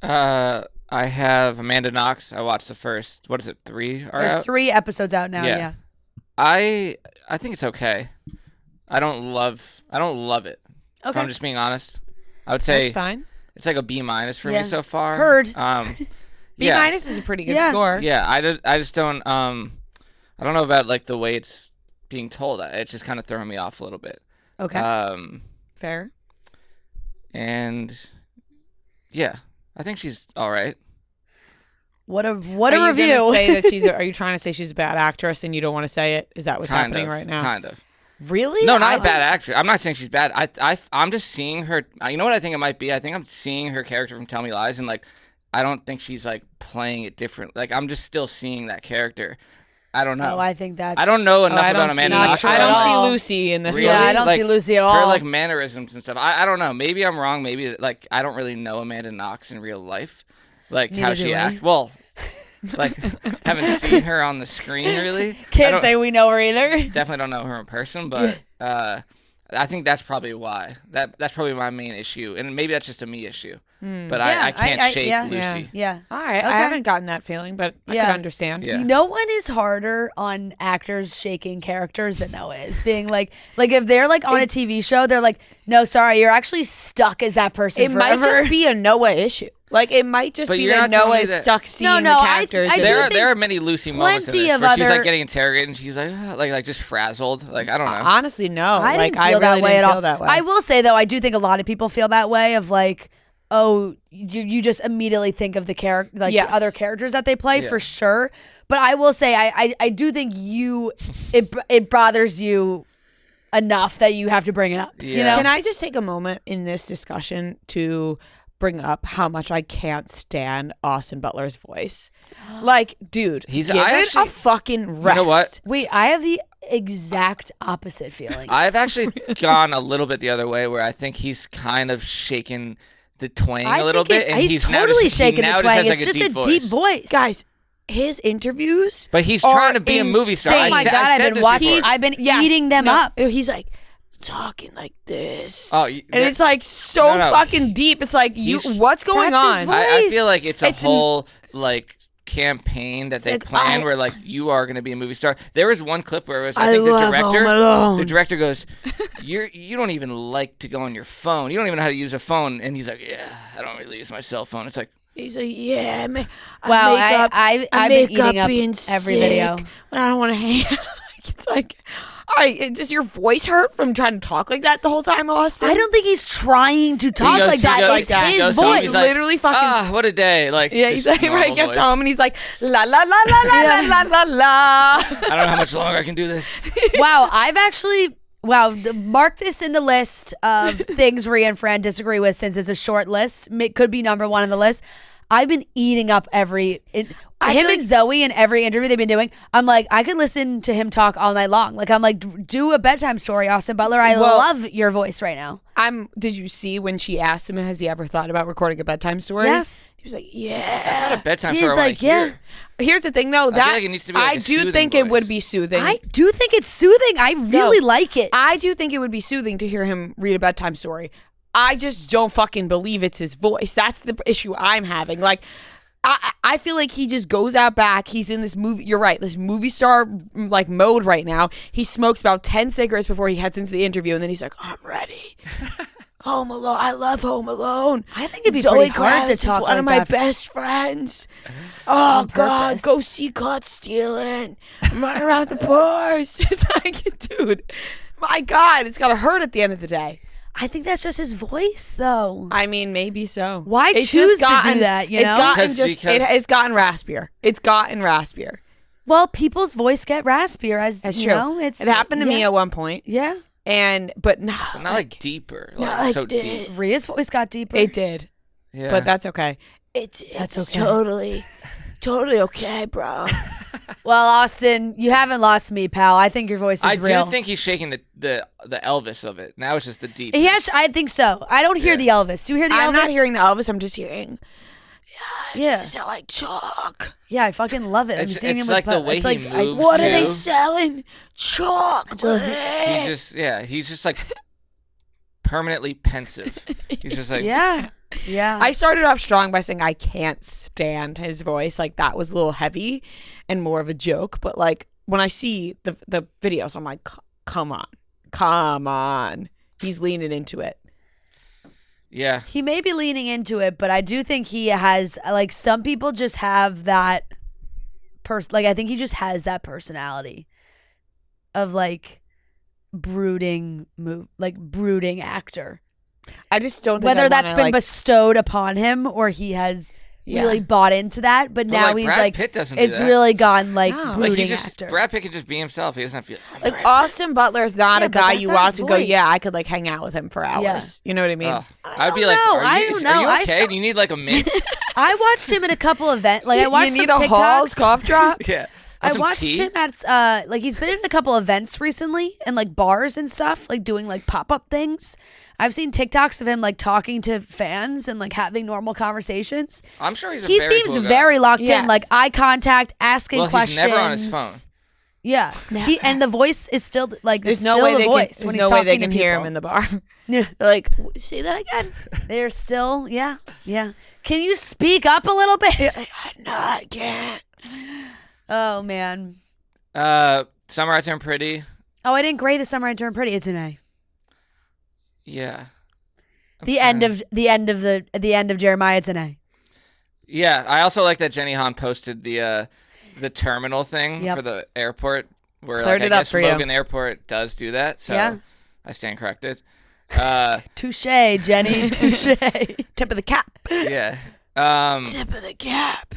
I have Amanda Knox. I watched the first. What is it? 3 are There's out? 3 episodes out now. Yeah. Yeah. I think it's okay. I don't love it. If Okay. I'm just being honest, I would say That's fine. it's like a B- for Yeah. me so far. Heard. B- Yeah. is a pretty good Yeah. score. Yeah, I just don't I don't know about like the way it's being told. It's just kind of throwing me off a little bit. Okay. Fair. And yeah, I think she's all right. What a Are you gonna review. say that she's? Are you trying to say she's a bad actress and you don't want to say it? Is that what's Kind happening of, right now? Kind of. Really? No, not a bad actress. I'm not saying she's bad. I'm just seeing her. You know what I think it might be? I think I'm seeing her character from Tell Me Lies, and like, I don't think she's like playing it different. Like, I'm just still seeing that character. I don't know. Oh, I think that's. I don't know enough I don't about Amanda see- Knox. I at don't all. see Lucy in this. Really? Yeah, one. I don't Like, see Lucy at all. Her like mannerisms and stuff. I don't know. Maybe I'm wrong. Maybe like I don't really know Amanda Knox in real life, like how Neither she do I. acts. Well, like haven't seen her on the screen really. I Can't don't- say we know her either. Definitely don't know her in person, but I think that's probably why. That's probably my main issue, and maybe that's just a me issue. But I can't shake yeah. Lucy. Yeah. All right. Okay. I haven't gotten that feeling, but I Yeah. can understand. Yeah. No one is harder on actors shaking characters than Noah is. Being like if they're like on a TV show, they're like, no, sorry, you're actually stuck as that person It forever. might just be a Noah issue. Like it might just But be you're that not telling Noah me is that- stuck seeing No, the I characters. do There think are many Lucy moments in plenty this of where she's other- like getting interrogated and she's like just frazzled. Like I don't know. Honestly, no. I like didn't feel I really that way didn't at feel all. that way. I will say though, I do think a lot of people feel that way of like, oh, you just immediately think of the character, like Yes. the other characters that they play Yeah. for sure. But I will say, I do think it bothers you enough that you have to bring it up. You Yeah. know? Can I just take a moment in this discussion to bring up how much I can't stand Austin Butler's voice? Like, dude, He's- give I it actually- a fucking rest. know what? Wait, I have the exact opposite feeling. I've actually gone a little bit the other way where I think he's kind of shaken the twang I a little think bit, and he's now totally just, shaking he now the just twang. has, It's like, just a a deep voice, Guys, his interviews. But he's are trying to be a movie star. insane. Oh my said- god, I I've said been this watching. before. I've been Yes, eating them no, up. He's like talking like this. Oh, and it's like so No. fucking deep. It's like what's going That's his on? voice. I feel like it's a It's whole like campaign that they like, plan where like you are going to be a movie star. There was one clip where it was I think the love Home director Alone. goes, you don't even like to go on your phone. You don't even know how to use a phone, and he's like, yeah, I don't really use my cell phone. It's like, He's like, yeah, Wow, I I've make been eating up up being every sick, video. but I don't want to hang out. It's like, all right, does your voice hurt from trying to talk like that the whole time, Austin? I don't think he's trying to talk goes- like that. he goes- It's he his goes home, voice. he's like, Literally fucking. what a day. Like, Yeah, he's just like, right, normal gets voice. home and he's like, la la la la la la la la la. I don't know how much longer I can do this. Wow, mark this in the list of things Rhea and Fran disagree with since it's a short list. Could be number one on the list. I've been eating up him and Zoe in every interview they've been doing. I'm like, I could listen to him talk all night long. Like, I'm like, do a bedtime story, Austin Butler. I love your voice right now. Did you see when she asked him, has he ever thought about recording a bedtime story? Yes. He was like, yeah. That's not a bedtime He's story I want like, to yeah. hear. Here's the thing, though. feel like it needs to be like I a do soothing think it would voice. be soothing. I do think it's soothing. I really like it. I do think it would be soothing to hear him read a bedtime story. I just don't fucking believe it's his voice. That's the issue I'm having. Like, I feel like he just goes out back. He's in this movie. You're right. This movie star like mode right now. He smokes about 10 cigarettes before he heads into the interview, and then he's like, "I'm ready." Home Alone. I love Home Alone. I think it'd be Zoe pretty hard to Kravitz talk is one like of my that. best friends. Oh God, purpose. go see caught stealing. I'm running around the bars. It's like, dude, my God, it's gotta hurt at the end of the day. I think that's just his voice, though. I mean, maybe so. Why It's choose just to do that, you it's know? gotten Because- it's gotten raspier. It's gotten raspier. Well, people's voice get raspier as That's you true. know. It happened to me at one point, Yeah, but not Not like deeper. Like, not like so this. deep. Rhea's voice got deeper. It did, Yeah. but that's okay. That's okay. totally okay, bro. Well, Austin, you haven't lost me, pal. I think your voice is I real. do think he's shaking the Elvis of it. Now it's just the deep. Yes, I think so. I don't hear Yeah. the Elvis. Do you hear the Elvis? I'm not hearing the Elvis. I'm just hearing. Yeah, This is how I talk. yeah, I fucking love it. I'm It's- seeing it's him like with the way it's he like, moves, What are they too. selling? Chocolate. He's just like permanently pensive. He's just like, Yeah, yeah. I started off strong by saying I can't stand his voice. Like that was a little heavy and more of a joke. But like when I see the videos, I'm like, come on. He's leaning into it. yeah. He may be leaning into it, but I do think he has, like, some people just have that like, I think he just has that personality of like brooding actor. I just don't think Whether I that's wanna, been like, bestowed upon him or he has really bought into that, but now like, he's Brad like, Pitt doesn't do it's that. really gone like No. brooding Like he's just actor. Brad Pitt can just be himself. He doesn't have to be Like Austin Butler is not Yeah, a but guy that's you not want his to go, yeah, voice. I could like hang out with him for hours. You know what I mean? I'd be don't like, know. are I you, don't are you know. I okay? saw- Do you need like a mint? I watched him in a couple events. Like I watched you need some a Halls TikToks. cough drop? Yeah. I Want some watched tea? him at like he's been in a couple events recently and like bars and stuff, like doing like pop-up things. I've seen TikToks of him like talking to fans and like having normal conversations. I'm sure he's a He very seems cool guy. very locked Yes. in, like eye contact, asking Well, he's questions. never on his phone. Yeah, and the voice is still like There's it's no still way the they voice can. when There's he's no way talking they to can hear him people. in the bar. Yeah, They're like, say that again. they're still yeah. Can you speak up a little bit? No, I can't. Oh man. Summer I Turned Pretty. Oh, I didn't grade The Summer I Turned Pretty. It's an A. Yeah. The end of Jeremiah. It's an A. Yeah, I also like that Jenny Han posted the terminal thing Yep. for the airport, where Cleared like it I up guess for you. Logan Airport does do that. So Yeah. I stand corrected. Touche, Jenny. Touche. Tip of the cap. Yeah. Tip of the cap.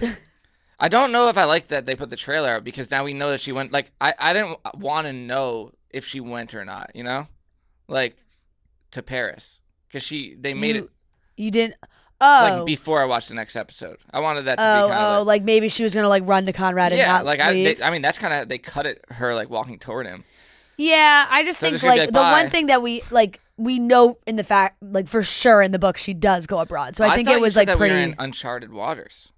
I don't know if I like that they put the trailer out because now we know that she went. Like I didn't want to know if she went or not. You know, like to Paris because they made it You didn't. Oh. like before I watched the next episode. I wanted that to be Oh, kind of like maybe she was gonna like run to Conrad and yeah, not like leave. I mean that's kind of they cut it her like walking toward him. Yeah, I just So think there's gonna be, like like, the bye. one thing that we know in the fact like for sure in the book she does go abroad. So I think thought it you was said like that pretty. we were in uncharted waters.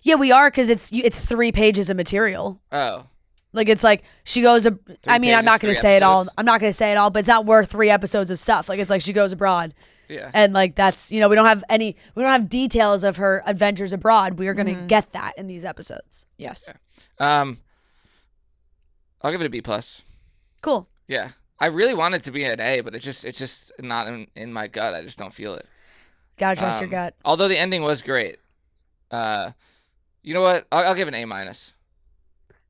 Yeah, we are because it's 3 pages of material. Oh. Like it's like she goes. I mean, I'm pages, not gonna 3 say it all. episodes? I'm not gonna say it all, but it's not worth 3 episodes of stuff. Like it's like she goes abroad. Yeah. And like that's we don't have details of her adventures abroad. We are gonna get that in these episodes. Yes. I'll give it a B plus. Cool. Yeah. I really want it to be an A, but it's just not in my gut. I just don't feel it. Gotta trust your gut. Although the ending was great. You know what? I'll give it an A minus.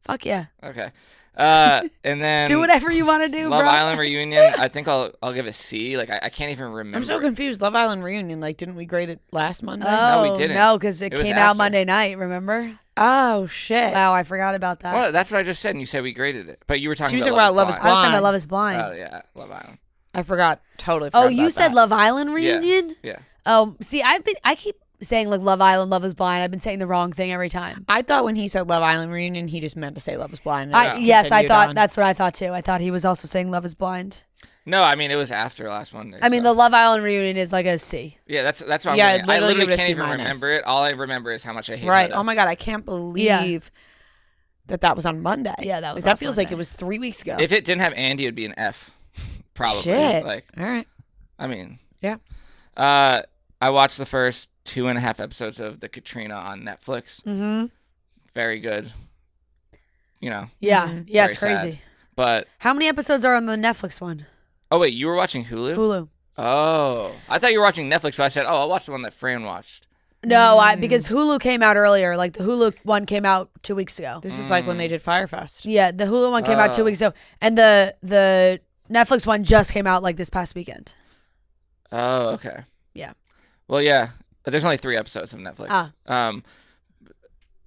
Fuck yeah. Okay. And then Do whatever you want to do, Love bro. Island reunion. I think I'll give it C. Like I can't even remember. I'm so confused. Love Island reunion. Like, didn't we grade it last Monday? Oh, No, we didn't. No, because it It was came out after. Monday night. Remember? Oh shit. Wow, I forgot about that. Well, that's what I just said, and you said we graded it, but you were talking She was about talking about Love is I was talking Blind. about Love Is Blind. Oh yeah, Love Island. I forgot. Totally. Oh, Forgot you about said that. Love Island reunion? Yeah. Oh, see, I keep saying like Love Island, Love Is Blind. I've been saying the wrong thing every time. I thought when he said Love Island reunion, he just meant to say Love is Blind. and I, just yes, I continued thought on. that's what I thought too. I thought he was also saying Love Is Blind. No, I mean it was after last Monday. I mean, so. the Love Island reunion is like a C. Yeah, that's what I'm Yeah, getting at. I literally literally give it a can't C even minus. remember it. All I remember is how much I hate Right. Hedda. Oh my god, I can't believe that was on Monday. Yeah, that was Like, that also feels like Monday. it was 3 weeks ago. If it didn't have Andy, it'd be an F. Probably. Shit. Like, All right. I mean. Yeah. I watched the first 2.5 episodes of the Katrina on Netflix. Mm-hmm. Very good. You know, Yeah, yeah, Very it's crazy. sad. but How many episodes are on the Netflix one? oh wait, you were watching Hulu? Hulu. Oh, I thought you were watching Netflix, so I said, I'll watch the one that Fran watched. No, because Hulu came out earlier. Like the Hulu one came out 2 weeks ago. This is like when they did Firefest. Yeah, the Hulu one came out 2 weeks ago, and the Netflix one just came out like this past weekend. Oh, okay. Yeah. Well, yeah. There's only 3 episodes of Netflix.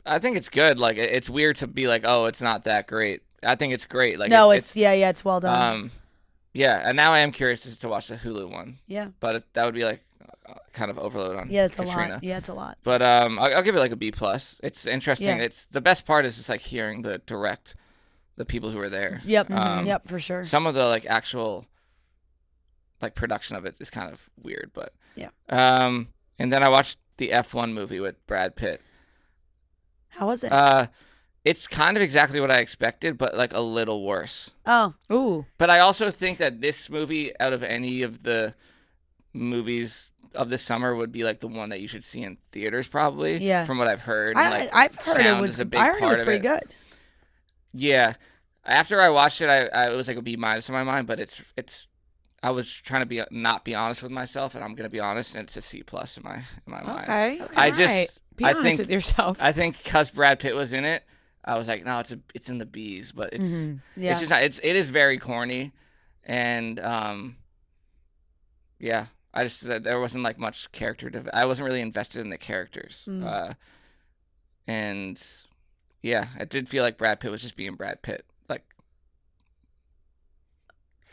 I think it's good. Like, it's weird to be like, oh, it's not that great. I think it's great. Like, no, it's well done. Yeah, and now I am curious to watch the Hulu one. Yeah. But that would be like kind of overload on it's Katrina. a lot. Yeah, it's a lot. But I'll give it like a B+. It's interesting. Yeah. It's the best part is just like hearing the people who were there. Yep. Yep, for sure. Some of the like actual like production of it is kind of weird, but yeah. And then I watched the F1 movie with Brad Pitt. How was it? It's kind of exactly what I expected, but like a little worse. Oh. Ooh. But I also think that this movie, out of any of the movies of the summer, would be like the one that you should see in theaters, probably. Yeah. From what I've heard. I've heard it was. I heard it was pretty good. Yeah. After I watched it, I it was like a B- in my mind, but it's. I was trying to not be honest with myself, and I'm gonna be honest, and it's a C+ in my mind. Okay. I All right. Be honest with yourself. I think because Brad Pitt was in it, I was like, no, it's in the B's, but it's just not. It is very corny, and yeah, I just there wasn't like much character. I wasn't really invested in the characters, and yeah, it did feel like Brad Pitt was just being Brad Pitt. Like,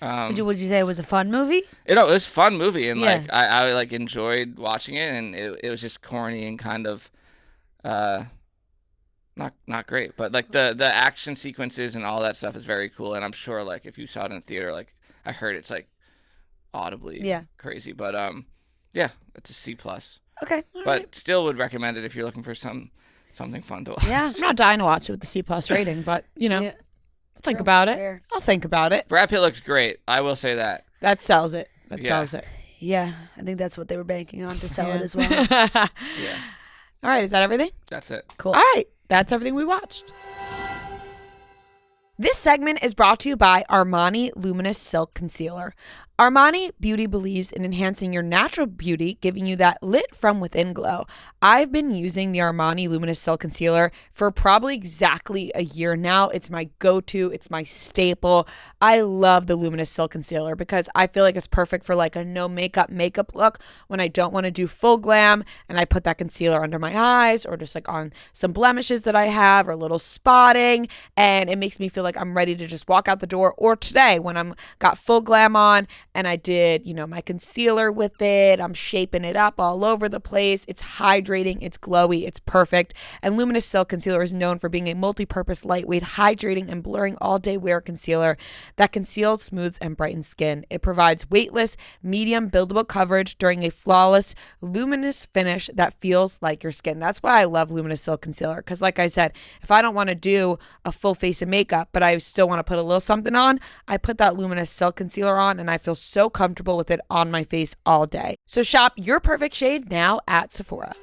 would you say it was a fun movie? It was a fun movie, and like I like enjoyed watching it, and it was just corny and kind of not great, but like the action sequences and all that stuff is very cool, and I'm sure like if you saw it in theater, like I heard it's like audibly crazy, but yeah, it's a C+. Okay, but still would recommend it if you're looking for something fun to watch. Yeah, I'm not dying to watch it with the C+ rating, but I'll think about it. Fair. I'll think about it. Brad Pitt looks great. I will say that. That sells it. Sells it. Yeah, I think that's what they were banking on to sell it as well. Yeah. All right, is that everything? That's it. Cool. All right, that's everything we watched. This segment is brought to you by Armani Luminous Silk Concealer. Armani Beauty believes in enhancing your natural beauty, giving you that lit from within glow. I've been using the Armani Luminous Silk Concealer for probably exactly a year now. It's my go-to. It's my staple. I love the Luminous Silk Concealer because I feel like it's perfect for like a no makeup look when I don't want to do full glam, and I put that concealer under my eyes or just like on some blemishes that I have or a little spotting, and it makes me feel like I'm ready to just walk out the door. Or today when I'm got full glam on and I did, my concealer with it, I'm shaping it up all over the place. It's hydrating, it's glowy, it's perfect. And Luminous Silk Concealer is known for being a multi-purpose, lightweight, hydrating, and blurring all-day wear concealer that conceals, smooths, and brightens skin. It provides weightless, medium buildable coverage during a flawless, luminous finish that feels like your skin. That's why I love Luminous Silk Concealer, because like I said, if I don't want to do a full face of makeup, but I still want to put a little something on, I put that Luminous Silk Concealer on, and I feel so comfortable with it on my face all day. So shop your perfect shade now at Sephora.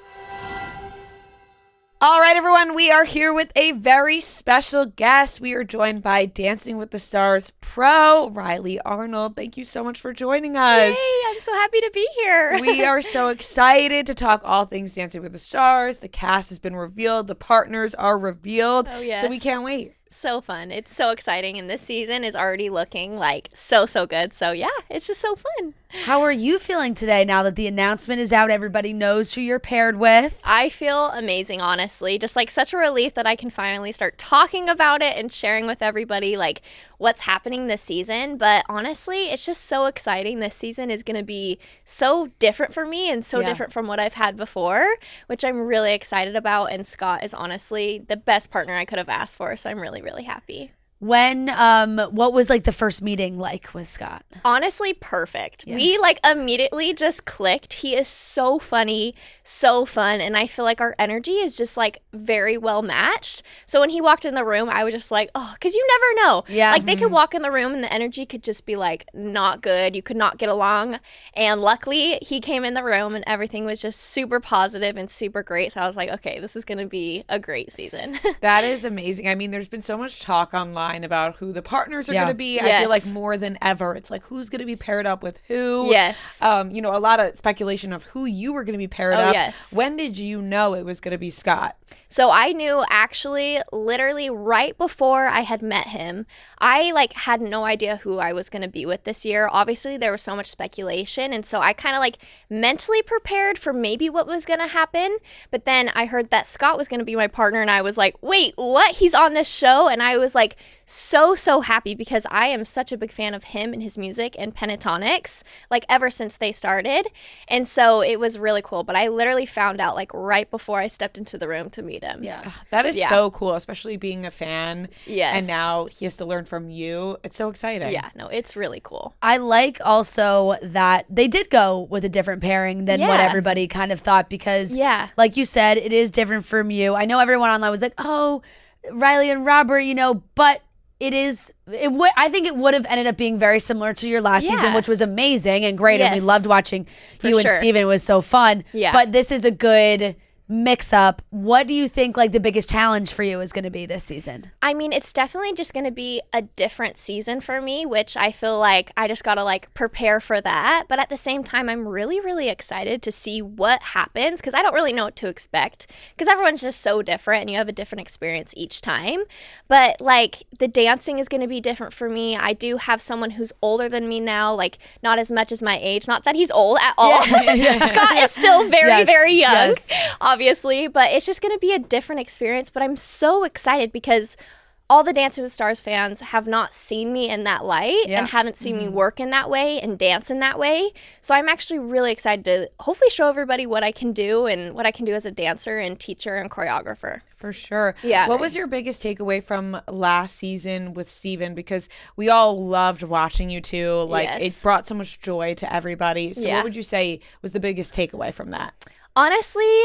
All right, everyone, we are here with a very special guest. We are joined by Dancing with the Stars pro, Rylee Arnold. Thank you so much for joining us. Yay, I'm so happy to be here. We are so excited to talk all things Dancing with the Stars. The cast has been revealed. The partners are revealed. Oh, yes. So we can't wait. So fun. It's so exciting. And this season is already looking like so good. So yeah, it's just so fun. How are you feeling today now that the announcement is out? Everybody knows who you're paired with. I feel amazing, honestly. Just like such a relief that I can finally start talking about it and sharing with everybody like what's happening this season. But honestly, it's just so exciting. This season is going to be so different for me and so different from what I've had before, which I'm really excited about. And Scott is honestly the best partner I could have asked for. So I'm really, really happy. When, what was like the first meeting like with Scott? Honestly, perfect. Yeah. We like immediately just clicked. He is so funny, so fun, and I feel like our energy is just like very well matched. So when he walked in the room, I was just like, oh, because you never know. Yeah. Like they could walk in the room and the energy could just be like not good. You could not get along. And luckily he came in the room and everything was just super positive and super great. So I was like, okay, this is going to be a great season. That is amazing. I mean, there's been so much talk online line about who the partners are Yeah. going to be. I Yes. feel like more than ever, it's like who's going to be paired up with who. Yes. You know, a lot of speculation of who you were going to be paired Oh, up. yes. When did you know it was going to be Scott? So I knew actually literally right before I had met him. I like had no idea who I was going to be with this year. Obviously there was so much speculation, and so I kind of like mentally prepared for maybe what was going to happen. But then I heard that Scott was going to be my partner, and I was like, wait, what? He's on this show? And I was like so happy because I am such a big fan of him and his music and Pentatonics, like ever since they started. And so it was really cool. But I literally found out like right before I stepped into the room to meet him. Yeah. That is Yeah. so cool, especially being a fan. Yes. And now he has to learn from you. It's so exciting. Yeah, no, it's really cool. I like also that they did go with a different pairing than what Yeah. everybody kind of thought because, Yeah. like you said, it is different from you. I know everyone online was like, oh, Rylee and Robert, you know, but I think it would have ended up being very similar to your last season, Yeah. which was amazing and great. And we Yes. loved watching you and sure. Steven. It was so fun. Yeah. But this is a good mix up. What do you think like the biggest challenge for you is going to be this season? I mean, it's definitely just going to be a different season for me, which I feel like I just got to like prepare for that. But at the same time, I'm really excited to see what happens because I don't really know what to expect because everyone's just so different and you have a different experience each time. But like the dancing is going to be different for me. I do have someone who's older than me now, like not as much as my age. Not that he's old at all. Scott is still very young. Yes. Obviously, but it's just going to be a different experience. But I'm so excited because all the Dancing with Stars fans have not seen me in that light Yeah. and haven't seen me work in that way and dance in that way. So I'm actually really excited to hopefully show everybody what I can do and what I can do as a dancer and teacher and choreographer. For sure. Yeah. What was your biggest takeaway from last season with Steven? Because we all loved watching you two. Like Yes. it brought so much joy to everybody. So Yeah. what would you say was the biggest takeaway from that? Honestly,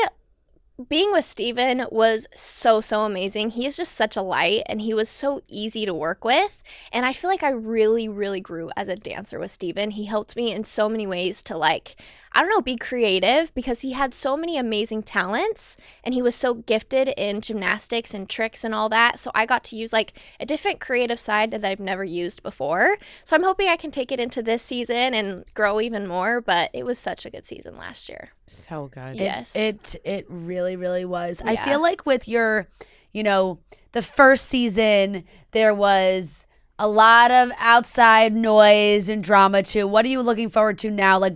being with Steven was so amazing. He is just such a light and he was so easy to work with. And I feel like I really grew as a dancer with Steven. He helped me in so many ways to like, I don't know, be creative because he had so many amazing talents and he was so gifted in gymnastics and tricks and all that. So I got to use like a different creative side that I've never used before. So I'm hoping I can take it into this season and grow even more. But it was such a good season last year. So good. Yes. It really was. I Yeah. feel like with your, you know, the first season, there was a lot of outside noise and drama too. What are you looking forward to now? Like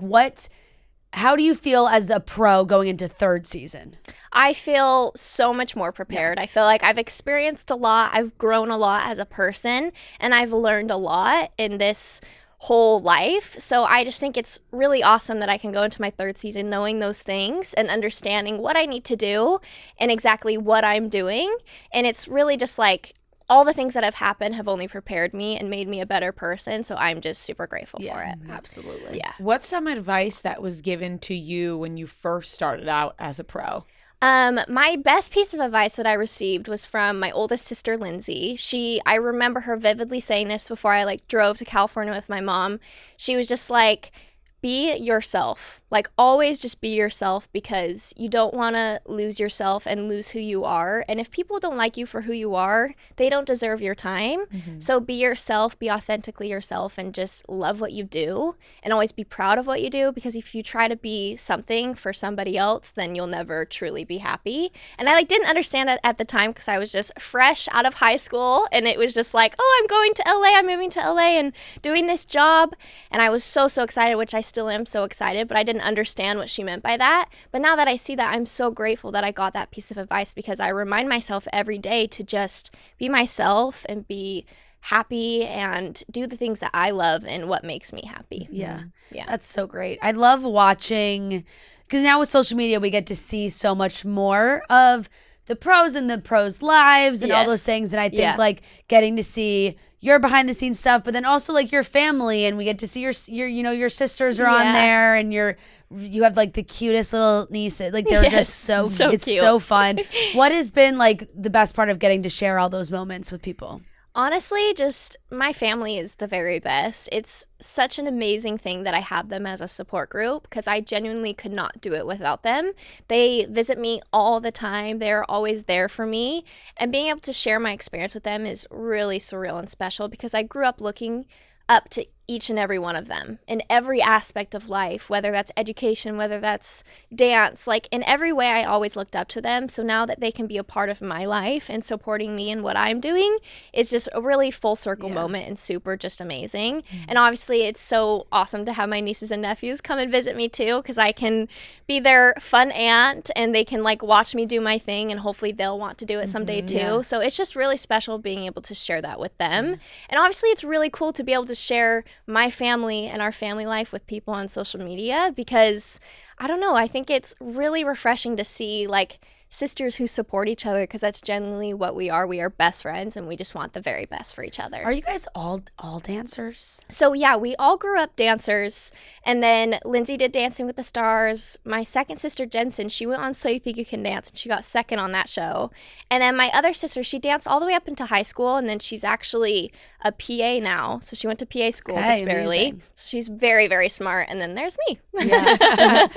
how do you feel as a pro going into third season? I feel so much more prepared. I feel like I've experienced a lot. I've grown a lot as a person, and I've learned a lot in this whole life. So I just think it's really awesome that I can go into my third season knowing those things and understanding what I need to do and exactly what I'm doing. And it's really just like all the things that have happened have only prepared me and made me a better person. So I'm just super grateful for it. Absolutely. Yeah. What's some advice that was given to you when you first started out as a pro? My best piece of advice that I received was from my oldest sister, Lindsay. I remember her vividly saying this before I like drove to California with my mom. She was just like, be yourself. Like always just be yourself because you don't want to lose yourself and lose who you are. And if people don't like you for who you are, they don't deserve your time. So be yourself, be authentically yourself and just love what you do and always be proud of what you do because if you try to be something for somebody else, then you'll never truly be happy. And I like didn't understand it at the time because I was just fresh out of high school and it was just like, oh, I'm going to LA, I'm moving to LA and doing this job. And I was so excited, which I still am so excited, but I didn't understand what she meant by that. But now that I see that, I'm so grateful that I got that piece of advice because I remind myself every day to just be myself and be happy and do the things that I love and what makes me happy. Yeah. Yeah. That's so great. I love watching because now with social media, we get to see so much more of the pros and the pros' lives and all those Yes. things. And I think Yeah. like getting to see your behind the scenes stuff, but then also like your family, and we get to see your you know, your sisters are on Yeah. there, and you have like the cutest little nieces. Like they're Yes, just so so it's cute. so fun. What has been like the best part of getting to share all those moments with people? Honestly, just my family is the very best. It's such an amazing thing that I have them as a support group because I genuinely could not do it without them. They visit me all the time. They're always there for me. And being able to share my experience with them is really surreal and special because I grew up looking up to each and every one of them in every aspect of life, whether that's education, whether that's dance, like in every way I always looked up to them. So now that they can be a part of my life and supporting me in what I'm doing is just a really full circle moment and super just amazing. And obviously it's so awesome to have my nieces and nephews come and visit me too because I can be their fun aunt and they can like watch me do my thing and hopefully they'll want to do it someday too. So it's just really special being able to share that with them. And obviously it's really cool to be able to share my family and our family life with people on social media because I don't know, I think it's really refreshing to see like sisters who support each other because that's genuinely what we are. We are best friends and we just want the very best for each other. Are you guys all dancers? So yeah, we all grew up dancers, and then Lindsay did Dancing with the Stars. My second sister Jensen, she went on So You Think You Can Dance and she got second on that show. And then my other sister, she danced all the way up into high school and then she's actually a PA now. So she went to PA school just barely. Amazing. So she's very, very smart. And then there's me. Yeah.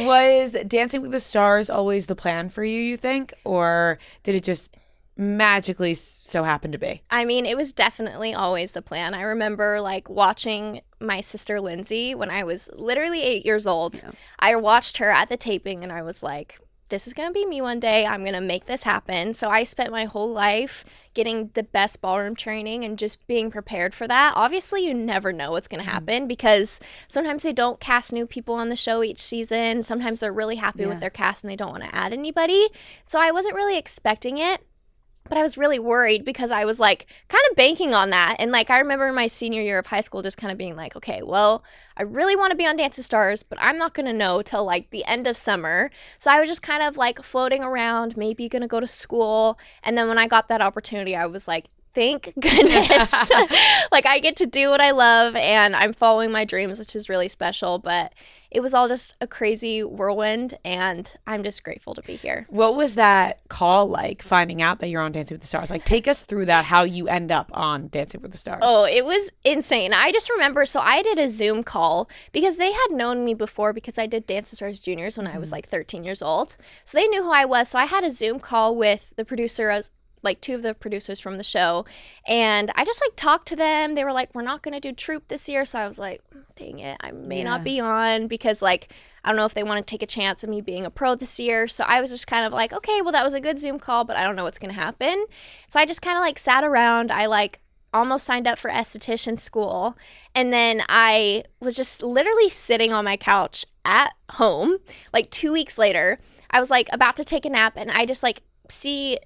Was Dancing with the Stars always the plan for you think? Or did it just magically so happen to be? I mean, it was definitely always the plan. I remember like watching my sister Lindsay when I was literally 8 years old. Yeah. I watched her at the taping and I was like, this is going to be me one day. I'm going to make this happen. So I spent my whole life getting the best ballroom training and just being prepared for that. Obviously, you never know what's going to happen because sometimes they don't cast new people on the show each season. Sometimes they're really happy with their cast and they don't want to add anybody. So I wasn't really expecting it. But I was really worried because I was like kind of banking on that. And like I remember in my senior year of high school just kind of being like, okay, well, I really want to be on Dance with Stars, but I'm not going to know till like the end of summer. So I was just kind of like floating around, maybe going to go to school. And then when I got that opportunity, I was like, thank goodness. Like I get to do what I love and I'm following my dreams, which is really special. But it was all just a crazy whirlwind and I'm just grateful to be here. What was that call like, finding out that you're on Dancing with the Stars? Like, take us through that, how you end up on Dancing with the Stars. Oh, it was insane. I just remember, so I did a Zoom call because they had known me before because I did Dance with Stars Juniors when I was like 13 years old. So they knew who I was. So I had a Zoom call with the producer, like two of the producers from the show, and I just like talked to them. They were like, we're not going to do Troop this year. So I was like, dang it, I may not be on because like I don't know if they want to take a chance of me being a pro this year. So I was just kind of like, okay, well that was a good Zoom call, but I don't know what's going to happen. So I just kind of like sat around. I like almost signed up for esthetician school, and then I was just literally sitting on my couch at home. Like 2 weeks later, I was like about to take a nap and I just like see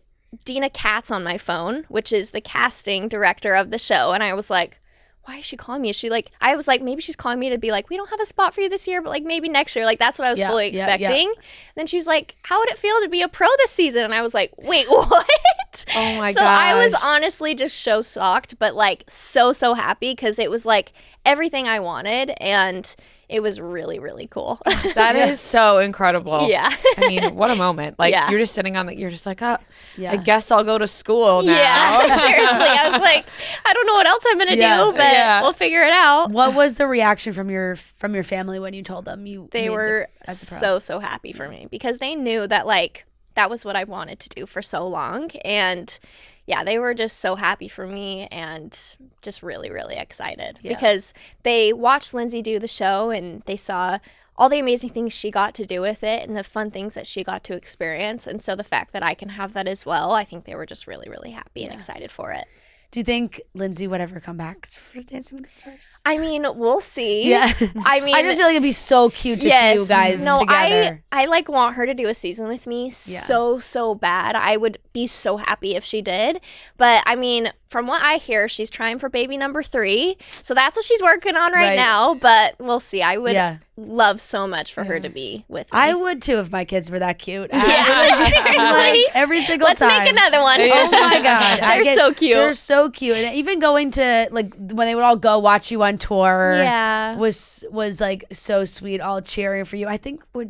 Dina Katz on my phone, which is the casting director of the show. And I was like, why is she calling me? Is she like, I was like, maybe she's calling me to be like, we don't have a spot for you this year, but like maybe next year. Like that's what I was fully expecting. And then she was like, how would it feel to be a pro this season? And I was like, wait, what? Oh my god. So I was honestly just so shocked, but like so happy because it was like everything I wanted and it was really, really cool. That is so incredible. Yeah. I mean, what a moment. Like, you're just sitting on the, you're just like, oh, I guess I'll go to school now. Yeah, seriously. I was like, I don't know what else I'm going to do, but we'll figure it out. What was the reaction from your family when you told them you They were so happy for me because they knew that, like, that was what I wanted to do for so long. And yeah, they were just so happy for me and just really, really excited because they watched Lindsay do the show and they saw all the amazing things she got to do with it and the fun things that she got to experience. And so the fact that I can have that as well, I think they were just really, really happy and excited for it. Do you think Lindsay would ever come back for Dancing with the Stars? I mean, we'll see. Yeah. I mean, I just feel like it'd be so cute to see you guys together. I like want her to do a season with me so bad. I would be so happy if she did. But I mean, from what I hear, she's trying for baby number 3. So that's what she's working on right now. But we'll see. I would love so much for her to be with me. I would too if my kids were that cute. Yeah, seriously. Like, every single time. Let's make another one. Oh my God. They're so cute. They're so cute. And even going to, like, when they would all go watch you on tour was like so sweet, all cheering for you. I think, I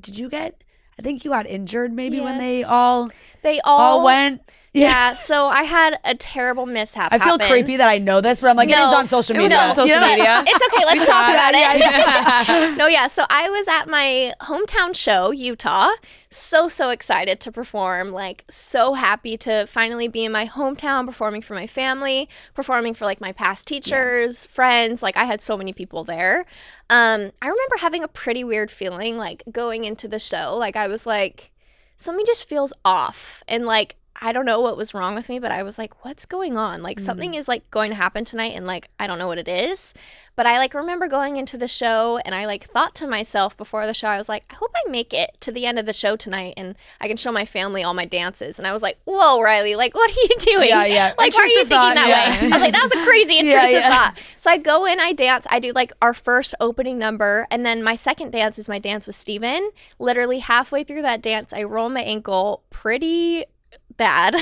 think you got injured maybe when they all went. Yeah, so I had a terrible mishap I feel happen. creepy that I know this, but I'm like, it is on social media. It was on social media. It's okay, let's talk about it. No, yeah, so I was at my hometown show, Utah. So excited to perform, like so happy to finally be in my hometown, performing for my family, performing for like my past teachers, friends. Like I had so many people there. I remember having a pretty weird feeling like going into the show. Like I was like, something just feels off. And like, I don't know what was wrong with me, but I was like, what's going on? Like something is like going to happen tonight and like, I don't know what it is. But I like remember going into the show and I like thought to myself before the show, I was like, I hope I make it to the end of the show tonight and I can show my family all my dances. And I was like, whoa, Rylee, like, what are you doing? Yeah. Like, why are you thinking that way? I was like, that was a crazy intrusive thought. So I go in, I dance, I do like our first opening number. And then my second dance is my dance with Steven. Literally halfway through that dance, I roll my ankle pretty bad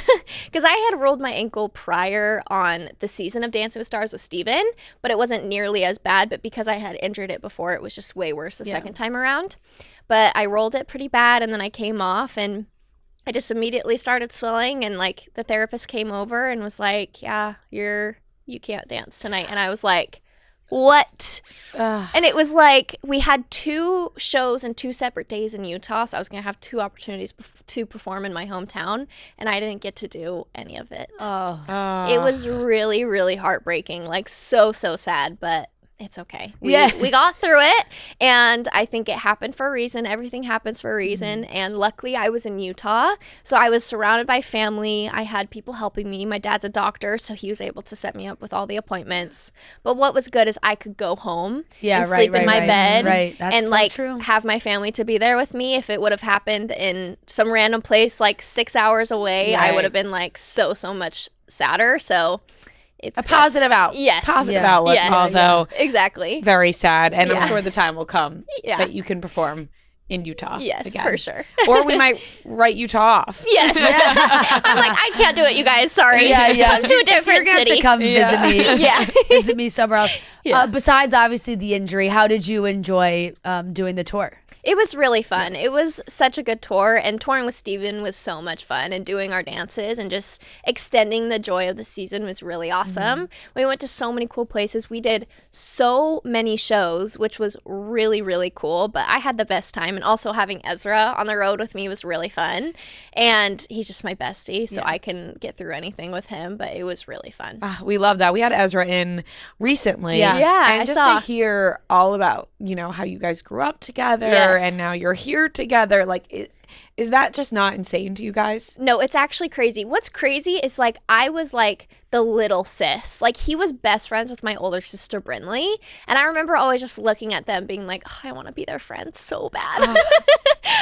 because I had rolled my ankle prior on the season of Dancing with Stars with Steven, but it wasn't nearly as bad. But because I had injured it before, it was just way worse the second time around. But I rolled it pretty bad and then I came off and I just immediately started swelling and like the therapist came over and was like, yeah, you can't dance tonight. And I was like, what? And it was like we had 2 shows and 2 separate days in Utah, so I was gonna have 2 opportunities to perform in my hometown, and I didn't get to do any of it. It was really, really heartbreaking, like so sad, but it's okay. We got through it, and I think it happened for a reason. Everything happens for a reason, and luckily I was in Utah, so I was surrounded by family. I had people helping me. My dad's a doctor, so he was able to set me up with all the appointments. But what was good is I could go home and sleep in my bed That's and so like true. have my family to be there with me. If it would have happened in some random place like 6 hours away, I would have been like so much sadder. So it's A positive outlook. Yes. Positive outlook, Yes. although exactly. very sad. And I'm sure the time will come Yeah. that you can perform in Utah. Yes, again. for sure. Or we might write Utah off. Yes. I'm like, I can't do it, you guys. Sorry. Yeah. Come to a different You're gonna have city. to come visit me. Yeah. Visit me somewhere else. Besides, obviously, the injury, how did you enjoy doing the tour? It was really fun. It was such a good tour, and touring with Steven was so much fun, and doing our dances and just extending the joy of the season was really awesome. We went to so many cool places. We did so many shows, which was really, really cool, but I had the best time, and also having Ezra on the road with me was really fun, and he's just my bestie, so I can get through anything with him, but it was really fun. We love that. We had Ezra in recently. Yeah, And I just saw. to hear all about, how you guys grew up together and now you're here together. Like, is that just not insane to you guys? No, it's actually crazy. What's crazy is like I was like the little sis. Like he was best friends with my older sister Brinley, and I remember always just looking at them being like, I want to be their friend so bad.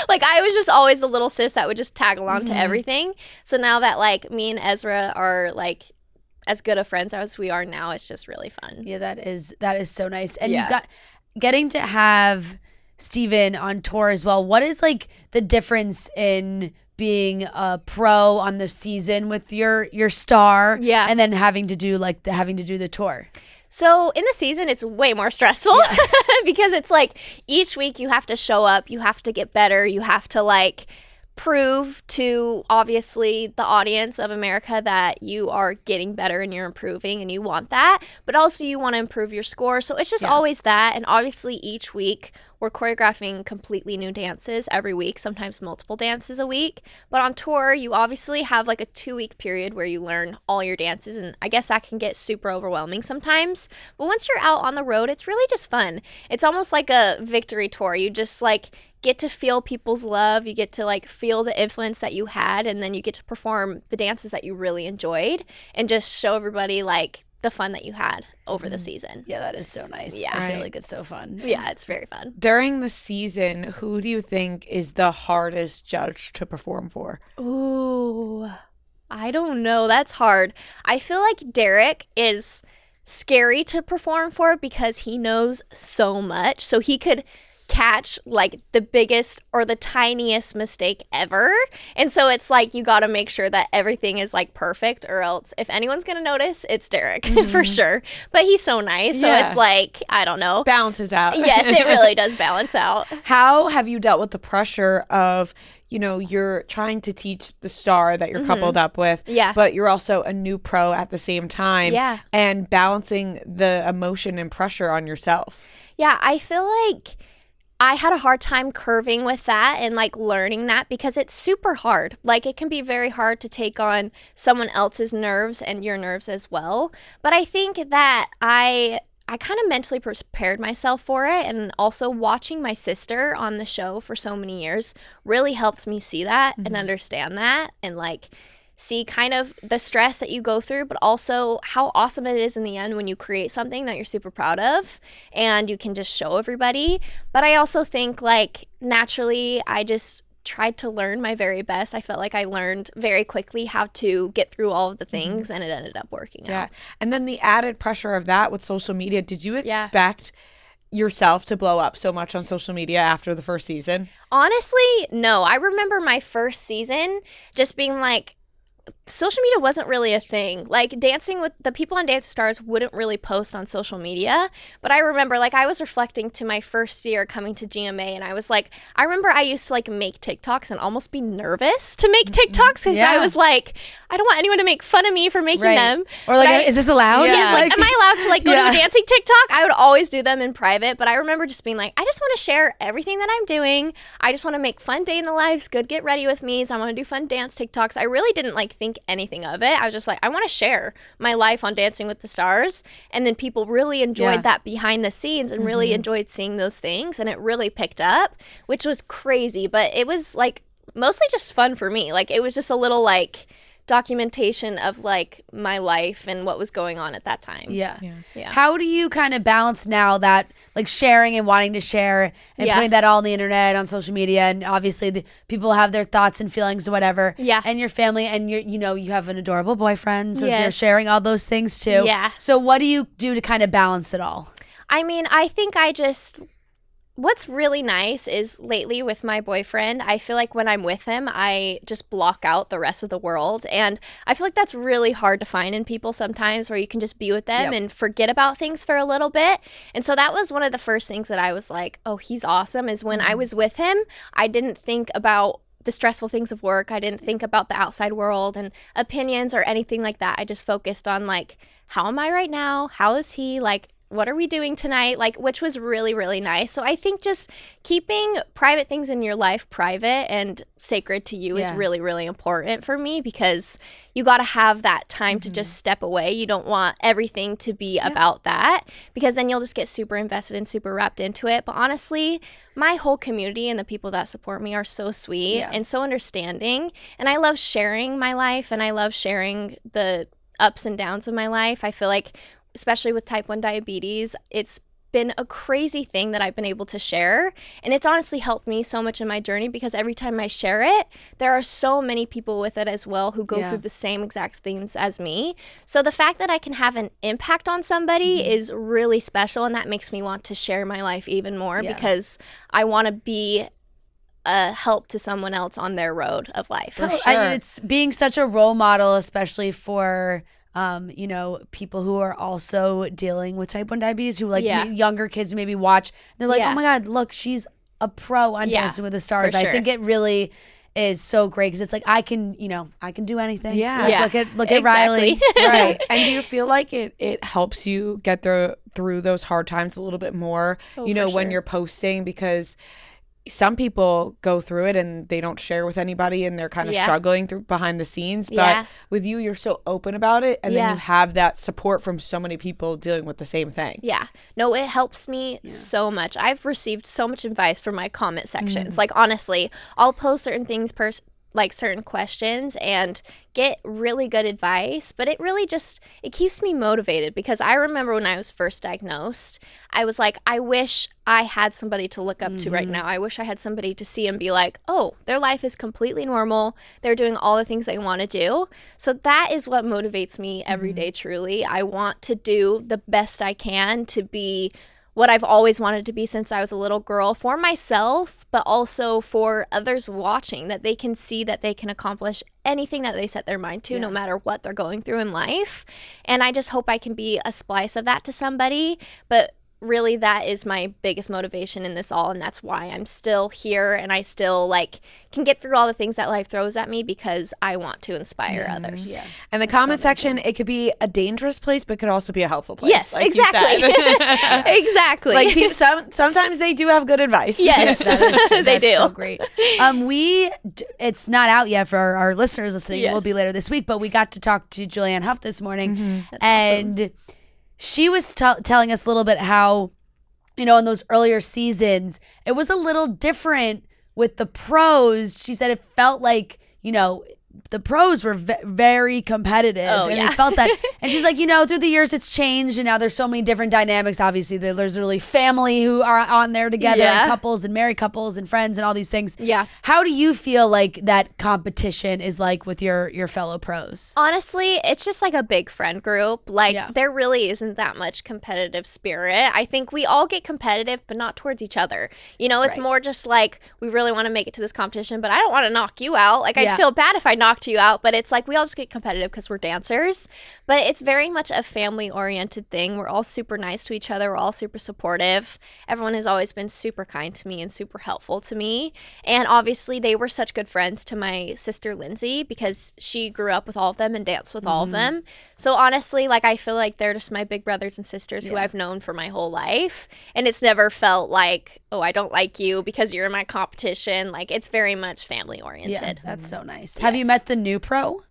Like I was just always the little sis that would just tag along to everything. So now that like me and Ezra are like as good of friends as we are now, it's just really fun. Yeah, that is so nice. And you got getting to have Steven on tour as well. What is like the difference in being a pro on the season with your star and then having to do the tour? So in the season, it's way more stressful because it's like each week you have to show up, you have to get better, you have to like prove to obviously the audience of America that you are getting better and you're improving and you want that, but also you want to improve your score. So it's just always that. And obviously each week we're choreographing completely new dances every week, sometimes multiple dances a week. But on tour, you obviously have like a 2-week period where you learn all your dances. And I guess that can get super overwhelming sometimes. But once you're out on the road, it's really just fun. It's almost like a victory tour. You just like get to feel people's love. You get to like feel the influence that you had, and then you get to perform the dances that you really enjoyed and just show everybody like the fun that you had over the season. Yeah, that is so nice. Yeah. I feel like it's so fun. Yeah, it's very fun. During the season, who do you think is the hardest judge to perform for? Ooh, I don't know. That's hard. I feel like Derek is scary to perform for because he knows so much. So he could catch like the biggest or the tiniest mistake ever, and so it's like you got to make sure that everything is like perfect, or else if anyone's gonna notice, it's Derek for sure. But he's so nice, so it's like, I don't know, Balances out. yes, it really does balance out. How have you dealt with the pressure of you're trying to teach the star that you're coupled up with, but you're also a new pro at the same time, and balancing the emotion and pressure on yourself. Yeah, I feel like I had a hard time curving with that and like learning that because it's super hard. Like it can be very hard to take on someone else's nerves and your nerves as well. But I think that I kind of mentally prepared myself for it, and also watching my sister on the show for so many years really helps me see that and understand that, and like see kind of the stress that you go through, but also how awesome it is in the end when you create something that you're super proud of and you can just show everybody. But I also think like naturally I just tried to learn my very best. I felt like I learned very quickly how to get through all of the things, and it ended up working out. And then the added pressure of that with social media, did you expect yourself to blow up so much on social media after the first season? Honestly, no. I remember my first season just being like, social media wasn't really a thing. Like dancing with the people on Dance with Stars wouldn't really post on social media. But I remember like I was reflecting to my first year coming to GMA, and I was like, I remember I used to like make TikToks and almost be nervous to make TikToks because I was like, I don't want anyone to make fun of me for making them. Or like, is this allowed? Like, am I allowed to like go to a dancing TikTok? I would always do them in private, but I remember just being like, I just want to share everything that I'm doing. I just want to make fun day in the lives, good get ready with me. So I want to do fun dance TikToks. I really didn't like think anything of it. I was just like, I want to share my life on Dancing with the Stars. And then people really enjoyed that behind the scenes and really enjoyed seeing those things. And it really picked up, which was crazy. But it was like mostly just fun for me. Like it was just a little like documentation of like my life and what was going on at that time. How do you kind of balance now that like sharing and wanting to share and putting that all on the internet, on social media, and obviously the people have their thoughts and feelings or whatever, and your family, and you have an adorable boyfriend, so you're sharing all those things too. So what do you do to kind of balance it all? I mean, I think what's really nice is lately with my boyfriend, I feel like when I'm with him, I just block out the rest of the world. And I feel like that's really hard to find in people sometimes, where you can just be with them and forget about things for a little bit. And so that was one of the first things that I was like, oh, he's awesome, is when I was with him, I didn't think about the stressful things of work. I didn't think about the outside world and opinions or anything like that. I just focused on like, how am I right now? How is he? Like, what are we doing tonight? Like, which was really, really nice. So I think just keeping private things in your life private and sacred to you is really, really important for me, because you got to have that time to just step away. You don't want everything to be about that, because then you'll just get super invested and super wrapped into it. But honestly, my whole community and the people that support me are so sweet and so understanding. And I love sharing my life, and I love sharing the ups and downs of my life. I feel like, especially with type 1 diabetes, it's been a crazy thing that I've been able to share. And it's honestly helped me so much in my journey, because every time I share it, there are so many people with it as well who go through the same exact things as me. So the fact that I can have an impact on somebody is really special. And that makes me want to share my life even more, because I want to be a help to someone else on their road of life. For sure. It's being such a role model, especially for people who are also dealing with type 1 diabetes, who like younger kids who maybe watch, they're like, oh my God, look, she's a pro on Dancing with the Stars. For sure. I think it really is so great, because it's like, I can do anything. Look at Rylee. Right. And do you feel like it helps you get through those hard times a little bit more, when you're posting? Because some people go through it and they don't share with anybody, and they're kind of struggling through behind the scenes. But with you, you're so open about it, and then you have that support from so many people dealing with the same thing. Yeah. No, it helps me so much. I've received so much advice from my comment sections. Like, honestly, I'll post certain things like certain questions and get really good advice, but it really just, it keeps me motivated, because I remember when I was first diagnosed, I was like, I wish I had somebody to look up to right now. I wish I had somebody to see and be like, oh, their life is completely normal. They're doing all the things they want to do. So that is what motivates me every day, truly. I want to do the best I can to be what I've always wanted to be since I was a little girl, for myself, but also for others watching, that they can see that they can accomplish anything that they set their mind to, no matter what they're going through in life. And I just hope I can be a splice of that to somebody. But really that is my biggest motivation in this all, and that's why I'm still here and I still like can get through all the things that life throws at me because I want to inspire others. Yeah. And the comment section, it could be a dangerous place, but could also be a helpful place. Yes, like you exactly. said. Exactly. Like sometimes they do have good advice. Yes, That is true. they That's do. so great. It's not out yet for our listeners listening. It will be later this week, but we got to talk to Julianne Hough this morning, and she was telling us a little bit how, in those earlier seasons, it was a little different with the pros. She said it felt like, the pros were very competitive, and they felt that. And she's like, through the years it's changed, and now there's so many different dynamics. Obviously, there's really family who are on there together, and couples and married couples and friends and all these things. Yeah. How do you feel like that competition is like with your fellow pros? Honestly, it's just like a big friend group. Like there really isn't that much competitive spirit. I think we all get competitive, but not towards each other. It's more just like we really want to make it to this competition, but I don't want to knock you out. Like I'd feel bad if I knocked you out, but it's like we all just get competitive because we're dancers. But it's very much a family oriented thing. We're all super nice to each other. We're all super supportive. Everyone has always been super kind to me and super helpful to me. And obviously they were such good friends to my sister Lindsay because she grew up with all of them and danced with all of them. So honestly, like I feel like they're just my big brothers and sisters who I've known for my whole life. And it's never felt like, oh, I don't like you because you're in my competition. Like it's very much family oriented. Yeah, that's so nice. Have you met the new pro?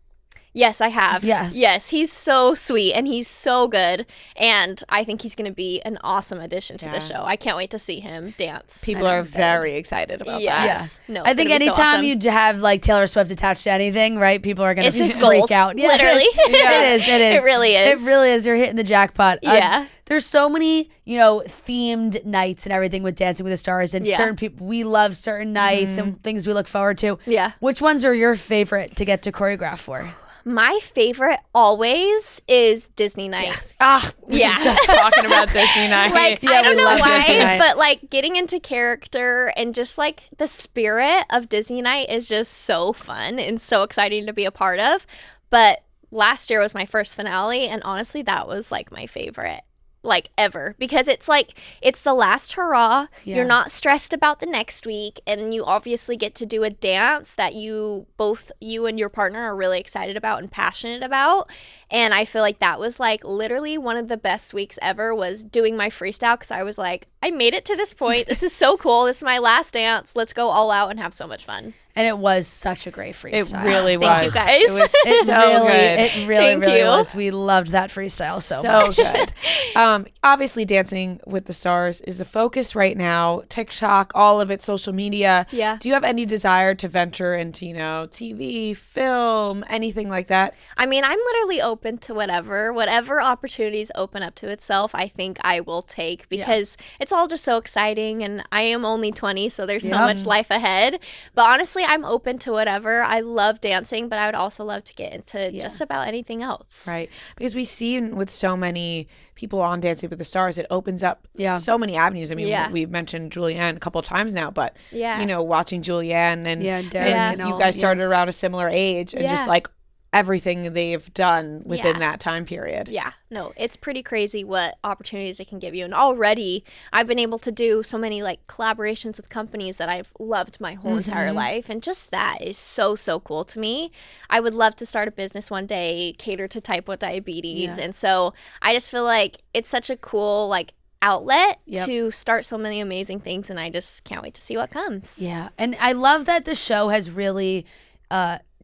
Yes, I have. Yes. He's so sweet and he's so good. And I think he's going to be an awesome addition to the show. I can't wait to see him dance. People are very excited about that. Yes. Yeah. No, I think it's gonna be so anytime awesome. you have like Taylor Swift attached to anything, right? People are going to just freak gold, out. Yeah, literally. It is. It really is. It really is. You're hitting the jackpot. Yeah. There's so many, themed nights and everything with Dancing with the Stars, and certain people, we love certain nights and things we look forward to. Yeah. Which ones are your favorite to get to choreograph for? My favorite always is Disney night. Yeah. Just talking about Disney night. Like, Yeah, I don't we know love Disney why, night. but like getting into character and just like the spirit of Disney night is just so fun and so exciting to be a part of. But last year was my first finale, and honestly, that was like my favorite. Like ever, because it's like it's the last hurrah. You're not stressed about the next week, and you obviously get to do a dance that you and your partner are really excited about and passionate about. And I feel like that was like literally one of the best weeks ever, was doing my freestyle, because I was like, I made it to this point. This is so cool. This is my last dance. Let's go all out and have so much fun. And it was such a great freestyle. It really was. Thank you guys. It was so good. It really, Thank really you. was. We loved that freestyle so much. good. Obviously, Dancing with the Stars is the focus right now. TikTok, all of it, social media. Yeah. Do you have any desire to venture into, TV, film, anything like that? I mean, I'm literally open to whatever opportunities open up to itself. I think I will take, because it's all just so exciting, and I am only 20, so there's so much life ahead. But honestly, I'm open to whatever. I love dancing, but I would also love to get into just about anything else. Right. Because we see with so many people on Dancing with the Stars, it opens up so many avenues. I mean, we've mentioned Julianne a couple of times now, but, watching Julianne and, Derek and and you all, guys started around a similar age, and just like everything they've done within that time period. Yeah, no, it's pretty crazy what opportunities it can give you. And already I've been able to do so many like collaborations with companies that I've loved my whole entire life. And just that is so, so cool to me. I would love to start a business one day, cater to type 1 diabetes. And so I just feel like it's such a cool like outlet to start so many amazing things. And I just can't wait to see what comes. Yeah. And I love that the show has really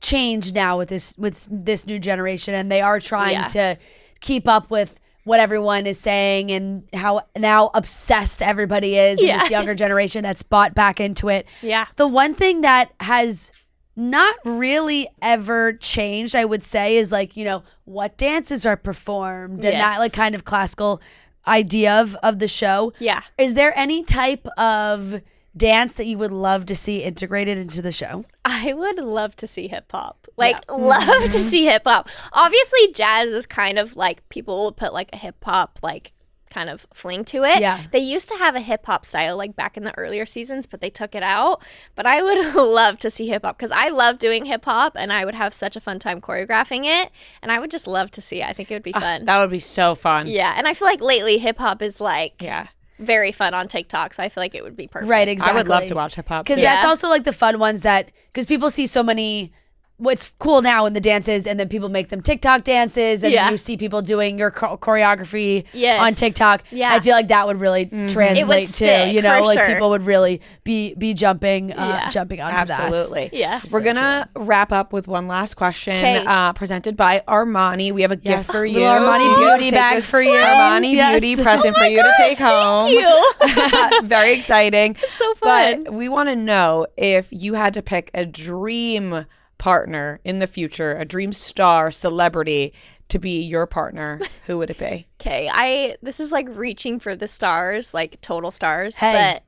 changed now with this new generation, and they are trying to keep up with what everyone is saying and how now obsessed everybody is in this younger generation that's bought back into it. Yeah. The one thing that has not really ever changed, I would say, is like, what dances are performed and that like kind of classical idea of the show. Yeah. Is there any type of dance that you would love to see integrated into the show? I would love to see hip hop. Love to see hip hop. Obviously, jazz is kind of like, people will put like a hip hop like kind of fling to it. Yeah. They used to have a hip hop style like back in the earlier seasons, but they took it out. But I would love to see hip hop, because I love doing hip hop and I would have such a fun time choreographing it. And I would just love to see it. I think it would be fun. That would be so fun. Yeah. And I feel like lately hip hop is like very fun on TikTok, so I feel like it would be perfect. Right, exactly. I would love to watch hip hop. Because that's also like the fun ones because people see so many. What's cool now in the dances, and then people make them TikTok dances, and you see people doing your choreography on TikTok. Yeah, I feel like that would really translate too. You know, like people would really be jumping onto that. Absolutely. Yeah, we're gonna wrap up with one last question presented by Armani. We have a gift for you. Armani beauty bags for you. Armani beauty present for you to take home. Thank you. Very exciting. It's so fun. But we want to know if you had to pick a dream partner in the future, a dream star celebrity to be your partner, who would it be? Okay, this is like reaching for the stars, like total stars, but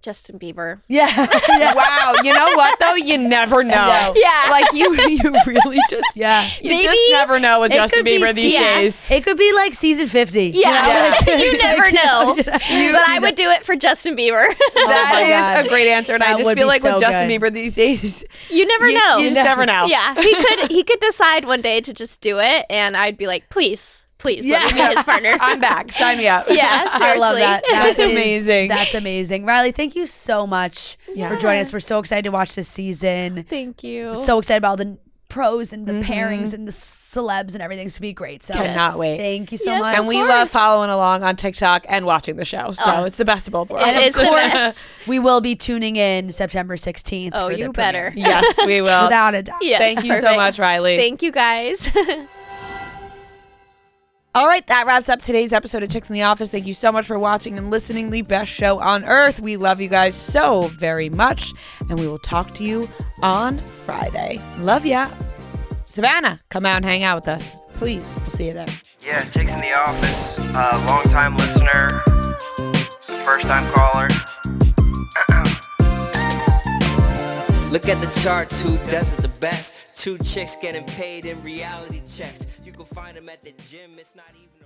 Justin Bieber. Yeah. Wow. You know what though? You never know. Yeah. Like you really just you just never know with Justin Bieber these days. It could be like season 50. Yeah. You never know. But I would do it for Justin Bieber. That is a great answer, and I just feel like with Justin Bieber these days, you never know. You just never know. Yeah. He could decide one day to just do it, and I'd be like, please. Let me be his partner. I'm back. Sign me up. Yeah, seriously. I love that. That's amazing. That's amazing. Rylee, thank you so much for joining us. We're so excited to watch this season. Thank you. So excited about the pros and the pairings and the celebs and everything. It's going to be great. So cannot wait. Thank you so much. And we love following along on TikTok and watching the show. So it's the best of both worlds. And of course, we will be tuning in September 16th. Oh, for the you better. premiere. Yes, we will. Without a doubt. Yes, Thank you so much, Rylee. Thank you, guys. All right, that wraps up today's episode of Chicks in the Office. Thank you so much for watching and listening. The best show on earth. We love you guys so very much, and we will talk to you on Friday. Love ya. Savannah, come out and hang out with us. Please. We'll see you there. Yeah, Chicks in the Office. Long-time listener. First-time caller. Look at the charts, who does it the best? 2 chicks getting paid in reality checks. You can find them at the gym, it's not even